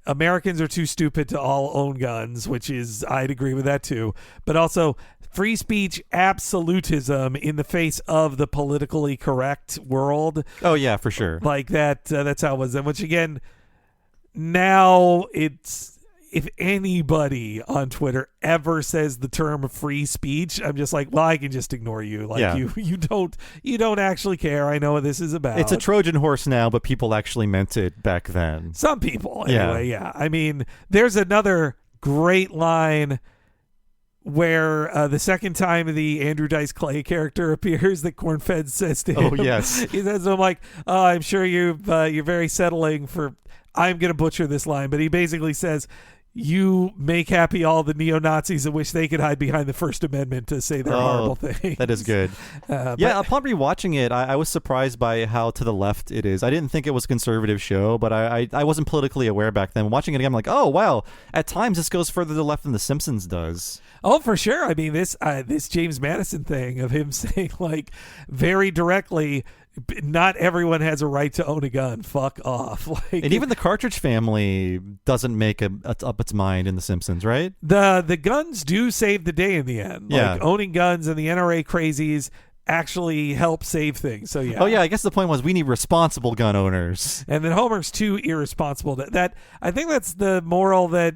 Americans are too stupid to all own guns, which is, I'd agree with that too. But also free speech absolutism in the face of the politically correct world. Oh, yeah, for sure. Like that, that's how it was. And which again, now it's, if anybody on Twitter ever says the term free speech, I'm just like, well, I can just ignore you. Like you don't actually care. I know what this is about. It's a Trojan horse now, but people actually meant it back then. Some people, anyway. Yeah. I mean, there's another great line where the second time the Andrew Dice Clay character appears, that Cornfed says to him, "Oh yes," he says to him like, "Oh, I'm sure you're very settling for." I'm gonna butcher this line, but he basically says, "You make happy all the neo-Nazis and wish they could hide behind the First Amendment to say their horrible things." That is good. Upon rewatching it, I was surprised by how to the left it is. I didn't think it was a conservative show, but I wasn't politically aware back then. Watching it again, I'm like, oh, wow. At times, this goes further to the left than The Simpsons does. Oh, for sure. I mean, this James Madison thing of him saying, like, very directly, not everyone has a right to own a gun. Fuck off. Like, and even the Cartridge family doesn't make up its mind in The Simpsons, right? The guns do save the day in the end. Yeah. Like, owning guns and the NRA crazies actually help save things. So yeah. Oh yeah, I guess the point was we need responsible gun owners. And then Homer's too irresponsible. That I think that's the moral that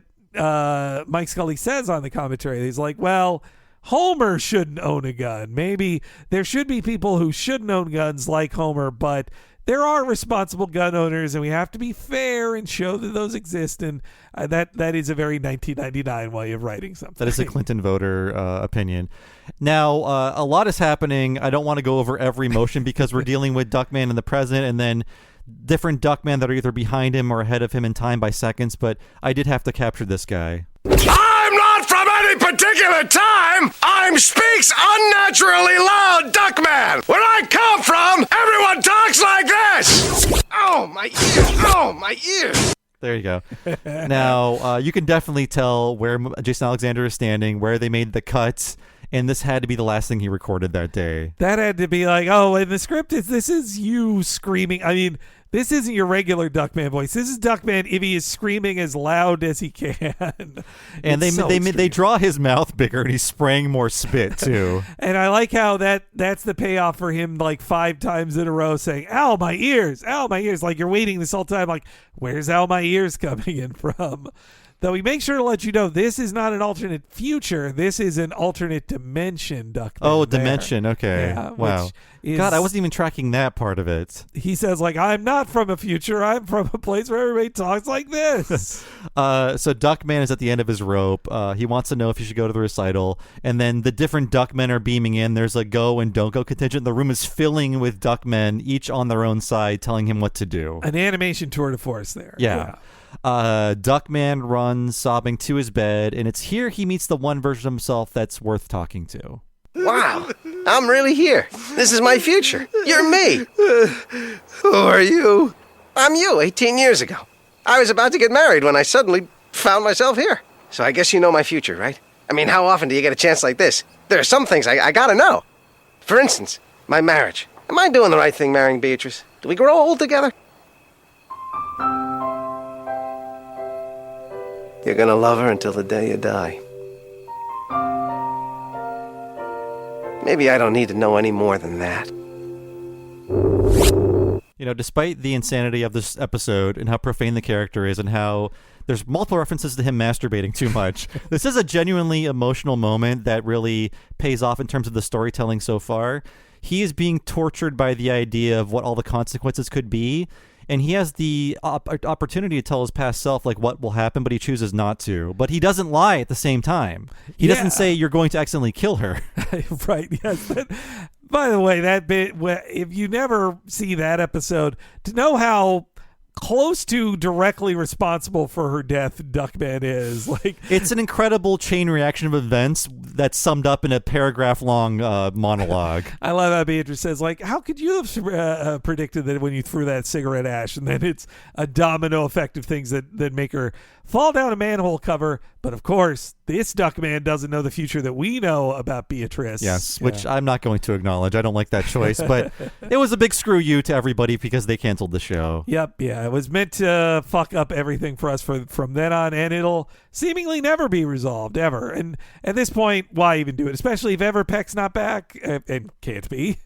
Mike Scully says on the commentary. He's like, well, Homer shouldn't own a gun. Maybe there should be people who shouldn't own guns like Homer, but there are responsible gun owners, and we have to be fair and show that those exist. And that is a very 1999 way of writing something. That is a Clinton voter opinion. Now, a lot is happening. I don't want to go over every motion because we're dealing with Duckman in the present, and then different Duckman that are either behind him or ahead of him in time by seconds. But I did have to capture this guy. I'm not from any particular time. I'm speaks unnaturally loud Duckman. Where I come from, everyone talks like this. Oh, my ears. Oh, my ears. There you go. Now, you can definitely tell where Jason Alexander is standing, where they made the cuts, and this had to be the last thing he recorded that day. That had to be like, oh, and the script this is you screaming. I mean, this isn't your regular Duckman voice. This is Duckman if he is screaming as loud as he can. And they draw his mouth bigger, and he's spraying more spit too. And I like how that's the payoff for him, like 5 times in a row saying, "Ow, my ears! Ow, my ears!" Like you're waiting this whole time, like, where's "ow, my ears" coming in from? Though he makes sure to let you know this is not an alternate future. This is an alternate dimension, Duckman. Oh, dimension. Okay. Yeah, wow. God, I wasn't even tracking that part of it. He says, like, I'm not from a future. I'm from a place where everybody talks like this. So Duckman is at the end of his rope. He wants to know if he should go to the recital. And then the different Duckmen are beaming in. There's a go and don't go contingent. The room is filling with Duckmen, each on their own side, telling him what to do. An animation tour de force there. Yeah. Duckman runs sobbing to his bed, and it's here he meets the one version of himself that's worth talking to. Wow, I'm really here. This is my future. You're me. Who are you? I'm you, 18 years ago. I was about to get married when I suddenly found myself here. So I guess you know my future, right? I mean, how often do you get a chance like this? There are some things I gotta know. For instance, my marriage. Am I doing the right thing marrying Beatrice? Do we grow old together? You're gonna love her until the day you die. Maybe I don't need to know any more than that. You know, despite the insanity of this episode and how profane the character is and how there's multiple references to him masturbating too much, this is a genuinely emotional moment that really pays off in terms of the storytelling so far. He is being tortured by the idea of what all the consequences could be, and he has the opportunity to tell his past self like what will happen, but he chooses not to. But he doesn't lie at the same time. He doesn't say you're going to accidentally kill her. Right, yes. By the way, that bit, if you never see that episode, to know how close to directly responsible for her death Duckman is, like, it's an incredible chain reaction of events that's summed up in a paragraph long monologue. I love how Beatrice says, like, how could you have predicted that when you threw that cigarette ash? And then it's a domino effect of things that make her fall down a manhole cover. But of course, this Duckman doesn't know the future that we know about Beatrice. Yes, which I'm not going to acknowledge. I don't like that choice, but it was a big screw you to everybody because they canceled the show. Yep, yeah. It was meant to fuck up everything for us from then on, and it'll seemingly never be resolved, ever. And at this point, why even do it? Especially if ever Peck's not back, and can't be.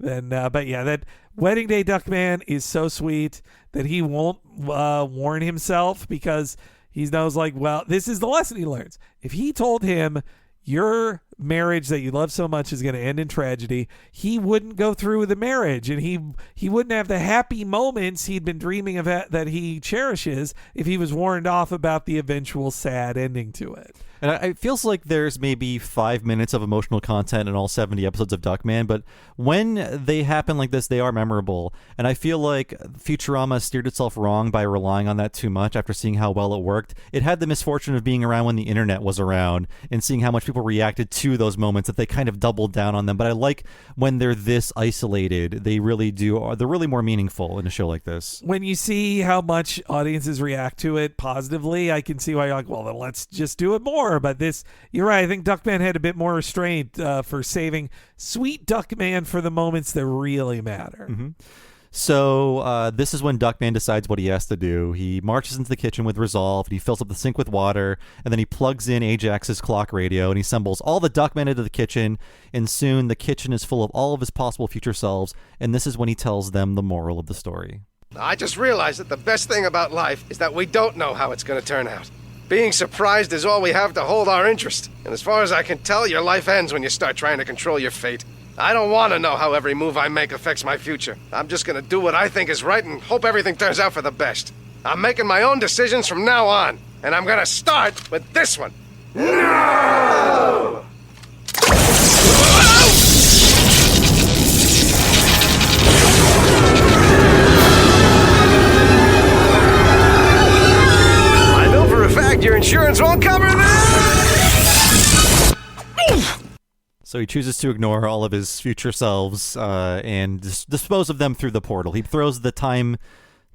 Then, but yeah, that Wedding Day Duckman is so sweet that he won't warn himself because he knows, like, well, this is the lesson he learns. If he told him your marriage that you love so much is going to end in tragedy, he wouldn't go through with the marriage, and he wouldn't have the happy moments he'd been dreaming of that he cherishes if he was warned off about the eventual sad ending to it. And it feels like there's maybe 5 minutes of emotional content in all 70 episodes of Duckman, but when they happen like this, they are memorable. And I feel like Futurama steered itself wrong by relying on that too much after seeing how well it worked. It had the misfortune of being around when the internet was around and seeing how much people reacted to those moments that they kind of doubled down on them. But I like when they're this isolated, they really do. They're really more meaningful in a show like this. When you see how much audiences react to it positively, I can see why you're like, well, then let's just do it more. But this, you're right. I think Duckman had a bit more restraint for saving sweet Duckman for the moments that really matter. Mm-hmm. So this is when Duckman decides what he has to do. He marches into the kitchen with resolve, and he fills up the sink with water, and then he plugs in Ajax's clock radio, and he assembles all the Duckmen into the kitchen, and soon the kitchen is full of all of his possible future selves, and this is when he tells them the moral of the story. I just realized that the best thing about life is that we don't know how it's going to turn out. Being surprised is all we have to hold our interest. And as far as I can tell, your life ends when you start trying to control your fate. I don't want to know how every move I make affects my future. I'm just going to do what I think is right and hope everything turns out for the best. I'm making my own decisions from now on. And I'm going to start with this one. No! Your insurance won't cover that! So he chooses to ignore all of his future selves and dispose of them through the portal. He throws the time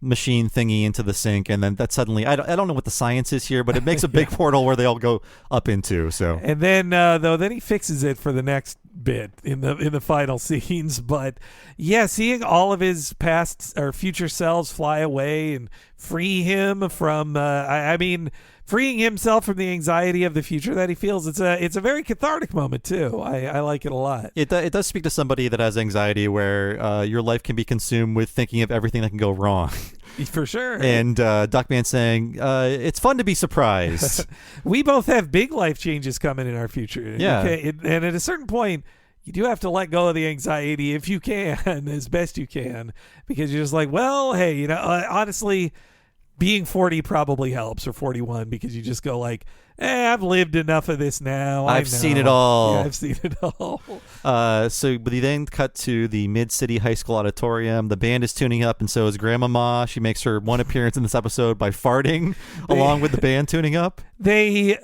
machine thingy into the sink, and then that suddenly, I don't know what the science is here, but it makes a big portal where they all go up into. So, and then then he fixes it for the next bit in the final scenes. But yeah, seeing all of his past or future selves fly away and free him from freeing himself from the anxiety of the future that he feels, it's a very cathartic moment too. I like it a lot. It does speak to somebody that has anxiety where your life can be consumed with thinking of everything that can go wrong. For sure. And Duckman saying, it's fun to be surprised. We both have big life changes coming in our future. Yeah. And at a certain point, you do have to let go of the anxiety if you can, as best you can, because you're just like, well, hey, honestly, being 40 probably helps, or 41, because you just go like, I've lived enough of this now. I've seen it all. Yeah, I've seen it all. But he then cut to the Mid-City High School auditorium. The band is tuning up, and so is Grandmama. She makes her one appearance in this episode by farting along with the band tuning up. They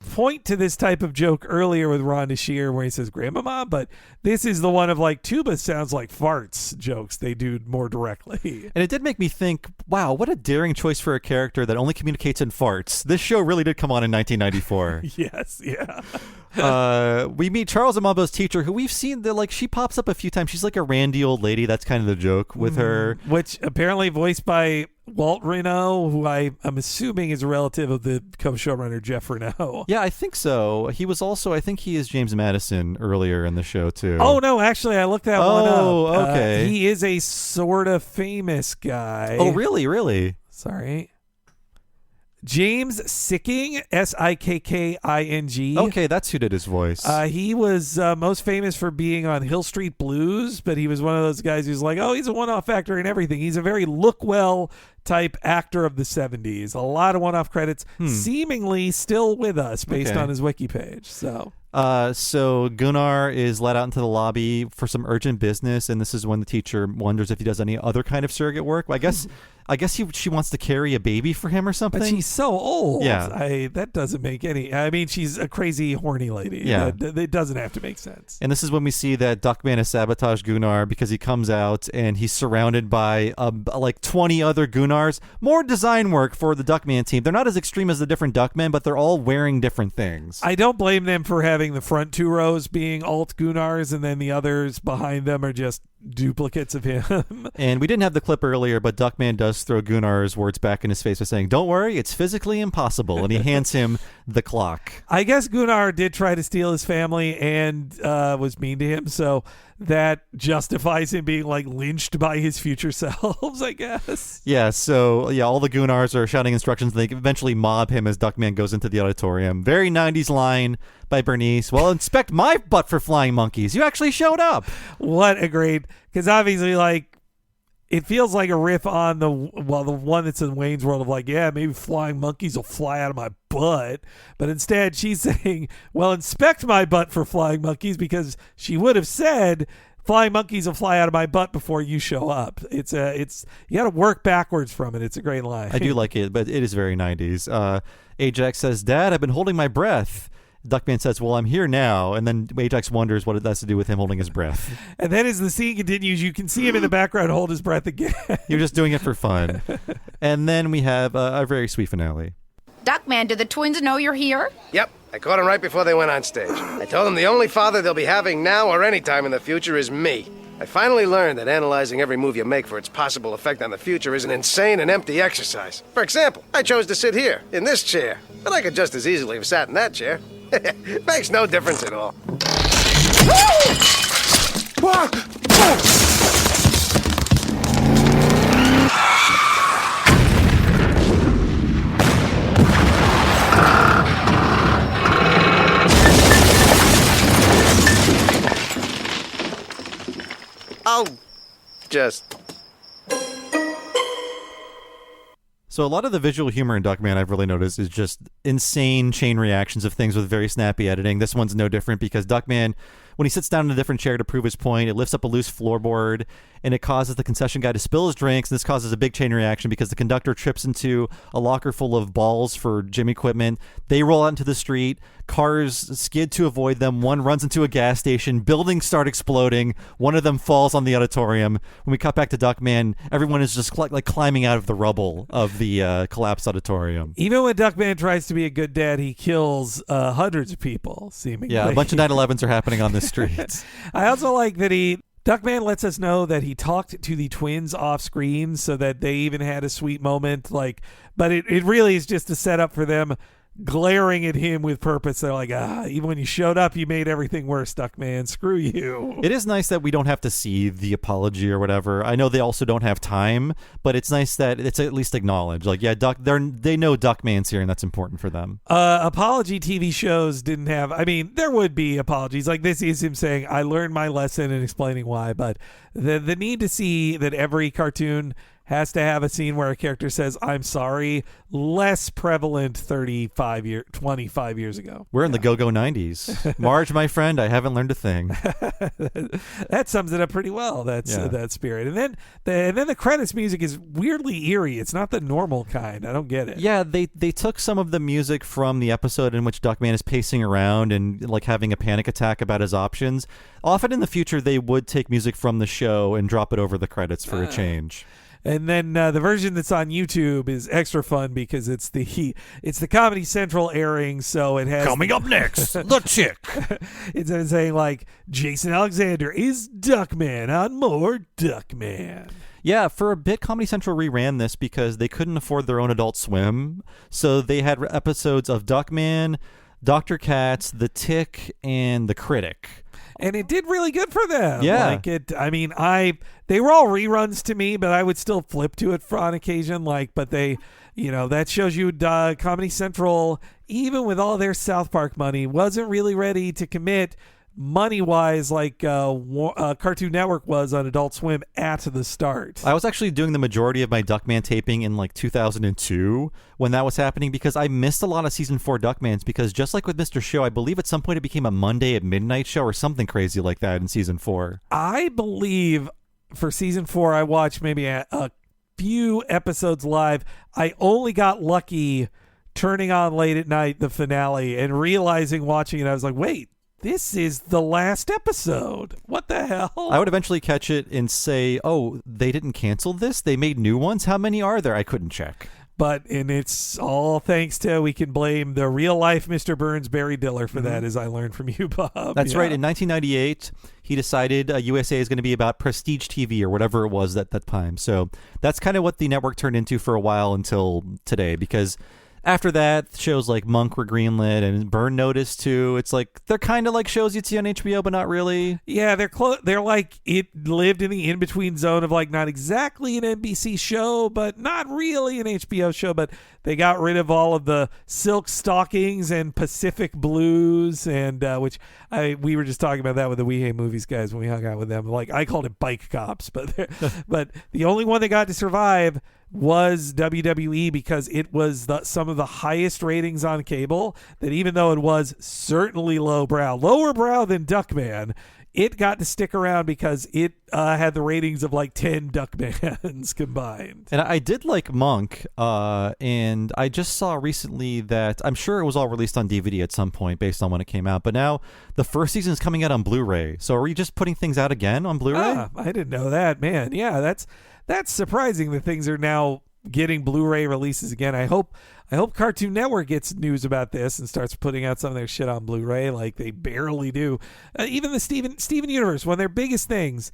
point to this type of joke earlier with Rhonda Shear where he says Grandmama, but this is the one of like tuba sounds like farts jokes they do more directly. And it did make me think, wow, what a daring choice for a character that only communicates in farts. This show really did come on in 1994. Yes, yeah. We meet Charles and Mambo's teacher, who we've seen she pops up a few times. She's like a randy old lady. That's kind of the joke with her. Which apparently voiced by Walt Reno, who I'm assuming is a relative of the co-showrunner Jeff Reno. Yeah, I think so. He was also, I think he is James Madison earlier in the show too. Oh no, actually I looked that one up. Oh, okay. He is a sort of famous guy. Oh, really? Sorry. James Sikking, Sikking. Okay, that's who did his voice. He was most famous for being on Hill Street Blues, but he was one of those guys who's like, oh, he's a one-off actor and everything. He's a very look-well type actor of the 70s. A lot of one-off credits, seemingly still with us based on his wiki page. So So Gunnar is let out into the lobby for some urgent business, and this is when the teacher wonders if he does any other kind of surrogate work. I guess she wants to carry a baby for him or something. But she's so old. Yeah. That doesn't make any... I mean, she's a crazy, horny lady. Yeah. It doesn't have to make sense. And this is when we see that Duckman has sabotaged Gunnar because he comes out and he's surrounded by like 20 other Gunnars. More design work for the Duckman team. They're not as extreme as the different Duckmen, but they're all wearing different things. I don't blame them for having the front 2 rows being alt Gunnars and then the others behind them are just duplicates of him. And we didn't have the clip earlier, but Duckman does throw Gunnar's words back in his face by saying, "Don't worry, it's physically impossible." And he hands him the clock. I guess Gunnar did try to steal his family and was mean to him, so that justifies him being like lynched by his future selves, I guess. Yeah, so all the Gunnars are shouting instructions. They eventually mob him as Duckman goes into the auditorium. Very 90s line by Bernice. "Well, inspect my butt for flying monkeys. You actually showed up." What a great, because obviously, like, it feels like a riff on the one that's in Wayne's World of like, yeah, maybe flying monkeys will fly out of my butt. But instead, she's saying, well, inspect my butt for flying monkeys, because she would have said, flying monkeys will fly out of my butt before you show up. It's you got to work backwards from it. It's a great line. I do like it, but it is very 90s. Ajax says, "Dad, I've been holding my breath." Duckman says, "Well, I'm here now." And then Ajax wonders what it has to do with him holding his breath. And then as the scene continues, you can see him in the background hold his breath again. You're just doing it for fun. And then we have a very sweet finale. Duckman, do the twins know you're here? Yep, I caught them right before they went on stage. I told them the only father they'll be having now or any time in the future is me. I finally learned that analyzing every move you make for its possible effect on the future is an insane and empty exercise. For example, I chose to sit here, in this chair, but I could just as easily have sat in that chair. Makes no difference at all. I'll just... So a lot of the visual humor in Duckman, I've really noticed, is just insane chain reactions of things with very snappy editing. This one's no different because Duckman, when he sits down in a different chair to prove his point, it lifts up a loose floorboard, and it causes the concession guy to spill his drinks, and this causes a big chain reaction because the conductor trips into a locker full of balls for gym equipment. They roll out into the street. Cars skid to avoid them. One runs into a gas station. Buildings start exploding. One of them falls on the auditorium. When we cut back to Duckman, everyone is just like climbing out of the rubble of the collapsed auditorium. Even when Duckman tries to be a good dad, he kills hundreds of people, seemingly. Yeah, a bunch of 9/11s are happening on the streets. I also like that Duckman lets us know that he talked to the twins off screen so that they even had a sweet moment. But it really is just a setup for them glaring at him with purpose. They're like, even when you showed up, you made everything worse, Duckman. Screw you. It is nice that we don't have to see the apology or whatever. I know they also don't have time, but it's nice that it's at least acknowledged. Like, yeah, they know Duckman's here, and that's important for them. Apology TV shows didn't have... I mean, there would be apologies. Like, this is him saying, I learned my lesson and explaining why, but the need to see that every cartoon has to have a scene where a character says, I'm sorry, less prevalent 25 years ago. We're in the go-go 90s. Marge, my friend, I haven't learned a thing. That sums it up pretty well, that spirit. And then the credits music is weirdly eerie. It's not the normal kind. I don't get it. Yeah, they took some of the music from the episode in which Duckman is pacing around and like having a panic attack about his options. Often in the future, they would take music from the show and drop it over the credits for a change. And then the version that's on YouTube is extra fun because it's the Comedy Central airing, so it has... Coming up next, the chick. It's saying, like, Jason Alexander is Duckman on more Duckman. Yeah, for a bit, Comedy Central reran this because they couldn't afford their own Adult Swim, so they had episodes of Duckman, Dr. Katz, The Tick, and The Critic. And it did really good for them. Yeah. They were all reruns to me, but I would still flip to it on occasion. But they, that shows you Comedy Central, even with all their South Park money, wasn't really ready to commit money-wise like Cartoon Network was on Adult Swim at the start. I was actually doing the majority of my Duckman taping in like 2002 when that was happening because I missed a lot of season 4 Duckmans because just like with Mr. Show, I believe at some point it became a Monday at midnight show or something crazy like that in season 4. I believe for season 4 I watched maybe a few episodes live. I only got lucky turning on late at night the finale and realizing watching it, I was like, wait, this is the last episode. What the hell? I would eventually catch it and say, oh, they didn't cancel this? They made new ones? How many are there? I couldn't check. And it's all thanks to, we can blame the real life Mr. Burns, Barry Diller for that, as I learned from you, Bob. That's right. In 1998, he decided USA is going to be about prestige TV or whatever it was at that time. So that's kind of what the network turned into for a while until today, because after that, shows like Monk were greenlit and Burn Notice too. It's like they're kind of like shows you'd see on HBO, but not really. Yeah, they're like, it lived in the in-between zone of like not exactly an NBC show, but not really an HBO show. But they got rid of all of the Silk Stockings and Pacific Blues, and which we were just talking about that with the We Hate Movies guys when we hung out with them. Like, I called it Bike Cops, but but the only one that got to survive was WWE because it was some of the highest ratings on cable, that even though it was certainly lower brow than Duckman, it got to stick around because it had the ratings of like 10 Duckmans combined. And I did like Monk, and I just saw recently that I'm sure it was all released on DVD at some point based on when it came out, but now the first season is coming out on Blu-ray. So are you just putting things out again on Blu-ray? I didn't know that, man. Yeah, that's surprising that things are now getting Blu-ray releases again. I hope Cartoon Network gets news about this and starts putting out some of their shit on Blu-ray like they barely do. Even the Steven Universe, one of their biggest things,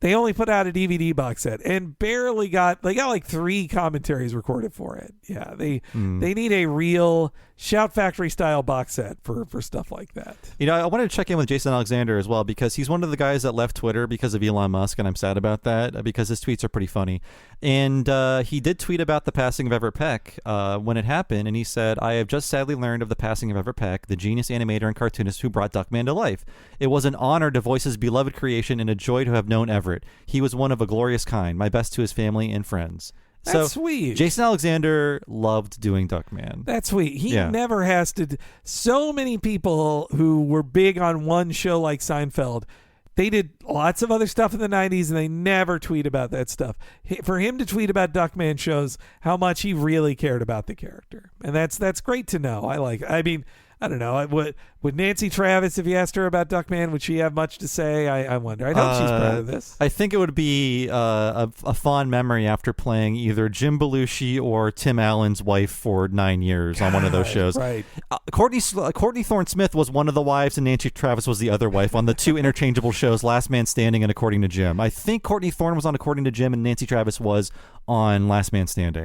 they only put out a DVD box set and barely got like 3 commentaries recorded for it. Yeah, they need a real Shout Factory style box set for stuff like that. You know, I wanted to check in with Jason Alexander as well because he's one of the guys that left Twitter because of Elon Musk, and I'm sad about that because his tweets are pretty funny. And he did tweet about the passing of Everett Peck when it happened, and he said, "I have just sadly learned of the passing of Everett Peck, the genius animator and cartoonist who brought Duckman to life. It was an honor to voice his beloved creation and a joy to have known Everett. He was one of a glorious kind. My best to his family and friends." That's sweet. Jason Alexander loved doing Duckman. That's sweet. He never has to. So many people who were big on one show like Seinfeld, they did lots of other stuff in the 90s and they never tweet about that stuff. For him to tweet about Duckman shows how much he really cared about the character. And that's great to know. I don't know. Would Nancy Travis, if you asked her about Duckman, would she have much to say? I wonder. I hope she's proud of this. I think it would be a fond memory after playing either Jim Belushi or Tim Allen's wife for 9 years on one of those shows. Right. Courtney Thorne Smith was one of the wives and Nancy Travis was the other wife on the 2 interchangeable shows, Last Man Standing and According to Jim. I think Courtney Thorne was on According to Jim and Nancy Travis was on Last Man Standing.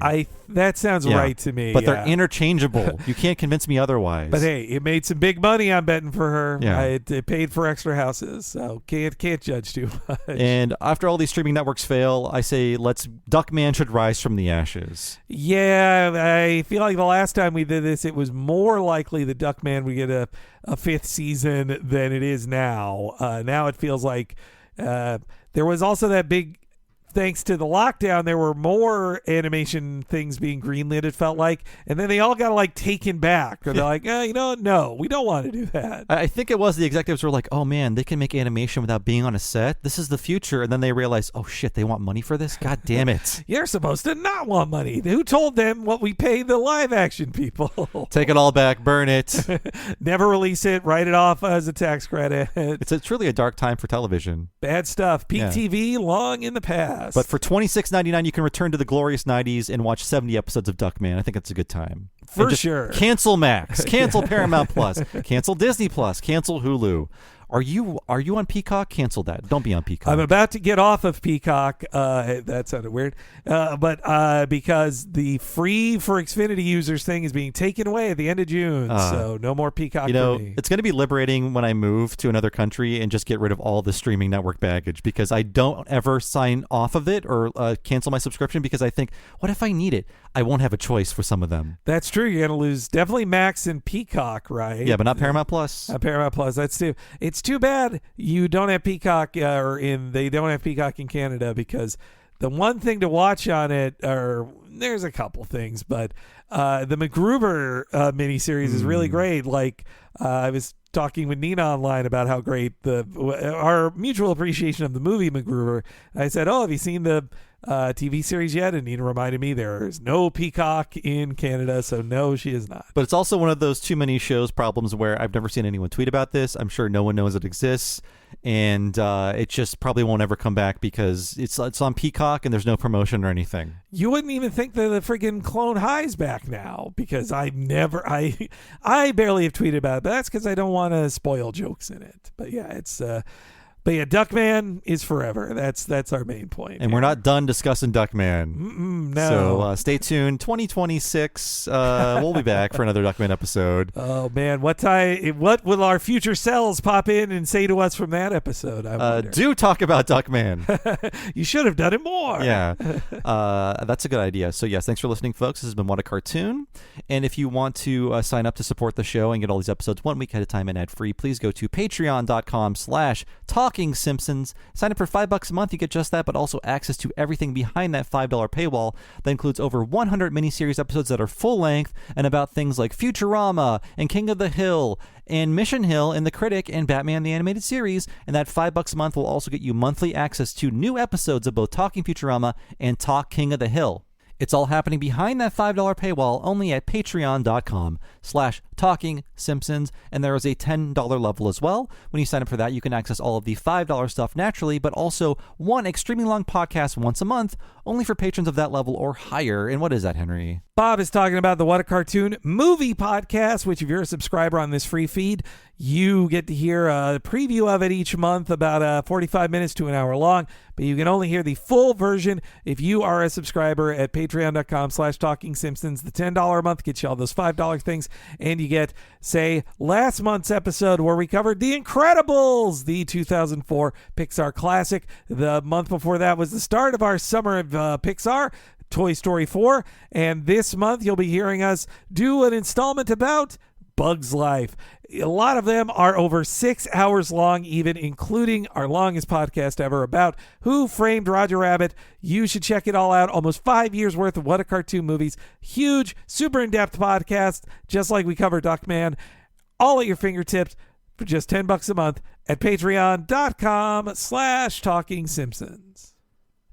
That sounds right to me. But they're interchangeable. You can't convince me otherwise. But hey, it made some big money on betting for her. Yeah. It paid for extra houses, so can't judge too much. And after all these streaming networks fail, I say Duckman should rise from the ashes. Yeah, I feel like the last time we did this, it was more likely that Duckman would get a 5th season than it is now. Now it feels like there was also that big. Thanks to the lockdown, there were more animation things being greenlit, it felt like. And then they all got taken back. Or they're like, no, we don't want to do that. I think it was the executives were like, oh man, they can make animation without being on a set. This is the future. And then they realized, oh shit, they want money for this? God damn it. You're supposed to not want money. Who told them what we pay the live action people? Take it all back, burn it. Never release it, write it off as a tax credit. It's really a dark time for television. Bad stuff. Peak TV long in the past. But for $26.99, you can return to the glorious 90s and watch 70 episodes of Duckman. I think it's a good time. For sure. Cancel Max. Cancel Paramount Plus. Cancel Disney Plus. Cancel Hulu. Are you on Peacock? Cancel that. Don't be on Peacock. I'm about to get off of Peacock. That sounded weird. But because the free for Xfinity users thing is being taken away at the end of June. So no more Peacock for me. It's going to be liberating when I move to another country and just get rid of all the streaming network baggage because I don't ever sign off of it or cancel my subscription because I think, what if I need it? I won't have a choice for some of them. That's true. You're going to lose definitely Max and Peacock, right? Yeah, but not Paramount Plus. Not Paramount Plus. That's too. It's too bad you don't have Peacock, they don't have Peacock in Canada, because the one thing to watch on it, there's a couple things, but the MacGruber miniseries is really great. Like, I was talking with Nina online about how great our mutual appreciation of the movie MacGruber. I said, have you seen the TV series yet? And Nina reminded me there's no Peacock in Canada, so no, she is not. But it's also one of those too many shows problems where I've never seen anyone tweet about this. I'm sure no one knows it exists, and it just probably won't ever come back because it's on Peacock and there's no promotion or anything. You wouldn't even think that the friggin' Clone High's back now, because I barely have tweeted about it, but that's because I don't want to spoil jokes in it. But yeah, Duckman is forever. That's our main point. And we're not done discussing Duckman. No. So stay tuned. 2026, we'll be back for another Duckman episode. Oh, man. What will our future selves pop in and say to us from that episode? I wonder. Do talk about Duckman. You should have done it more. Yeah. That's a good idea. So, yes, thanks for listening, folks. This has been What a Cartoon. And if you want to sign up to support the show and get all these episodes 1 week at a time and ad-free, please go to patreon.com/talking Simpsons. Sign up for $5 a month. You get just that, but also access to everything behind that $5 paywall. That includes over 100 miniseries episodes that are full length and about things like Futurama and King of the Hill and Mission Hill and The Critic and Batman the Animated Series. And that $5 a month will also get you monthly access to new episodes of both Talking Futurama and Talk King of the Hill. It's all happening behind that $5 paywall only at patreon.com/Talking Simpsons. And there is a $10 level as well. When you sign up for that, you can access all of the $5 stuff naturally, but also one extremely long podcast once a month, only for patrons of that level or higher. And what is that, Henry? Bob is talking about the What a Cartoon movie podcast, which if you're a subscriber on this free feed, you get to hear a preview of it each month, about 45 minutes to an hour long, but you can only hear the full version if you are a subscriber at patreon.com/Talking Simpsons. The $10 a month gets you all those $5 things, and you get, say, last month's episode where we covered The Incredibles, the 2004 Pixar classic. The month before that was the start of our summer of Pixar, Toy Story 4, and this month you'll be hearing us do an installment about Bug's Life. A lot of them are over 6 hours long, even including our longest podcast ever about Who Framed Roger Rabbit. You should check it all out. Almost 5 years worth of What a Cartoon movies. Huge, super in-depth podcast, just like we cover Duckman. All at your fingertips for just $10 a month at patreon.com/Talking Simpsons.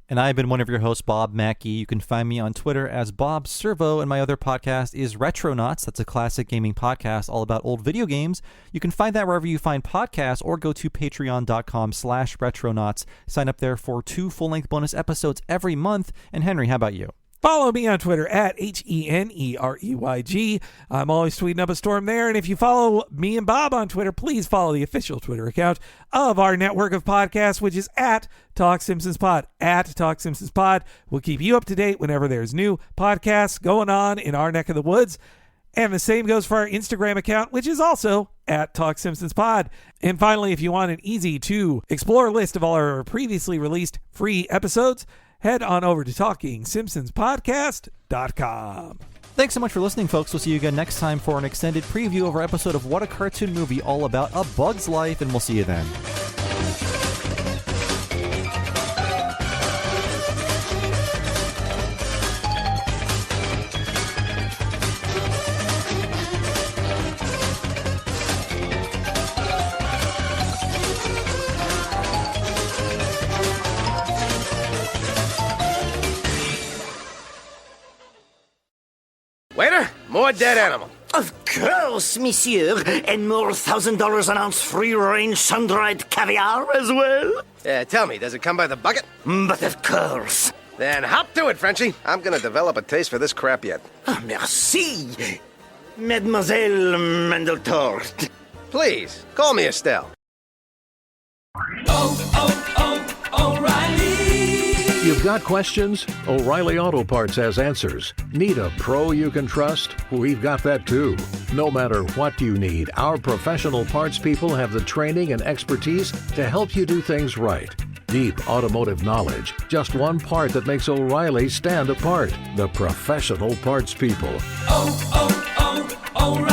And I've been one of your hosts, Bob Mackey. You can find me on Twitter as Bob Servo, and my other podcast is Retronauts. That's a classic gaming podcast all about old video games. You can find that wherever you find podcasts, or go to patreon.com/Retronauts. Sign up there for 2 full-length bonus episodes every month. And Henry, how about you? Follow me on Twitter at HENEREYG. I'm always tweeting up a storm there. And if you follow me and Bob on Twitter, please follow the official Twitter account of our network of podcasts, which is at Talk Simpsons Pod. At Talk Simpsons Pod. We'll keep you up to date whenever there's new podcasts going on in our neck of the woods. And the same goes for our Instagram account, which is also at Talk Simpsons Pod. And finally, if you want an easy to explore list of all our previously released free episodes, head on over to TalkingSimpsonsPodcast.com. Thanks so much for listening, folks. We'll see you again next time for an extended preview of our episode of What a Cartoon Movie, all about A Bug's Life, and we'll see you then. Waiter, more dead animal. Of course, monsieur. And more $1,000 an ounce free-range sun-dried caviar as well? Tell me, does it come by the bucket? But of course. Then hop to it, Frenchie. I'm gonna develop a taste for this crap yet. Ah, merci, Mademoiselle Mandeltort. Please, call me Estelle. You've got questions? O'Reilly Auto Parts has answers. Need a pro you can trust? We've got that too. No matter what you need, our professional parts people have the training and expertise to help you do things right. Deep automotive knowledge. Just one part that makes O'Reilly stand apart. The professional parts people. O'Reilly.